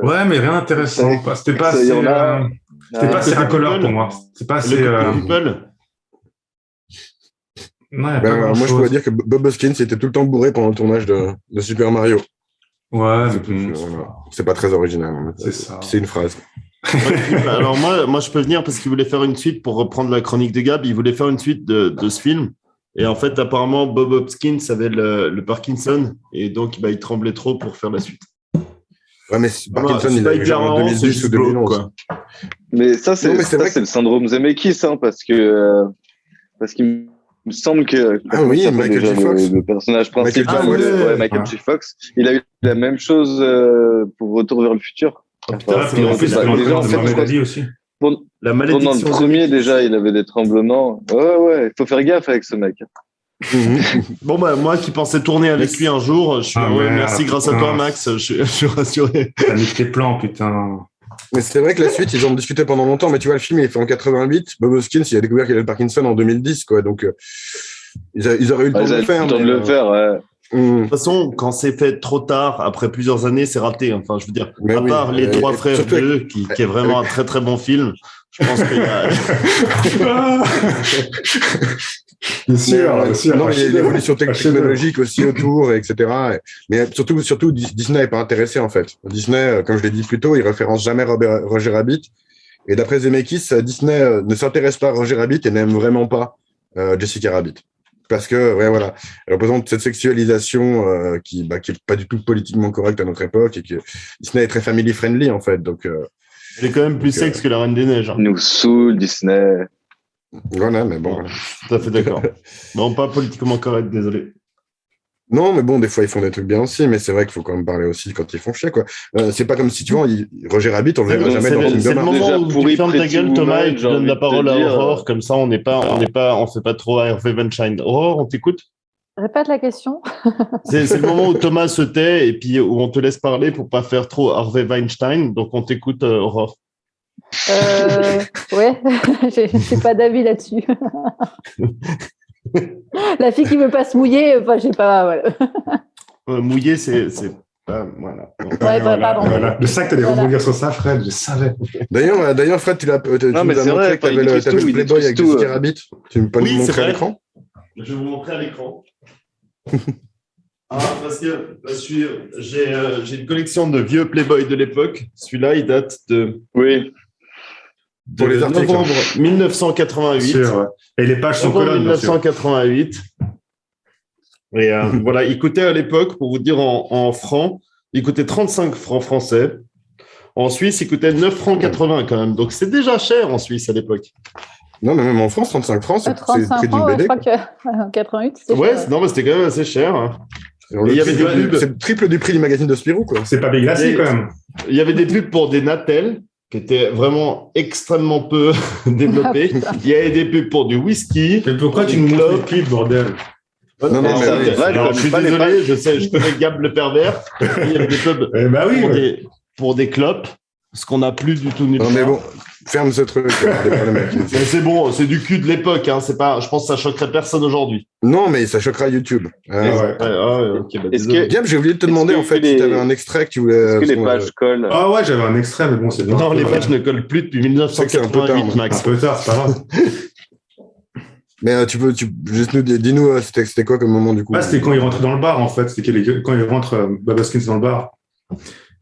Ouais, mais rien d'intéressant. C'était pas assez racoleur pour moi. C'est pas assez. Moi, je pourrais dire que Bob Hoskins était tout le temps bourré pendant le tournage de Super Mario. Ouais, c'est pas très original. C'est ça. C'est une phrase. Alors moi, je peux venir parce qu'il voulait faire une suite pour reprendre la chronique de Gab. Il voulait faire une suite de ce film. Et en fait, apparemment, Bob Hoskins avait le Parkinson et donc il tremblait trop pour faire la suite. Ouais, mais Parkinson, il a eu genre en 2010 ou 2011. Mais ça, c'est le syndrome Zemeckis, hein, parce qu'il me semble que Michael J. Fox. Le personnage principal, Michael J. Fox, il a eu la même chose pour Retour vers le futur. La malédiction. Pendant le premier, déjà, il avait des tremblements. Ouais, il faut faire gaffe avec ce mec. Bon, moi qui pensais tourner avec lui un jour, je suis merci grâce à toi, Max, je suis rassuré. T'as mis tes plans, putain. Mais c'est vrai que la suite, ils en ont discuté pendant longtemps, mais tu vois, le film, il est fait en 88. Bob Hoskins, il a découvert qu'il avait le Parkinson en 2010, quoi. Donc, ils auraient eu le temps de le faire. Ouais. De toute façon, quand c'est fait trop tard, après plusieurs années, c'est raté. Enfin, je veux dire, part Les Trois Frères 2, qui est vraiment un très très bon film, je pense qu'il y a... Bien sûr. Non, il y a l'évolution technologique aussi autour, etc. Mais surtout, Disney n'est pas intéressé, en fait. Disney, comme je l'ai dit plus tôt, il référence jamais Roger Rabbit. Et d'après Zemeckis, Disney ne s'intéresse pas à Roger Rabbit et n'aime vraiment pas Jessica Rabbit. Parce que, elle représente cette sexualisation qui est pas du tout politiquement correcte à notre époque et que Disney est très family friendly, en fait. Donc, elle est quand même plus sexe que la Reine des Neiges. Nous saoule, Disney. Voilà, mais bon. Voilà. Tout à fait d'accord. Non, pas politiquement correct, désolé. Non, mais bon, des fois, ils font des trucs bien aussi, mais c'est vrai qu'il faut quand même parler aussi quand ils font chier, quoi. C'est pas comme si, tu vois, Roger Rabbit, on le verra jamais dans une C'est le moment où tu fermes ta gueule, Thomas, et tu donnes la parole à Aurore, comme ça, on fait pas trop à Hervé Weinstein. Aurore, on t'écoute? Répète la question. C'est le moment où Thomas se tait et puis où on te laisse parler pour pas faire trop Harvey Weinstein. Donc, on t'écoute, Aurore. Ouais, j'ai pas d'avis là-dessus. La fille qui veut pas se mouiller, j'ai pas. Voilà. Mouiller, c'est pas. Voilà. Ouais, pardon. Voilà. Je sais que tu allais rebondir sur ça, Fred, je savais. D'ailleurs, Fred, tu nous as montré que tu avais le Playboy avec Jessica Rabbit. Tu peux nous montrer à l'écran? Je vais vous montrer à l'écran. Parce que j'ai une collection de vieux Playboy de l'époque. Celui-là, il date de. Oui. Pour les articles. Novembre 1988. Sûr, ouais. Et les pages sont colonnes. 1988. Et voilà, il coûtait à l'époque, pour vous dire en francs, il coûtait 35 francs français. En Suisse, il coûtait 9 francs 80 quand même. Donc c'est déjà cher en Suisse à l'époque. Non, mais même en France, 35 francs, c'est le 35 prix d'une francs, BD. je crois qu'en 88, c'était Ouais, cher. non, mais c'était quand même assez cher. Hein. Alors, il y avait des pubs. C'est le triple du prix du magazine de Spirou, quoi. C'est pas Béglacier, quand même. Il y avait des pubs pour des Natel qui étaient vraiment extrêmement peu développées. Il y avait des pubs pour du whisky. Mais pourquoi tu nous montres les pubs, bordel? Non, mais Alors, je suis désolé, je sais, je connais Gab le pervers. Il y avait des pubs pour des clopes, ce qu'on n'a plus du tout nulle part. Non, mais bon, ferme ce truc. C'est bon, c'est du cul de l'époque. Hein, c'est pas, je pense que ça choquerait personne aujourd'hui. Non, mais ça choquera YouTube. Gab, j'ai oublié de te demander en fait si tu avais un extrait que tu voulais. Est-ce que les pages collent? Ah ouais, j'avais un extrait, mais bon, c'est bon. Non, les pages ne collent plus depuis 1988, Max. Un peu tard, c'est pas grave. Mais tu peux juste dis-nous, c'était quoi comme moment du coup? C'était quand il rentrait dans le bar, en fait. C'était quand il rentre Babaskins dans le bar.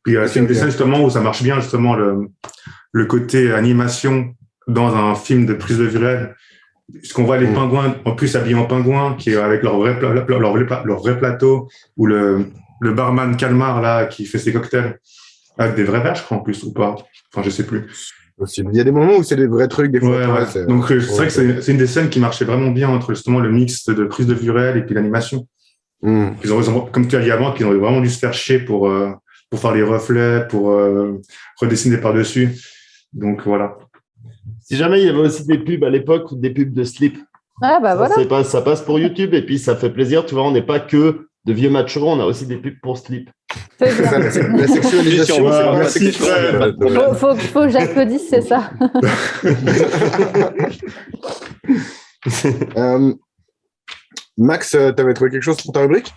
Puis c'est une des scènes justement où ça marche bien, justement, le côté animation dans un film de prise de vue réelle. Puisqu'on voit les pingouins, en plus habillés en pingouins, qui avec leur vrai plateau, ou le barman Calmar, là, qui fait ses cocktails, avec des vrais verres, je crois, en plus, ou pas. Enfin, je sais plus. Il y a des moments où c'est des vrais trucs, des fois. Ouais. Donc, c'est vrai que c'est une des scènes qui marchait vraiment bien entre justement le mix de prise de vue réelle et puis l'animation. Ils ont, comme tu as dit avant, qu'ils ont vraiment dû se faire chier pour faire les reflets, pour redessiner par-dessus. Donc, voilà. Si jamais il y avait aussi des pubs à l'époque, ou des pubs de slip. Ah, bah voilà. Ça passe pour YouTube et puis ça fait plaisir. Tu vois, on n'est pas que de vieux machos, on a aussi des pubs pour slip. C'est bien. La sexualisation, merci, frère. Faut que j'applaudisse, c'est ça. Max, tu avais trouvé quelque chose pour ta rubrique?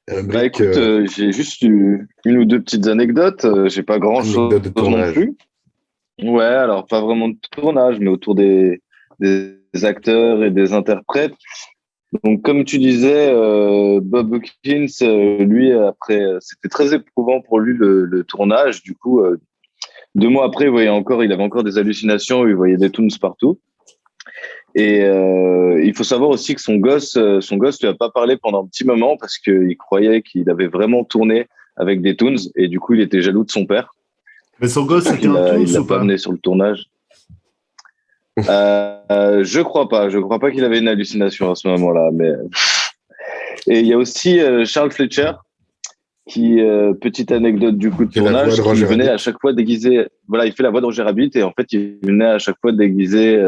Écoute, j'ai juste une ou deux petites anecdotes. J'ai pas grand-chose non plus. Ouais, alors pas vraiment de tournage, mais autour des acteurs et des interprètes. Donc, comme tu disais, Bob Hoskins, lui, après, c'était très éprouvant pour lui le tournage. Du coup, 2 mois après, il avait encore des hallucinations, il voyait des toons partout. Et il faut savoir aussi que son gosse lui a pas parlé pendant un petit moment parce qu'il croyait qu'il avait vraiment tourné avec des toons et du coup, il était jaloux de son père. Mais son gosse, c'était un toons il l'a pas amené sur le tournage. Je crois pas qu'il avait une hallucination à ce moment-là, mais et il y a aussi Charles Fletcher qui petite anecdote du coup de tournage, qui venait à chaque fois déguisé, voilà, il fait la voix de Roger Rabbit et en fait il venait à chaque fois déguisé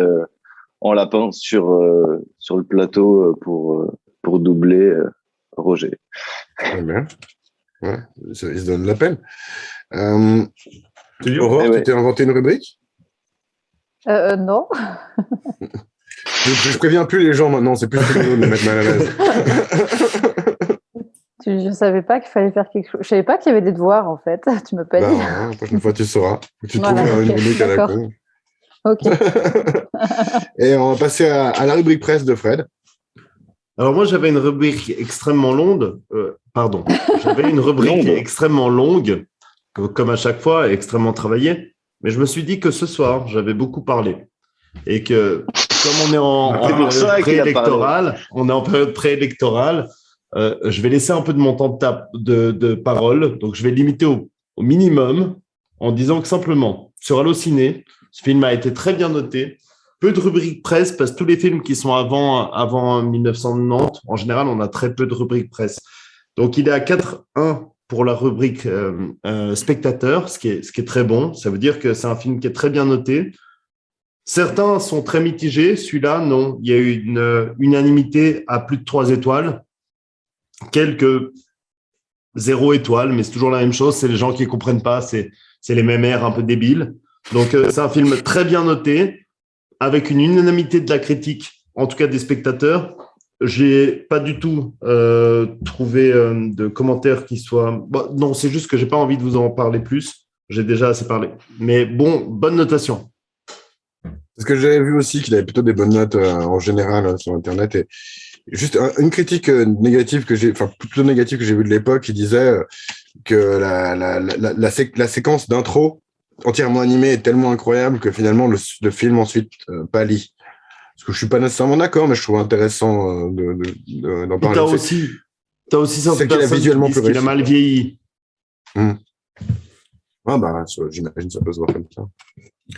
en lapin sur le plateau pour doubler Roger. Ouais, il se donne la peine. Aurore, tu t'es inventé une rubrique? Non. Je préviens plus les gens maintenant, c'est plus rigolo de me mettre mal à l'aise. Je savais pas qu'il fallait faire quelque chose. Je savais pas qu'il y avait des devoirs en fait. Tu me payes. La prochaine fois tu sauras. Tu trouves une rubrique à la con. Ok. Et on va passer à la rubrique presse de Fred. Alors moi j'avais une rubrique extrêmement longue. J'avais une rubrique extrêmement longue, comme à chaque fois, extrêmement travaillée. Mais je me suis dit que ce soir, j'avais beaucoup parlé. Et que, comme on est en période préélectorale, je vais laisser un peu de mon temps de parole. Donc, je vais limiter au minimum en disant que simplement, sur Allociné, ce film a été très bien noté. Peu de rubriques presse, parce que tous les films qui sont avant 1990, en général, on a très peu de rubriques presse. Donc, il est à 4-1 pour la rubrique spectateur, ce qui est très bon. Ça veut dire que c'est un film qui est très bien noté. Certains sont très mitigés. Celui-là, non. Il y a eu une unanimité à plus de 3 étoiles. Quelques 0 étoiles, mais c'est toujours la même chose. C'est les gens qui ne comprennent pas. C'est les mémères un peu débiles. Donc, c'est un film très bien noté, avec une unanimité de la critique, en tout cas des spectateurs. J'ai pas du tout trouvé de commentaires qui soient... Bon, non, c'est juste que j'ai pas envie de vous en parler plus. J'ai déjà assez parlé. Mais bon, bonne notation. Parce que j'avais vu aussi qu'il avait plutôt des bonnes notes en général sur Internet. Et juste une critique négative plutôt négative que j'ai vue de l'époque, qui disait que la séquence d'intro entièrement animée est tellement incroyable que finalement le film ensuite pâlit. Parce que je suis pas nécessairement d'accord, mais je trouve intéressant d'en parler. T'as aussi certaines personnes qui disent qu'il a mal vieilli. Ouais, Ah bah, j'imagine que ça peut se voir comme ça.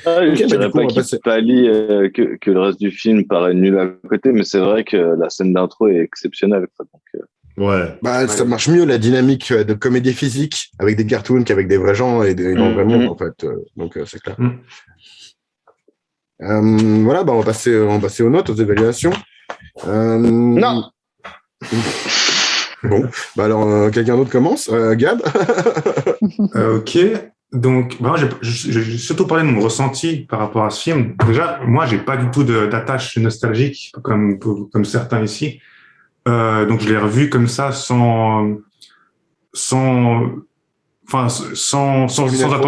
Je dirais pas qu'il pallie que le reste du film paraît nul à côté, mais c'est vrai que la scène d'intro est exceptionnelle. Quoi, donc, ouais. Bah, ça marche mieux la dynamique de comédie physique avec des cartoons qu'avec des vrais gens et dans le vrai monde, en fait. Donc, c'est clair. Voilà, bah, on va passer aux notes, aux évaluations. Non. Bon, bah alors, quelqu'un d'autre commence. Gab. Ok. Donc, bah, j'ai surtout parlé de mon ressenti par rapport à ce film. Déjà, moi, j'ai pas du tout d'attache nostalgique comme certains ici. Donc, je l'ai revu comme ça sans attente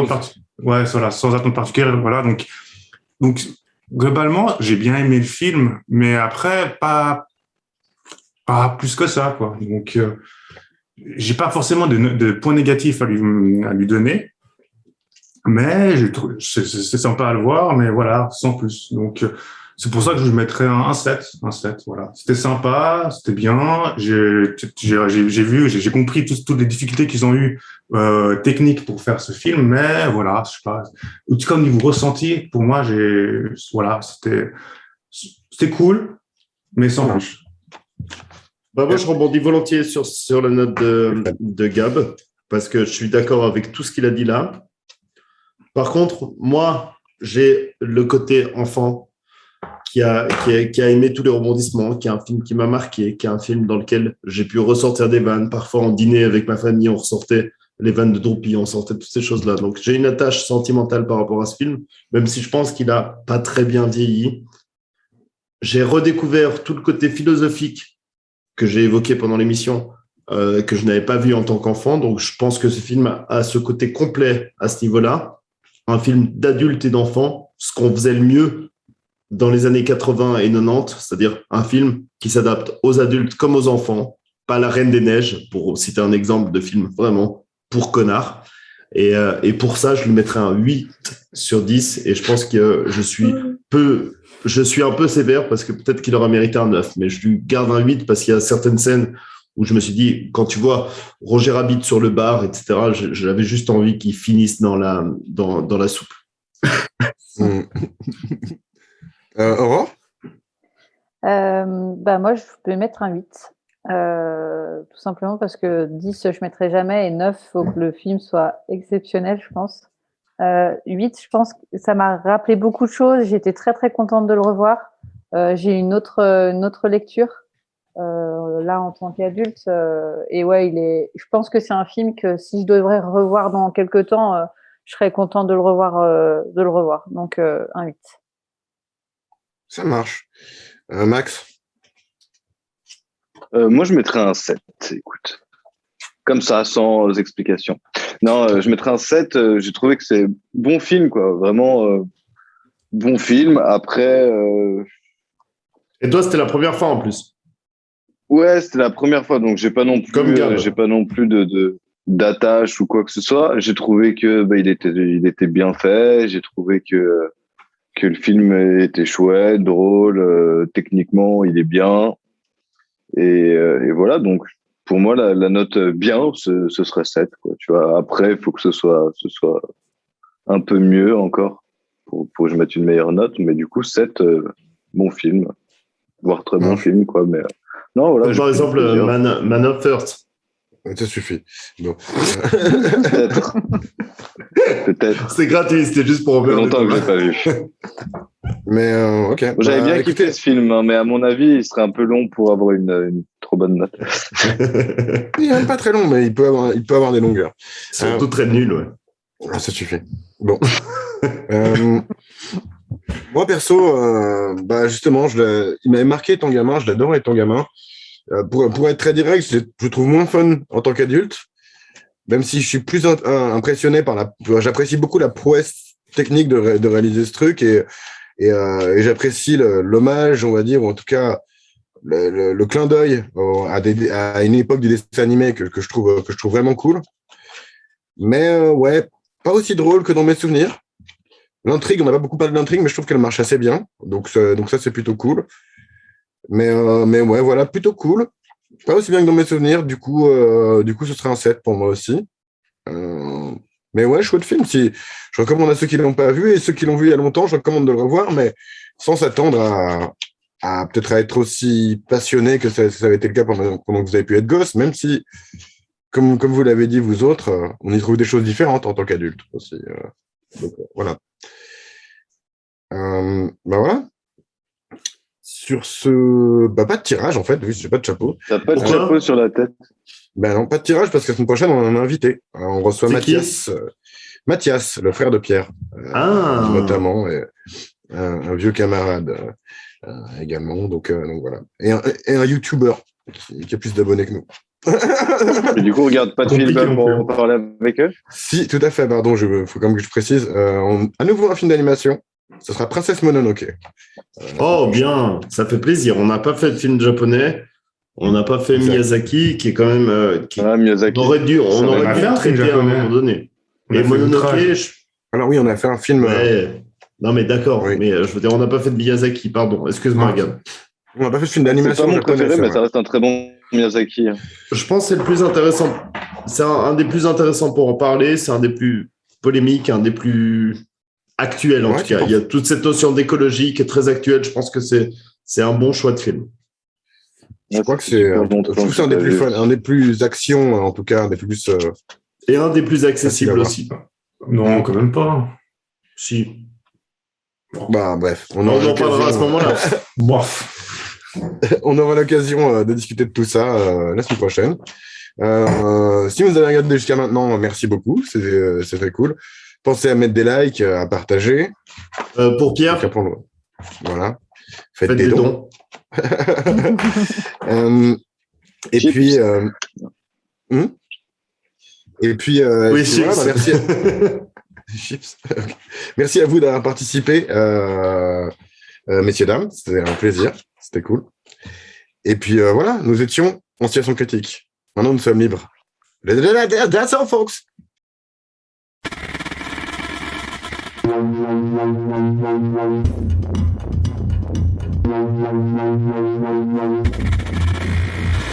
particulière. Ouais, voilà, sans attente particulière. Voilà. Donc, globalement, j'ai bien aimé le film, mais après, pas plus que ça, quoi. Donc, j'ai pas forcément de points négatifs à lui donner. Mais c'est sympa à le voir, mais voilà, sans plus. Donc, c'est pour ça que je mettrais un 7. Voilà. C'était sympa, c'était bien. J'ai compris toutes les difficultés qu'ils ont eues techniques pour faire ce film, mais voilà, je sais pas. En tout cas, au niveau ressenti, pour moi, c'était cool, mais sans plus. Bah moi, je rebondis volontiers sur la note de Gab, parce que je suis d'accord avec tout ce qu'il a dit là. Par contre, moi, j'ai le côté enfant qui a aimé tous les rebondissements, qui est un film qui m'a marqué, qui est un film dans lequel j'ai pu ressortir des vannes. Parfois, en dîner avec ma famille, on ressortait les vannes de Droupy, on sortait toutes ces choses-là. Donc, j'ai une attache sentimentale par rapport à ce film, même si je pense qu'il n'a pas très bien vieilli. J'ai redécouvert tout le côté philosophique que j'ai évoqué pendant l'émission, que je n'avais pas vu en tant qu'enfant. Donc, je pense que ce film a ce côté complet à ce niveau-là. Un film d'adultes et d'enfants, ce qu'on faisait le mieux dans les années 80 et 90, c'est-à-dire un film qui s'adapte aux adultes comme aux enfants, pas La Reine des Neiges, pour citer un exemple de film vraiment pour connards. Et pour ça, je lui mettrais un 8 sur 10, et je pense que je suis un peu sévère parce que peut-être qu'il aurait mérité un 9, mais je lui garde un 8 parce qu'il y a certaines scènes où je me suis dit, quand tu vois Roger Rabbit sur le bar, etc., j'avais juste envie qu'il finisse dans la soupe. Aurore bah moi, je peux mettre un 8. Tout simplement parce que 10, je mettrai jamais, et 9, il faut que le film soit exceptionnel, je pense. 8, je pense que ça m'a rappelé beaucoup de choses. J'étais très, très contente de le revoir. J'ai une autre lecture. Là en tant qu'adulte, et ouais, je pense que c'est un film que si je devrais revoir dans quelques temps, je serais content de le revoir, donc un 8. Ça marche. Max? Moi, je mettrais un 7, écoute. Comme ça, sans explication. Non, je mettrais un 7. J'ai trouvé que c'est bon film, quoi. Vraiment bon film. Après... Et toi, c'était la première fois en plus? Ouais, c'était la première fois, donc j'ai pas non plus d'attache ou quoi que ce soit. J'ai trouvé que il était bien fait. J'ai trouvé que le film était chouette, drôle, techniquement il est bien, et voilà. Donc pour moi la note bien, ce serait 7, quoi. Tu vois. Après, il faut que ce soit un peu mieux encore pour que je mette une meilleure note. Mais du coup 7, bon film, voire très bon film, quoi. Mais non, voilà. Donc, par exemple, Man of Earth. Ça suffit. Bon. Peut-être. C'est gratuit, c'était juste pour... Ça fait longtemps que je l'ai pas vu. Mais ok. J'avais bien kiffé ce film, hein, mais à mon avis, il serait un peu long pour avoir une trop bonne note. Il est même pas très long, mais il peut avoir des longueurs. C'est surtout très nul, ouais. Ça suffit. Bon. Moi, perso, justement, il m'avait marqué étant gamin, je l'adorais étant gamin. Pour être très direct, je trouve moins fun en tant qu'adulte, même si je suis plus impressionné j'apprécie beaucoup la prouesse technique de réaliser ce truc, et j'apprécie l'hommage, on va dire, ou en tout cas le clin d'œil à une époque du dessin animé que je trouve vraiment cool. Mais ouais, pas aussi drôle que dans mes souvenirs. L'intrigue, on n'a pas beaucoup parlé de l'intrigue, mais je trouve qu'elle marche assez bien, donc ça c'est plutôt cool. Mais ouais, voilà, plutôt cool. Pas aussi bien que dans mes souvenirs, du coup ce serait un 7 pour moi aussi. Mais ouais, chouette film. Si, je recommande à ceux qui l'ont pas vu et ceux qui l'ont vu il y a longtemps, je recommande de le revoir, mais sans s'attendre à peut-être à être aussi passionné que ça avait été le cas pendant que vous avez pu être gosse, même si, comme vous l'avez dit vous autres, on y trouve des choses différentes en tant qu'adulte aussi. Donc voilà. Voilà. Sur ce, pas de tirage en fait, vu que j'ai pas de chapeau. T'as pas de chapeau sur la tête? Non, pas de tirage parce que la semaine prochaine on a un invité. On reçoit Mathias, le frère de Pierre, notamment, et un vieux camarade également. Donc voilà. Et un YouTuber qui a plus d'abonnés que nous. Et du coup, on regarde pas de film pour parler avec eux? Si, tout à fait. Pardon, faut quand même que je précise. À nouveau un film d'animation. Ce sera Princesse Mononoke. Bien, ça fait plaisir. On n'a pas fait de film japonais. On n'a pas fait Miyazaki, qui est quand même. Miyazaki. On aurait dû traiter à un moment donné. Et Mononoke. Alors oui, on a fait un film. Ouais. Non, mais d'accord. Oui. Mais je veux dire, on n'a pas fait de Miyazaki, pardon. Excuse-moi, Gab. On n'a pas fait de film d'animation. C'est pas mon préféré, mais ça reste un très bon Miyazaki. Je pense que c'est le plus intéressant. C'est un des plus intéressants pour en parler. C'est un des plus polémiques, un des plus actuels en tout cas. Il y a toute cette notion d'écologie qui est très actuelle. Je pense que c'est un bon choix de film. Je crois que c'est un des plus actions, en tout cas, un des plus. Et un des plus accessibles aussi. Non, quand même pas. Si. Bref. On en parlera à ce moment-là. On aura l'occasion de discuter de tout ça la semaine prochaine. Si vous avez regardé jusqu'à maintenant, merci beaucoup. C'est très cool. Pensez à mettre des likes, à partager. Pour Pierre. Voilà. Faites des dons. Et puis. Oui, chips. Voilà, merci. Chips. Merci à vous d'avoir participé, messieurs, dames. C'était un plaisir. C'était cool. Et puis voilà, nous étions en situation critique. Maintenant, nous sommes libres. That's all, folks.